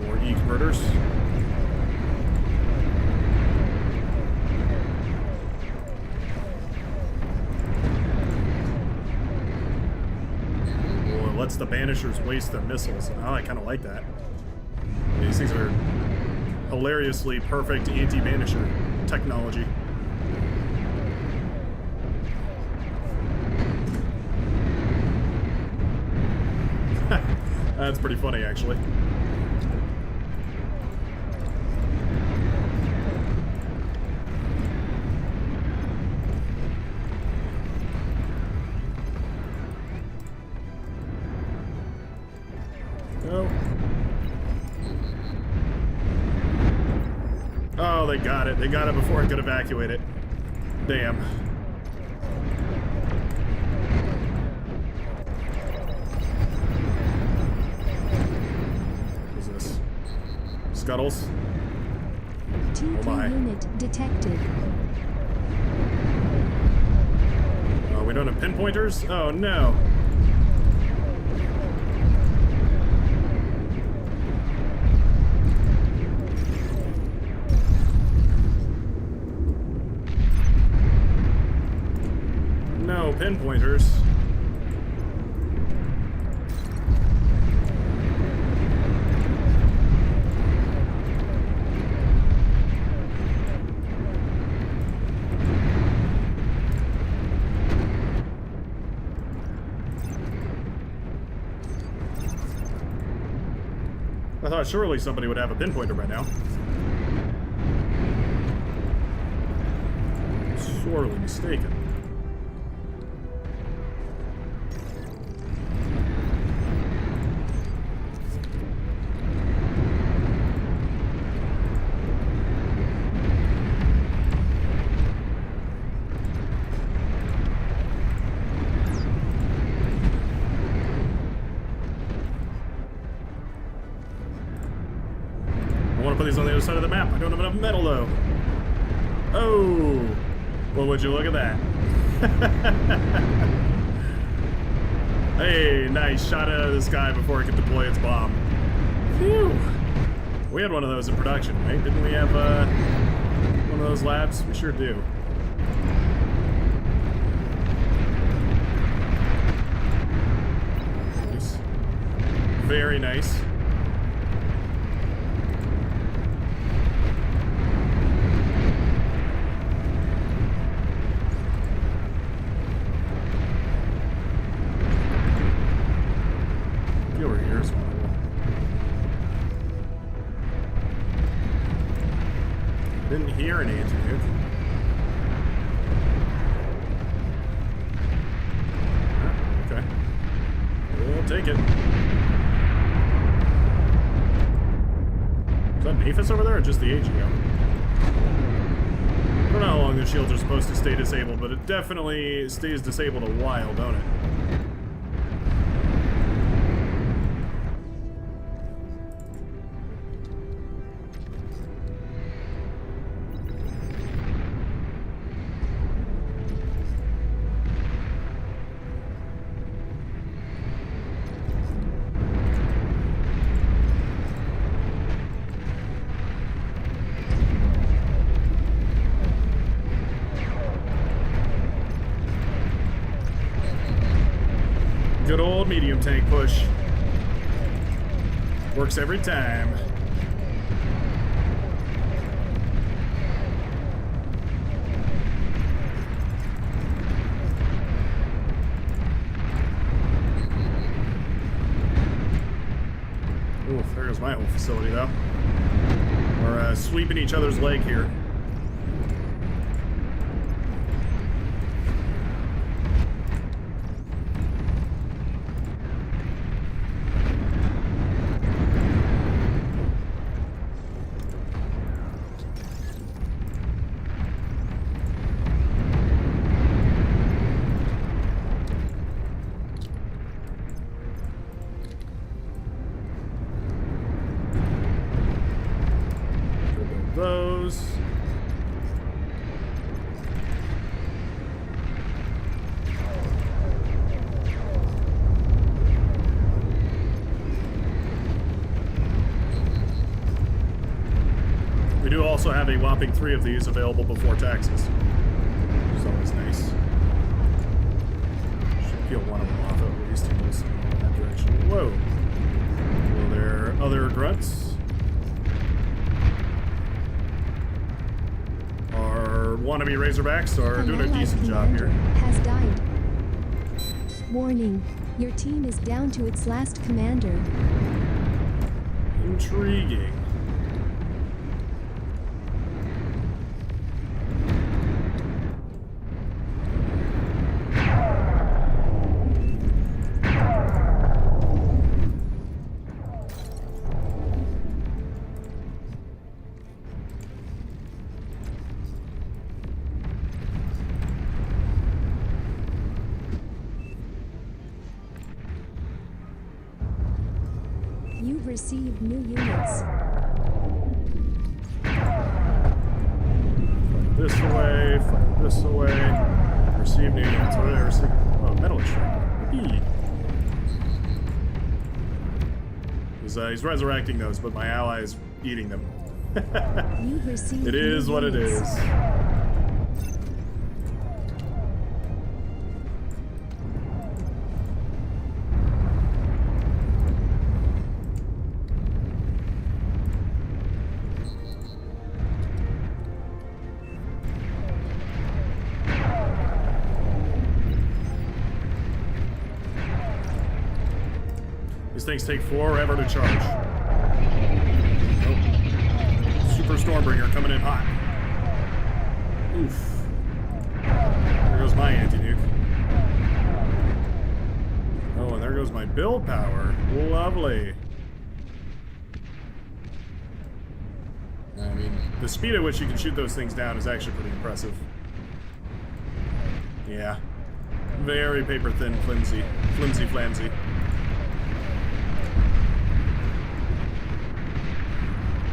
More E-converters. Well, it lets the Banishers waste their missiles. Oh, I kind of like that. These things are hilariously perfect anti-banisher technology. That's pretty funny, actually. Go. Oh, they got it. They got it before it could evacuate it. Damn. What is this? Scuttles? 2K unit detected. Oh, we don't have pinpointers? Oh, no. No pinpointers. I thought surely somebody would have a pinpointer by now. Sorely mistaken. I want to put these on the other side of the map. I don't have enough metal, though. Oh! Well, would you look at that? Hey, nice. Shot out of the sky before it could deploy its bomb. Phew! We had one of those in production, right? Didn't we have one of those labs? We sure do. Nice. Very nice. Over here as well. Didn't hear an anti-nuke. Okay. We'll take it. Is that Naphis over there or just the AGO? I don't know how long the shields are supposed to stay disabled, but it definitely stays disabled a while, don't it? Good old medium tank push. Works every time. Ooh, there goes my whole facility though. We're sweeping each other's leg here. Those. We do also have a whopping 3 of these available before taxes, which is always nice. Should peel one of them off at least and just in that direction. Whoa. Were there other grunts? Wannabe Razorbacks are doing a decent job here. Has died. Warning, your team is down to its last commander. Intriguing. You've received new units. Fire this away, fire this away. Receive new units. What did I receive? Oh, metal extractor. Eee. He's resurrecting those, but my ally is eating them. You've received It is what it is. These things take forever to charge. Nope. Super Stormbringer coming in hot. Oof. There goes my anti-nuke. Oh, and there goes my build power. Lovely. I mean, the speed at which you can shoot those things down is actually pretty impressive. Yeah. Very paper thin, flimsy. Flimsy flamsy.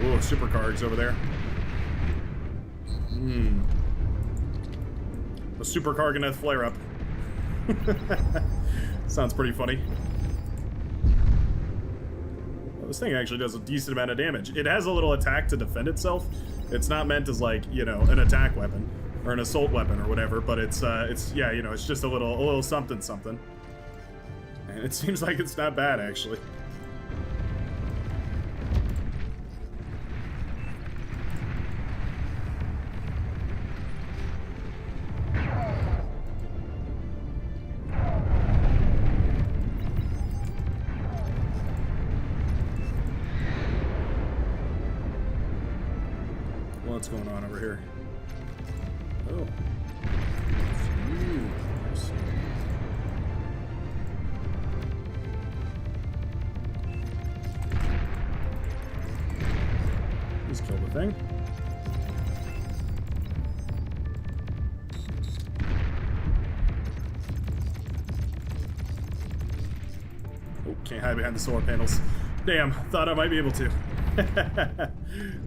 Oh, supercargs over there. A supercargoneth flare-up. Sounds pretty funny. Well, this thing actually does a decent amount of damage. It has a little attack to defend itself. It's not meant as, like, you know, an attack weapon or an assault weapon or whatever, but it's yeah, you know, it's just a little something something. And it seems like it's not bad, actually. What's going on over here? Oh. Nice. Just kill the thing. Oh, can't hide behind the solar panels. Damn, thought I might be able to.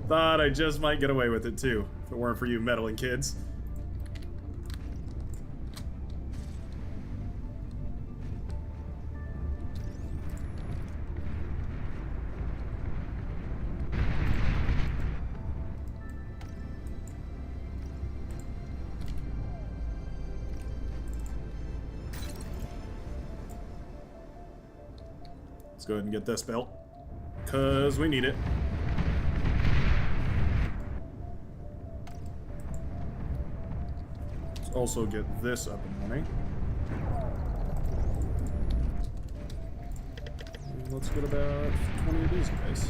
Thought I just might get away with it too, if it weren't for you meddling kids. Let's go ahead and get this belt, because we need it. Let's also get this up and running. And let's get about 20 of these guys.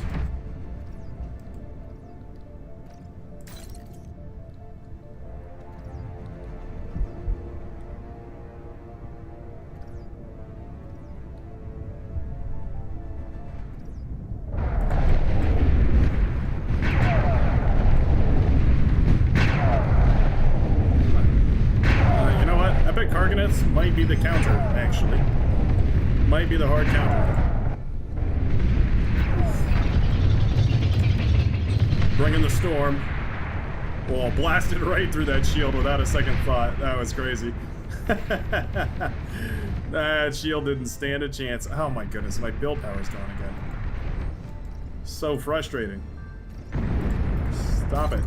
Might be the counter, actually. Might be the hard counter. Bringing the storm. Well, blasted right through that shield without a second thought. That was crazy. That shield didn't stand a chance. Oh my goodness, my build power's gone again. So frustrating. Stop it.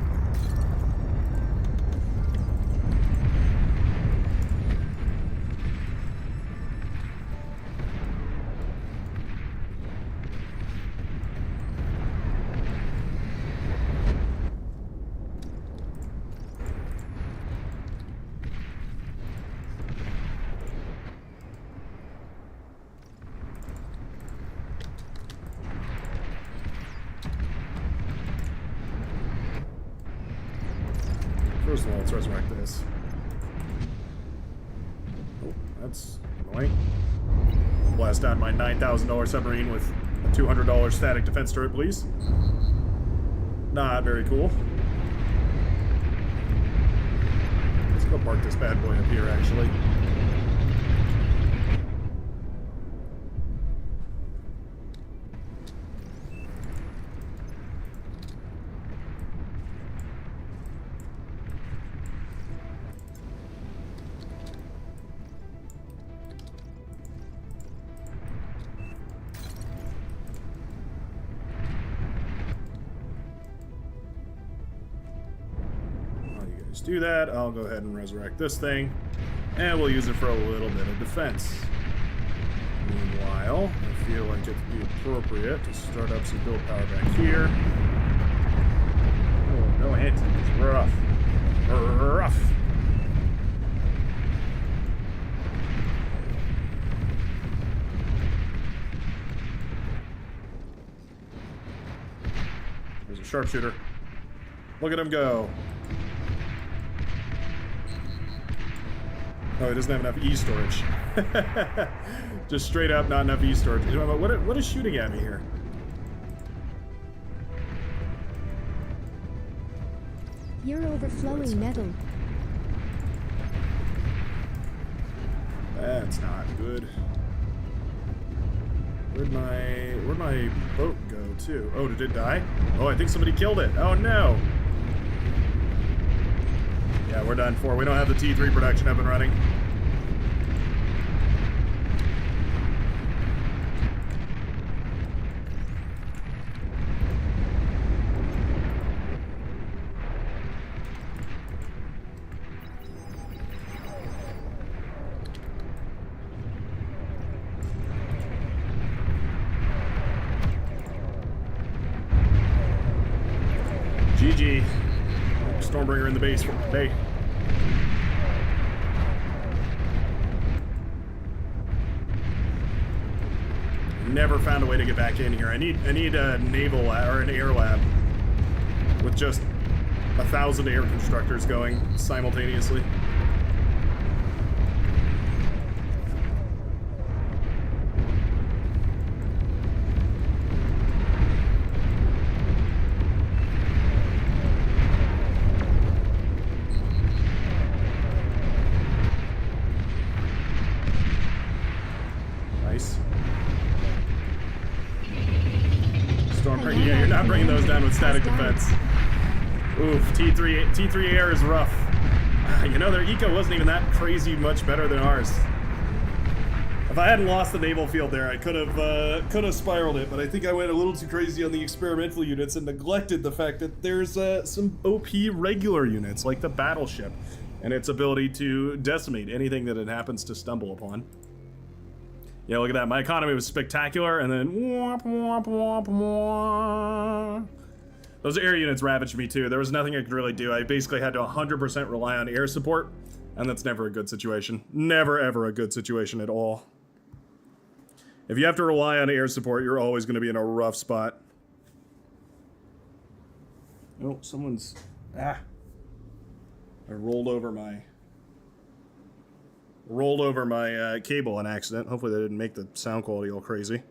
First of all, let's resurrect this. Oh, that's annoying. Blast down my $9,000 submarine with a $200 static defense turret, please. Not very cool. Let's go park this bad boy up here, actually. Do that. I'll go ahead and resurrect this thing, and we'll use it for a little bit of defense. Meanwhile, I feel like it would be appropriate to start up some build power back here. Oh, no hint. It's rough. Rough. There's a sharpshooter. Look at him go. Oh, it doesn't have enough E-storage. Just straight up not enough E-storage. What is shooting at me here? You're overflowing metal. That's not good. Where'd my boat go to? Oh, did it die? Oh, I think somebody killed it. Oh no! Yeah, we're done for. We don't have the T3 production up and running. GG. Stormbringer in the base for today. Never found a way to get back in here. I need a naval lab, or an air lab with just 1,000 air constructors going simultaneously. Nice. Storm, yeah, you're not bringing those down with static defense. Oof, T3 air is rough. You know, their eco wasn't even that crazy much better than ours. If I hadn't lost the naval field there, I could have spiraled it, but I think I went a little too crazy on the experimental units and neglected the fact that there's some OP regular units, like the battleship, and its ability to decimate anything that it happens to stumble upon. Yeah, look at that. My economy was spectacular, and then womp, womp, womp, womp. Those air units ravaged me too. There was nothing I could really do. I basically had to 100% rely on air support, and that's never a good situation. Never, ever a good situation at all. If you have to rely on air support, you're always going to be in a rough spot. Oh, someone's... I rolled over my cable on accident. Hopefully they didn't make the sound quality all crazy.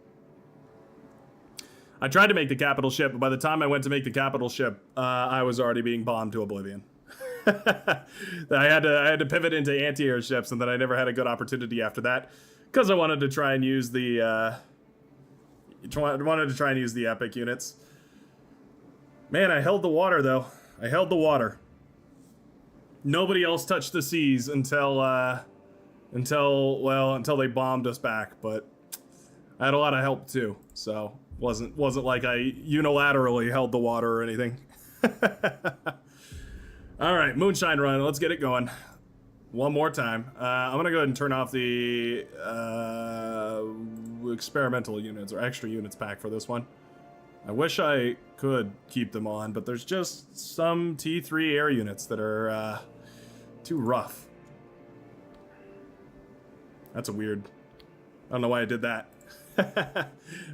I tried to make the capital ship, but by the time I went to make the capital ship, I was already being bombed to oblivion. I had to pivot into anti-air ships, and then I never had a good opportunity after that, because I wanted to try and use the epic units. Man, I held the water though. I held the water. Nobody else touched the seas until they bombed us back, but I had a lot of help too, so wasn't like I unilaterally held the water or anything. All right, moonshine run, let's get it going. One more time. I'm gonna go ahead and turn off the experimental units or extra units pack for this one. I wish I could keep them on, but there's just some T3 air units that are too rough. That's a weird... I don't know why I did that.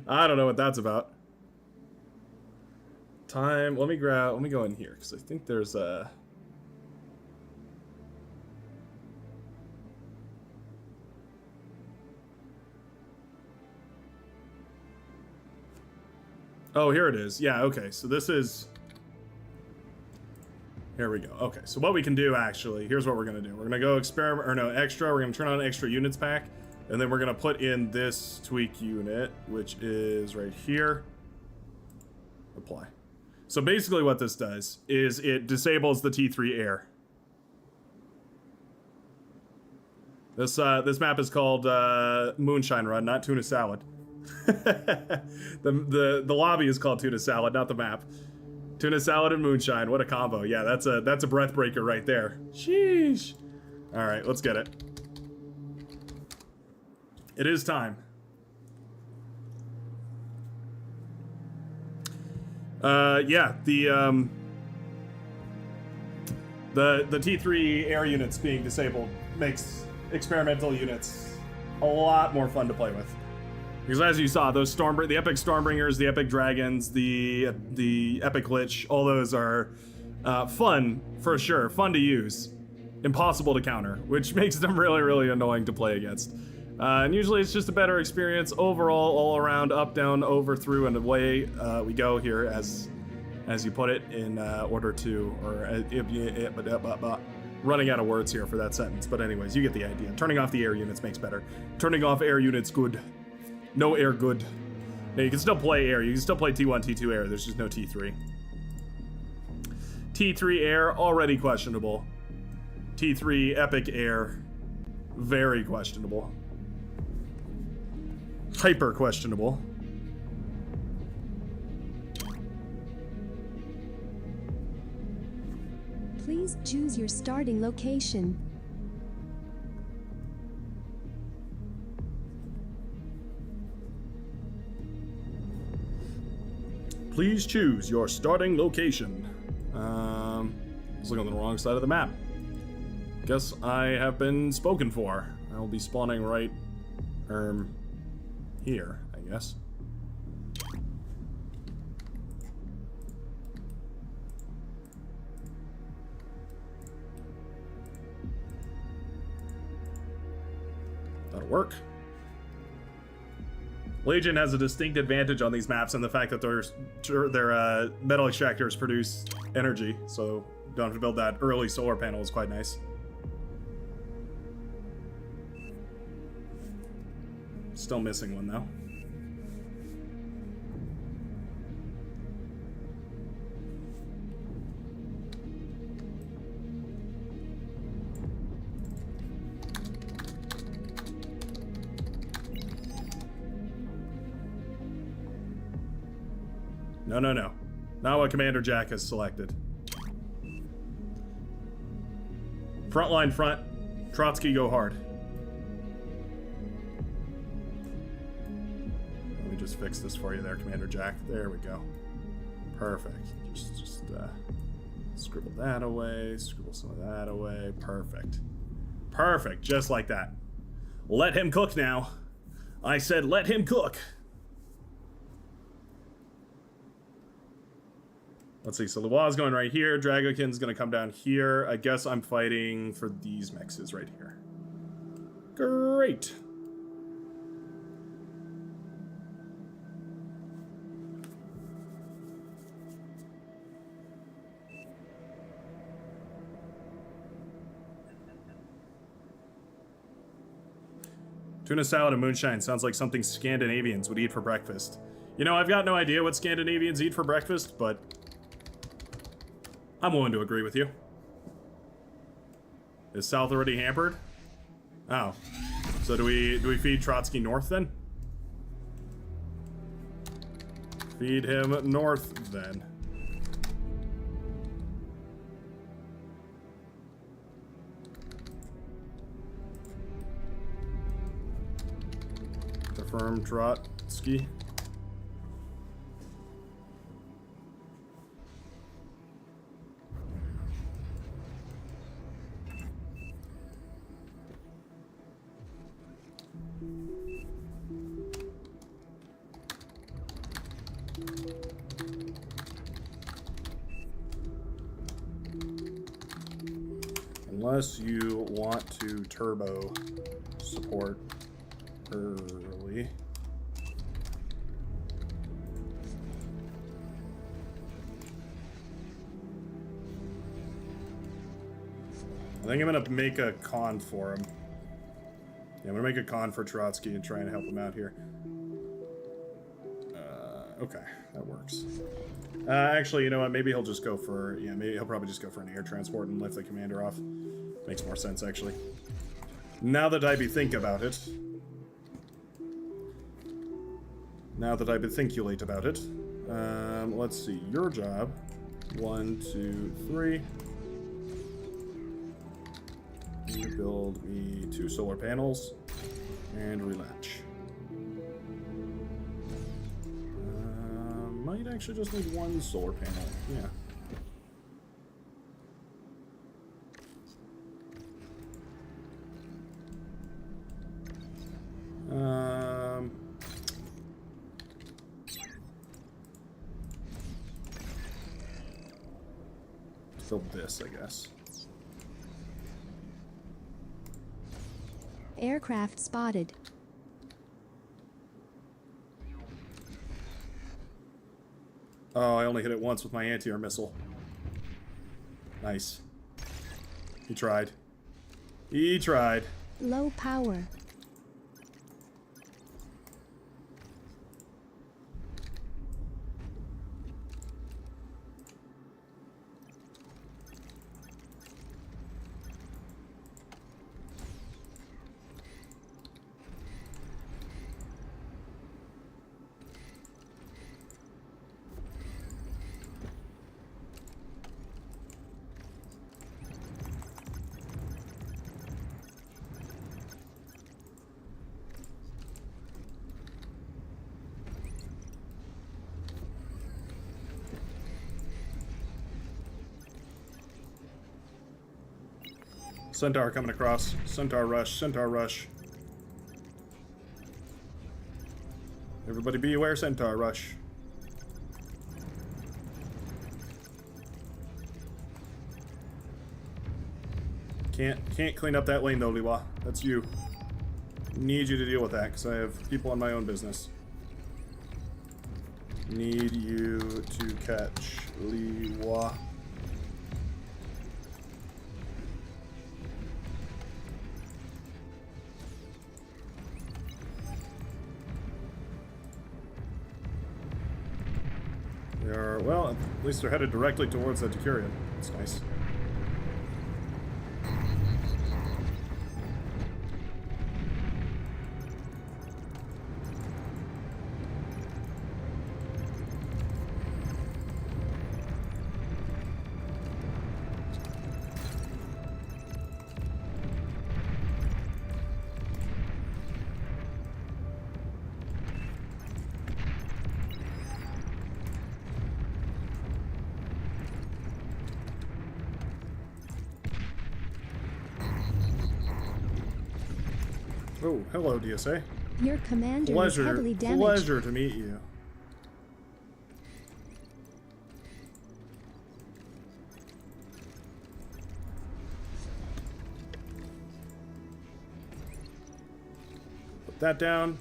I don't know what that's about. Time, let me go in here, because I think there's a... Oh, here it is. Yeah, okay, so this is... Here we go. Okay, so what we can do, actually, here's what we're going to do. We're going to go extra. We're going to turn on extra units pack, and then we're going to put in this tweak unit, which is right here. Apply. So basically what this does is it disables the T3 air. This map is called Moonshine Run, not Tuna Salad. the lobby is called Tuna Salad, not the map. Tuna salad and moonshine, what a combo. Yeah, that's a breath breaker right there. Sheesh. All right, let's get it. It is time. Yeah, the T3 air units being disabled makes experimental units a lot more fun to play with. Because as you saw, those the epic Stormbringers, the epic Dragons, the epic Lich, all those are fun for sure, fun to use, impossible to counter, which makes them really, really annoying to play against. And usually it's just a better experience overall, all around, up, down, over, through, and away we go here, as you put it, in order to, or running out of words here for that sentence. But anyways, you get the idea. Turning off the air units makes better. Turning off air units good. No air good. Now you can still play air. You can still play T1, T2 air. There's just no T3. T3 air, already questionable. T3 epic air, very questionable. Hyper questionable. Please choose your starting location. Please choose your starting location. I was looking on the wrong side of the map. Guess I have been spoken for. I will be spawning right, here, I guess. That'll work. Legion has a distinct advantage on these maps in the fact that their metal extractors produce energy, so don't have to build that early solar panel is quite nice. Still missing one though. No, no, no. Not what Commander Jack has selected. Frontline front. Trotsky, go hard. Let me just fix this for you there, Commander Jack. There we go. Perfect. Just scribble that away. Scribble some of that away. Perfect. Perfect. Just like that. Let him cook now. I said let him cook. Let's see, so Loise's going right here, Dragokin's gonna come down here. I guess I'm fighting for these mexes right here. Great. Tuna salad and moonshine sounds like something Scandinavians would eat for breakfast. You know, I've got no idea what Scandinavians eat for breakfast, but I'm willing to agree with you. Is South already hampered? Oh. So do we feed Trotsky north then? Feed him north then. Confirm Trotsky. Unless you want to turbo support early. I think I'm gonna make a con for him. Yeah, I'm gonna make a con for Trotsky and try and help him out here. Okay, that works. Actually, you know what? Maybe he'll just go for... Yeah, maybe he'll probably just go for an air transport and lift the commander off. Makes more sense, actually. Now that I bethink about it... Now that I bethinkulate about it... let's see. Your job. 1, 2, 3. You build me 2 solar panels. And relatch. Might actually just need 1 solar panel. Yeah. Build this, I guess. Aircraft spotted. Oh, I only hit it once with my anti-air missile. Nice. He tried. He tried. Low power. Centaur coming across. Centaur rush. Centaur rush. Everybody be aware, Centaur rush. Can't clean up that lane though, Liwa. That's you. Need you to deal with that, because I have people on my own business. Need you to catch Liwa. They are, well, at least they're headed directly towards that Decurion. That's nice. Oh, hello, DSA. Your commander is heavily damaged. Pleasure to meet you. Put that down.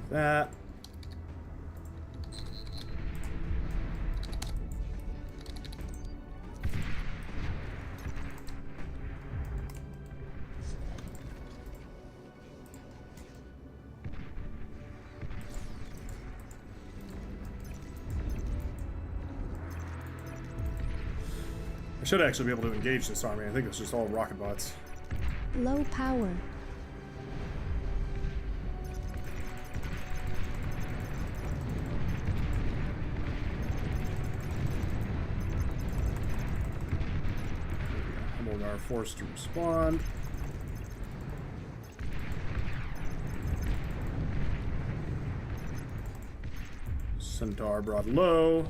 That. I should actually be able to engage this army. I think it's just all rocket bots. Low power. Are forced to respond. Centaur brought low.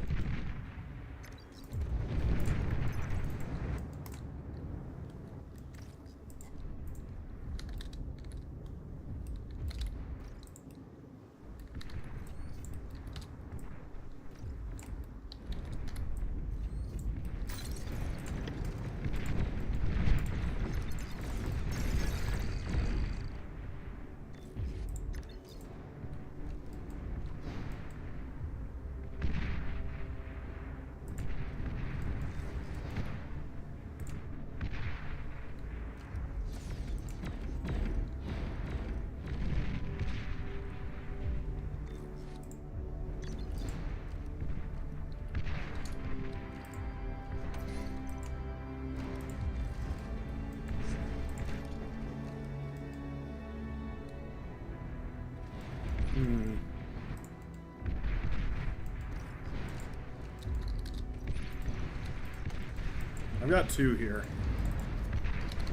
I've got two here.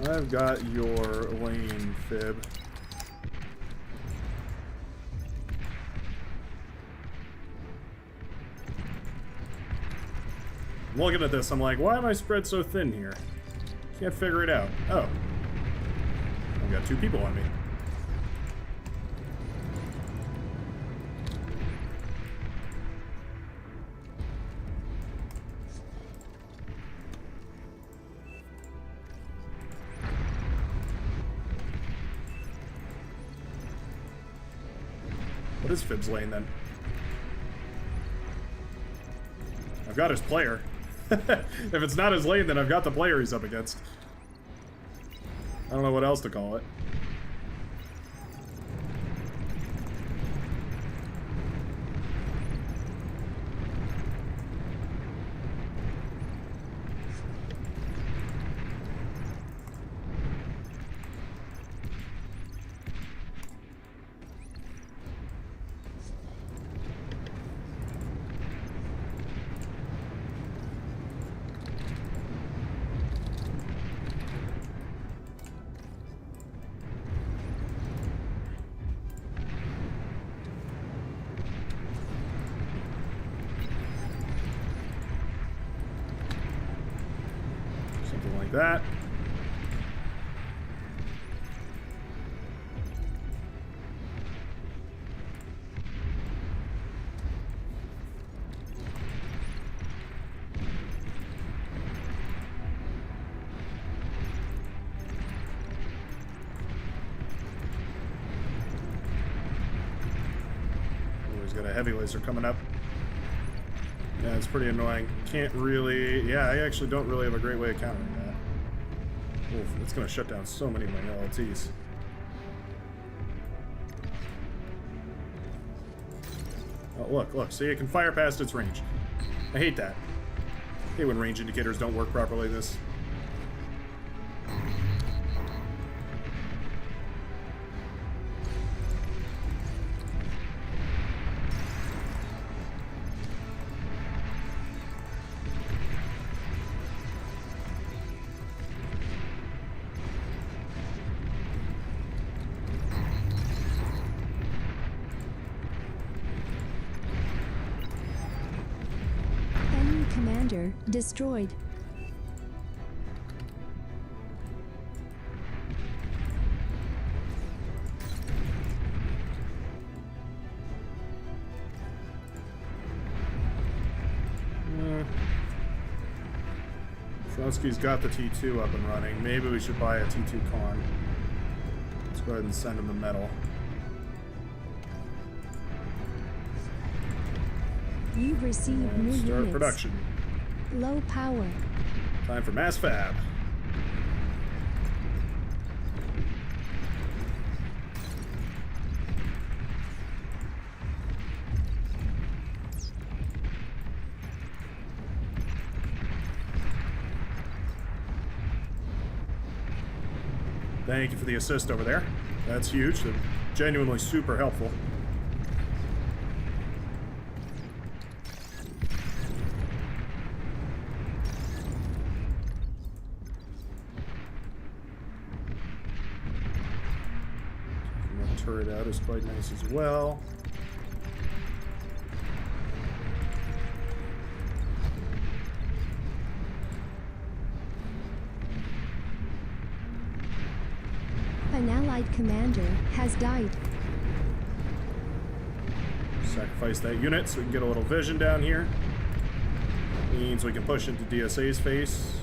I've got your lane, Fib. I'm looking at this, I'm like, why am I spread so thin here? Can't figure it out. Oh. I've got two people on me. What is Fib's lane then? I've got his player. If it's not his lane, then I've got the player he's up against. I don't know what else to call it. that. Got a heavy laser coming up. Yeah, it's pretty annoying. Can't really... Yeah, I actually don't really have a great way of countering that. Oof, it's going to shut down so many of my LLTs. Oh, look. See, it can fire past its range. I hate that. I hate when range indicators don't work properly in this. Commander destroyed. Shronsky's got the T2 up and running. Maybe we should buy a T2 con. Let's go ahead and send him the metal. You've received new Start units. production. Low power. Time for mass fab. Thank you for the assist over there. That's huge. They're genuinely super helpful. Turret out is quite nice as well. An allied commander has died. Sacrifice that unit so we can get a little vision down here. Means we can push into DSA's face.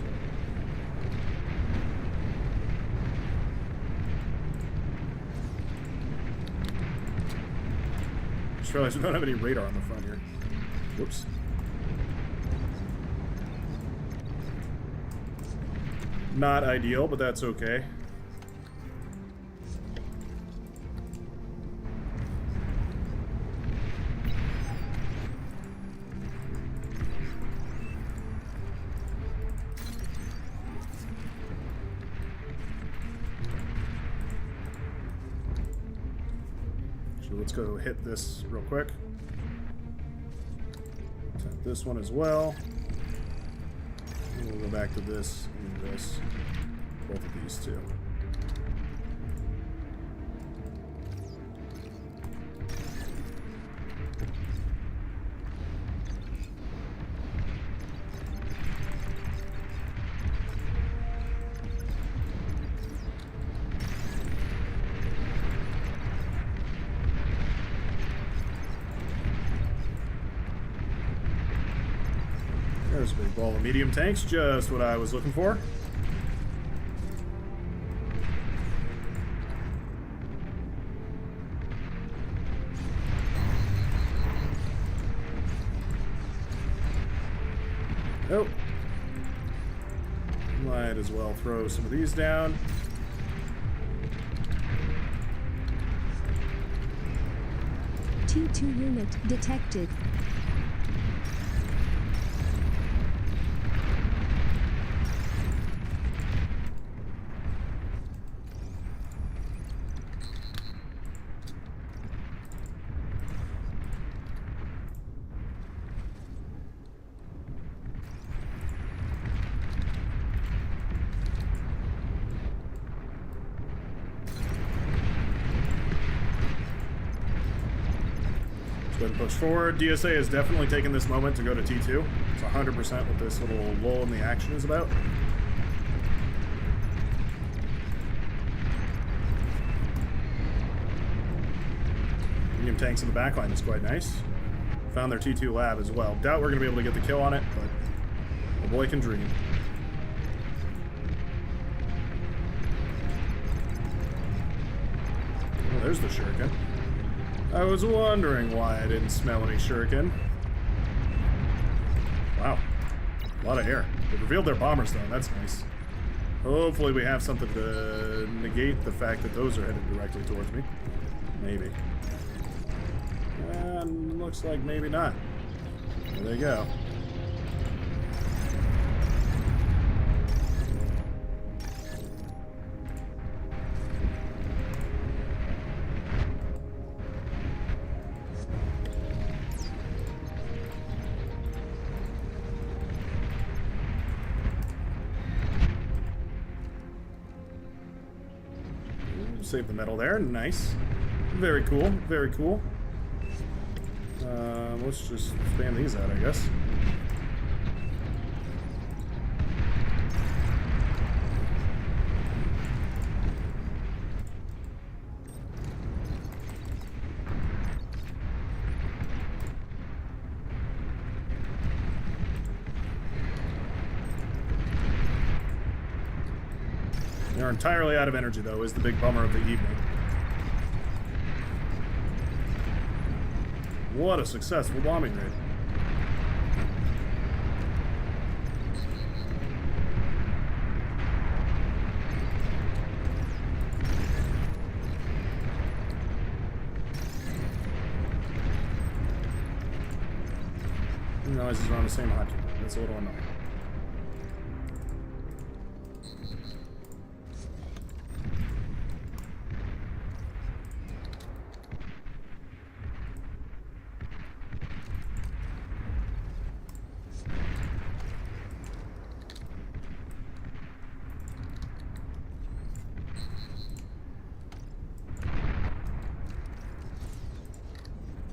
Just realized we don't have any radar on the front here. Whoops. Not ideal, but that's okay. Let's go hit this real quick. Tap this one as well. And we'll go back to this and this. Both of these two. There's a big ball of medium tanks, just what I was looking for. Oh. Might as well throw some of these down. T2 unit detected. Go ahead and push forward. DSA has definitely taken this moment to go to T2. It's 100% what this little lull in the action is about. tanks in the back line is quite nice. Found their T2 lab as well. Doubt we're going to be able to get the kill on it, but a boy can dream. Well, there's the shuriken. I was wondering why I didn't smell any shuriken. Wow. A lot of air. They revealed their bombers, though. That's nice. Hopefully we have something to negate the fact that those are headed directly towards me. Maybe. And looks like maybe not. There they go. Save the metal there. Nice. Very cool. Very cool. Let's just spam these out, I guess. They're entirely out of energy, though, is the big bummer of the evening. What a successful bombing raid. Didn't realize he's on the same hotkey. That's a little annoying.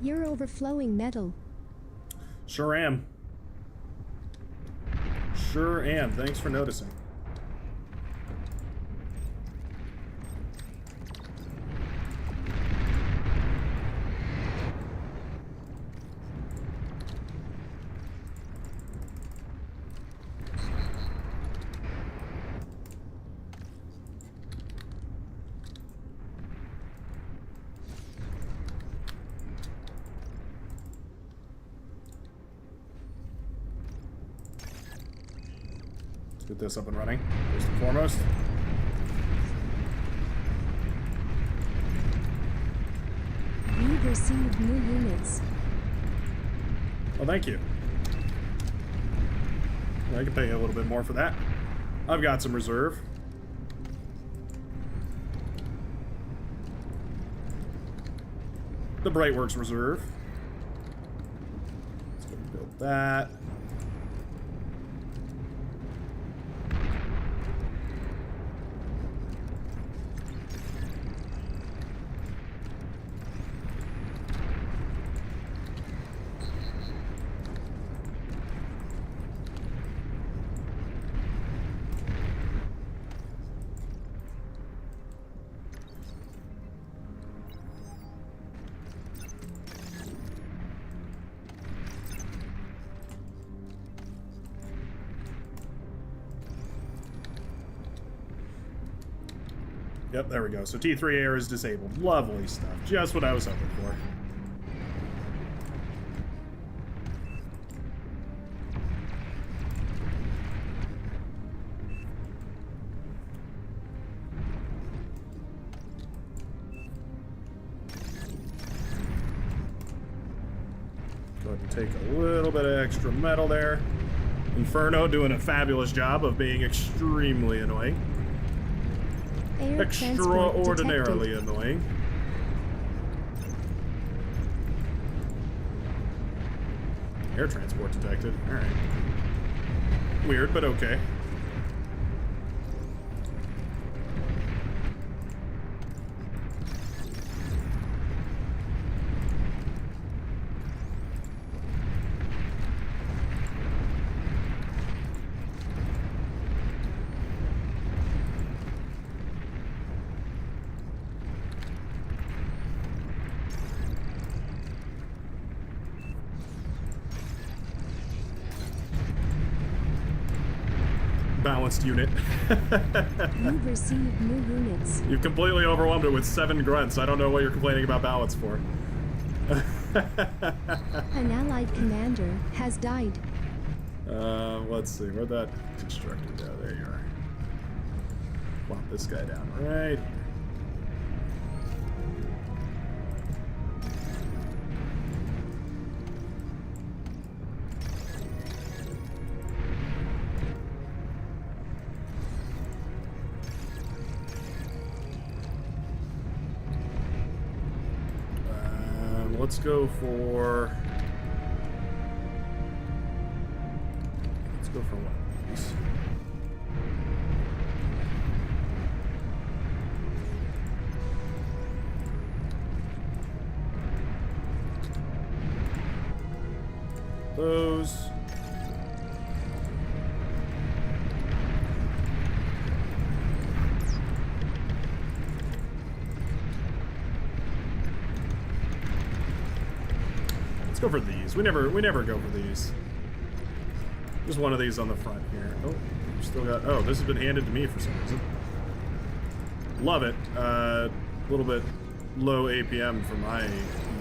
You're overflowing metal. Sure am. Sure am. Thanks for noticing. Get this up and running, first and foremost. You've received new units. Well, thank you. I can pay you a little bit more for that. I've got some reserve. The Brightworks reserve. Let's go build that. Yep, there we go. So T3 air is disabled. Lovely stuff. Just what I was hoping for. Go ahead and take a little bit of extra metal there. Inferno doing a fabulous job of being extremely annoying. Air Extraordinarily annoying. Air transport detected. Alright. Weird, but okay. balanced unit. You've received new units. You've completely overwhelmed it with 7 grunts. I don't know what you're complaining about balance for. An allied commander has died. Let's see. Where'd that constructor go? There you are. Plop this guy down right here. Let's go for... Let's go for one of these. Those. Let's go for these. We never go for these. Just one of these on the front here. Oh, we still got. Oh, this has been handed to me for some reason. Love it. A little bit low APM for my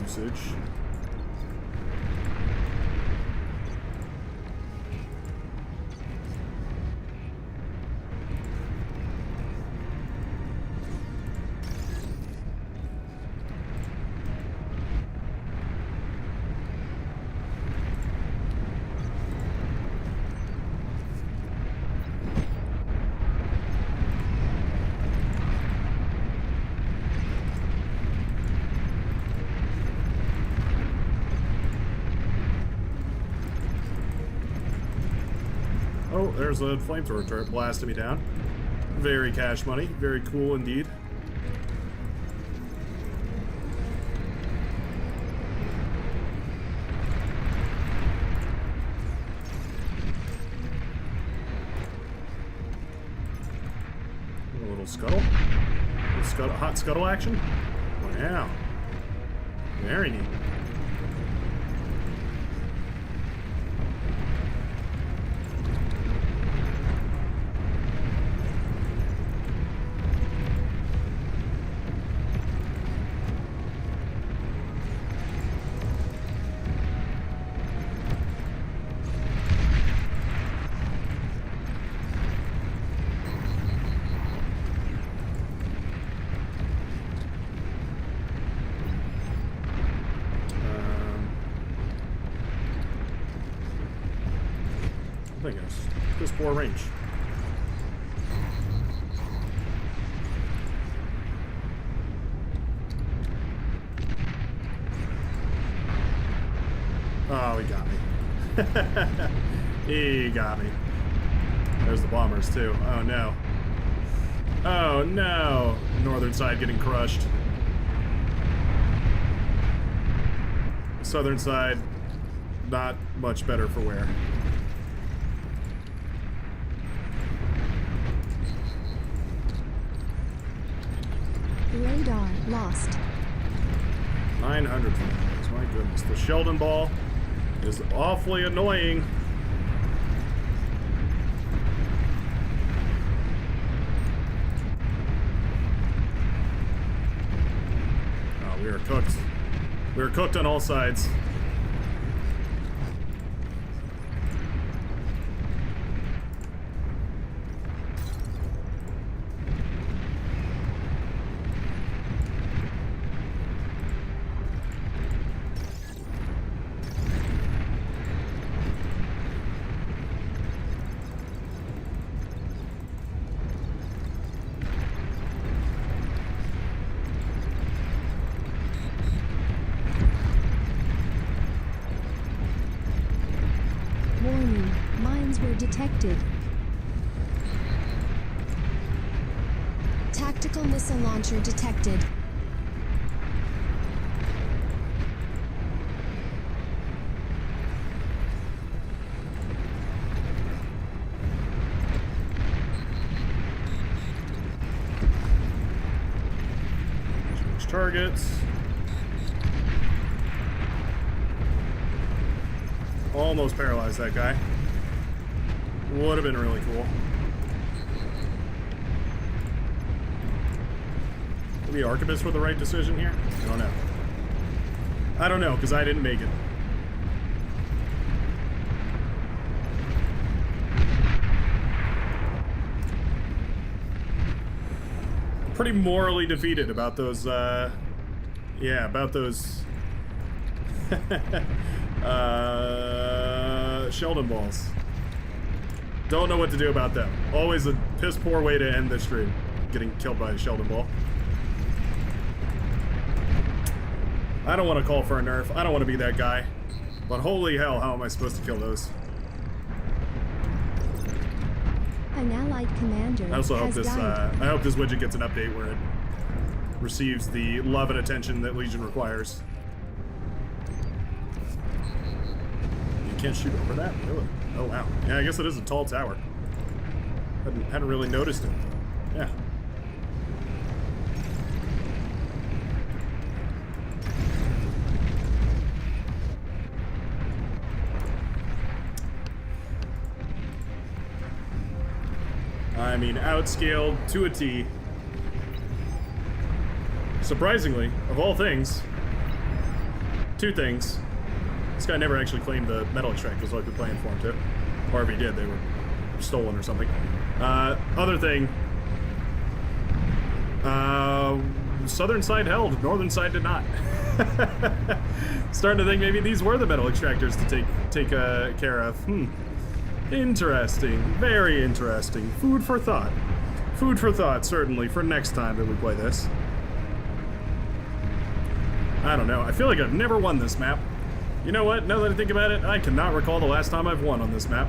usage. Oh, there's a flamethrower turret blasting me down. Very cash money. Very cool indeed. A little scuttle. Hot scuttle action. Wow. Very neat. I think it's just poor range. Oh, he got me. He got me. There's the bombers too. Oh no. Oh no. Northern side getting crushed. Southern side, not much better for wear. Radar lost. 900 points. My goodness. The Sheldon ball is awfully annoying. Oh, we are cooked. We are cooked on all sides. Warning, mines were detected. Tactical missile launcher detected. Change targets. Almost paralyzed that guy. Would have been really cool. Maybe archivists were the right decision here? I don't know. I don't know, because I didn't make it. Pretty morally defeated about those, yeah, about those, Sheldon balls. Don't know what to do about them. Always a piss poor way to end this stream. Getting killed by a Sheldon ball. I don't want to call for a nerf. I don't want to be that guy. But holy hell, how am I supposed to kill those? An allied commander I also hope has this died. I hope this widget gets an update where it receives the love and attention that Legion requires. You can't shoot over that, really? Oh wow. Yeah, I guess it is a tall tower. Hadn't really noticed it. Yeah. I mean, outscaled to a T. Surprisingly, of all things, two things. This guy never actually claimed the metal extract was what I've been playing for him too. Or if he did, they were stolen or something. Other thing. Southern side held, northern side did not. Starting to think maybe these were the metal extractors to take care of. Interesting. Very interesting. Food for thought. Food for thought, certainly, for next time that we play this. I don't know. I feel like I've never won this map. You know what? Now that I think about it, I cannot recall the last time I've won on this map.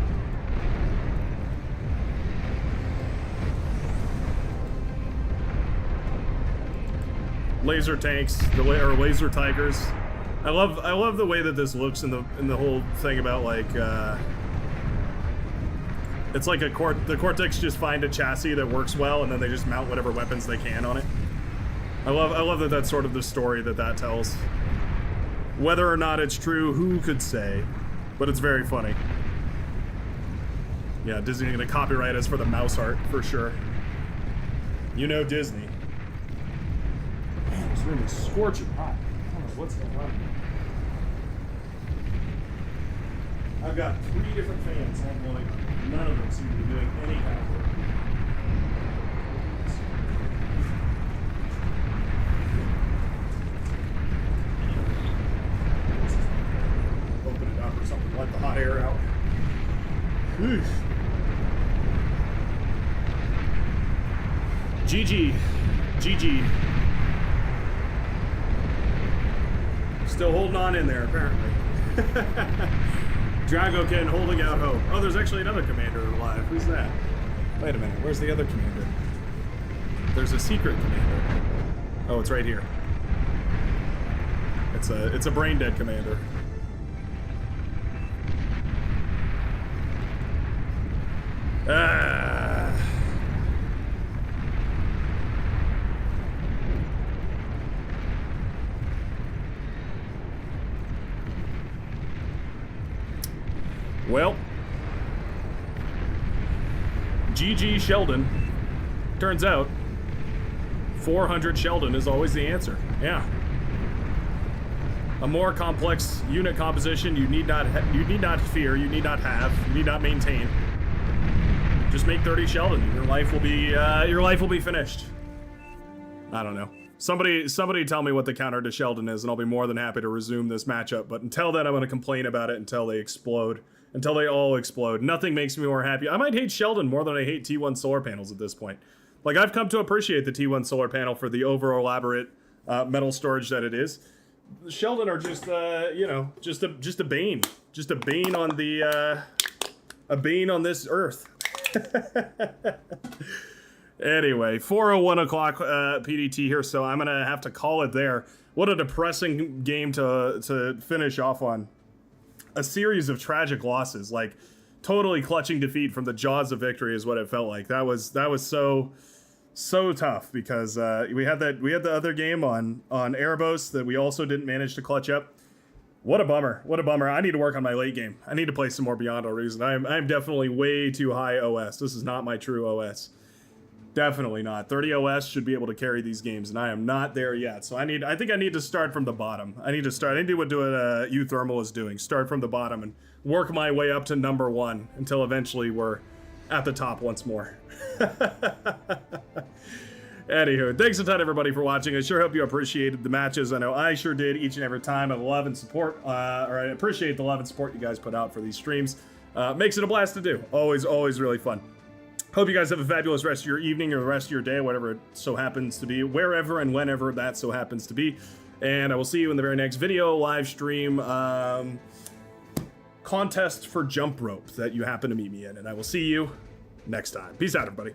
Laser tanks, or laser tigers. I love the way that this looks in the whole thing about like it's like the Cortex just find a chassis that works well and then they just mount whatever weapons they can on it. I love that that's sort of the story that tells. Whether or not it's true, who could say? But it's very funny. Yeah, Disney's gonna copyright us for the mouse art for sure. You know Disney. Man, this room is scorching hot. I don't know what's going on. I've got 3 different fans all going on. None of them seem to be doing any kind of work. Open it up or something, let the hot air out. Whew. GG. GG. Still holding on in there, apparently. Dragokin holding out hope. Oh, there's actually another commander alive. Who's that? Wait a minute. Where's the other commander? There's a secret commander. Oh, it's right here. It's a brain dead commander. Ah. Well, GG Sheldon. Turns out 400 Sheldon is always the answer. Yeah. A more complex unit composition you need not fear, you need not have, you need not maintain. Just make 30 Sheldon. Your life will be finished. I don't know. Somebody tell me what the counter to Sheldon is, and I'll be more than happy to resume this matchup. But until then, I'm going to complain about it until they explode. Until they all explode. Nothing makes me more happy. I might hate Sheldon more than I hate T1 solar panels at this point. Like, I've come to appreciate the T1 solar panel for the over elaborate metal storage that it is. Sheldon are just, you know, just a bane. Just a bane on the, a bane on this earth. Anyway, 4:01 o'clock PDT here, so I'm gonna have to call it there. What a depressing game to finish off on. A series of tragic losses, like totally clutching defeat from the jaws of victory is what it felt like. That was so tough because we had the other game on Erebos that we also didn't manage to clutch up. What a bummer. What a bummer. I need to work on my late game. I need to play some more Beyond All Reason. I'm definitely way too high OS. This is not my true OS. Definitely not. 30 OS should be able to carry these games, and I am not there yet. So I think I need to start from the bottom. I need to do what Uthermal is doing. Start from the bottom and work my way up to number 1 until eventually we're at the top once more. Anywho, thanks a ton, everybody, for watching. I sure hope you appreciated the matches. I know I sure did each and every time. I love and support, or I appreciate the love and support you guys put out for these streams. Makes it a blast to do. Always really fun. Hope you guys have a fabulous rest of your evening or the rest of your day, whatever it so happens to be, wherever and whenever that so happens to be. And I will see you in the very next video, live stream, contest for jump rope that you happen to meet me in. And I will see you next time. Peace out, everybody.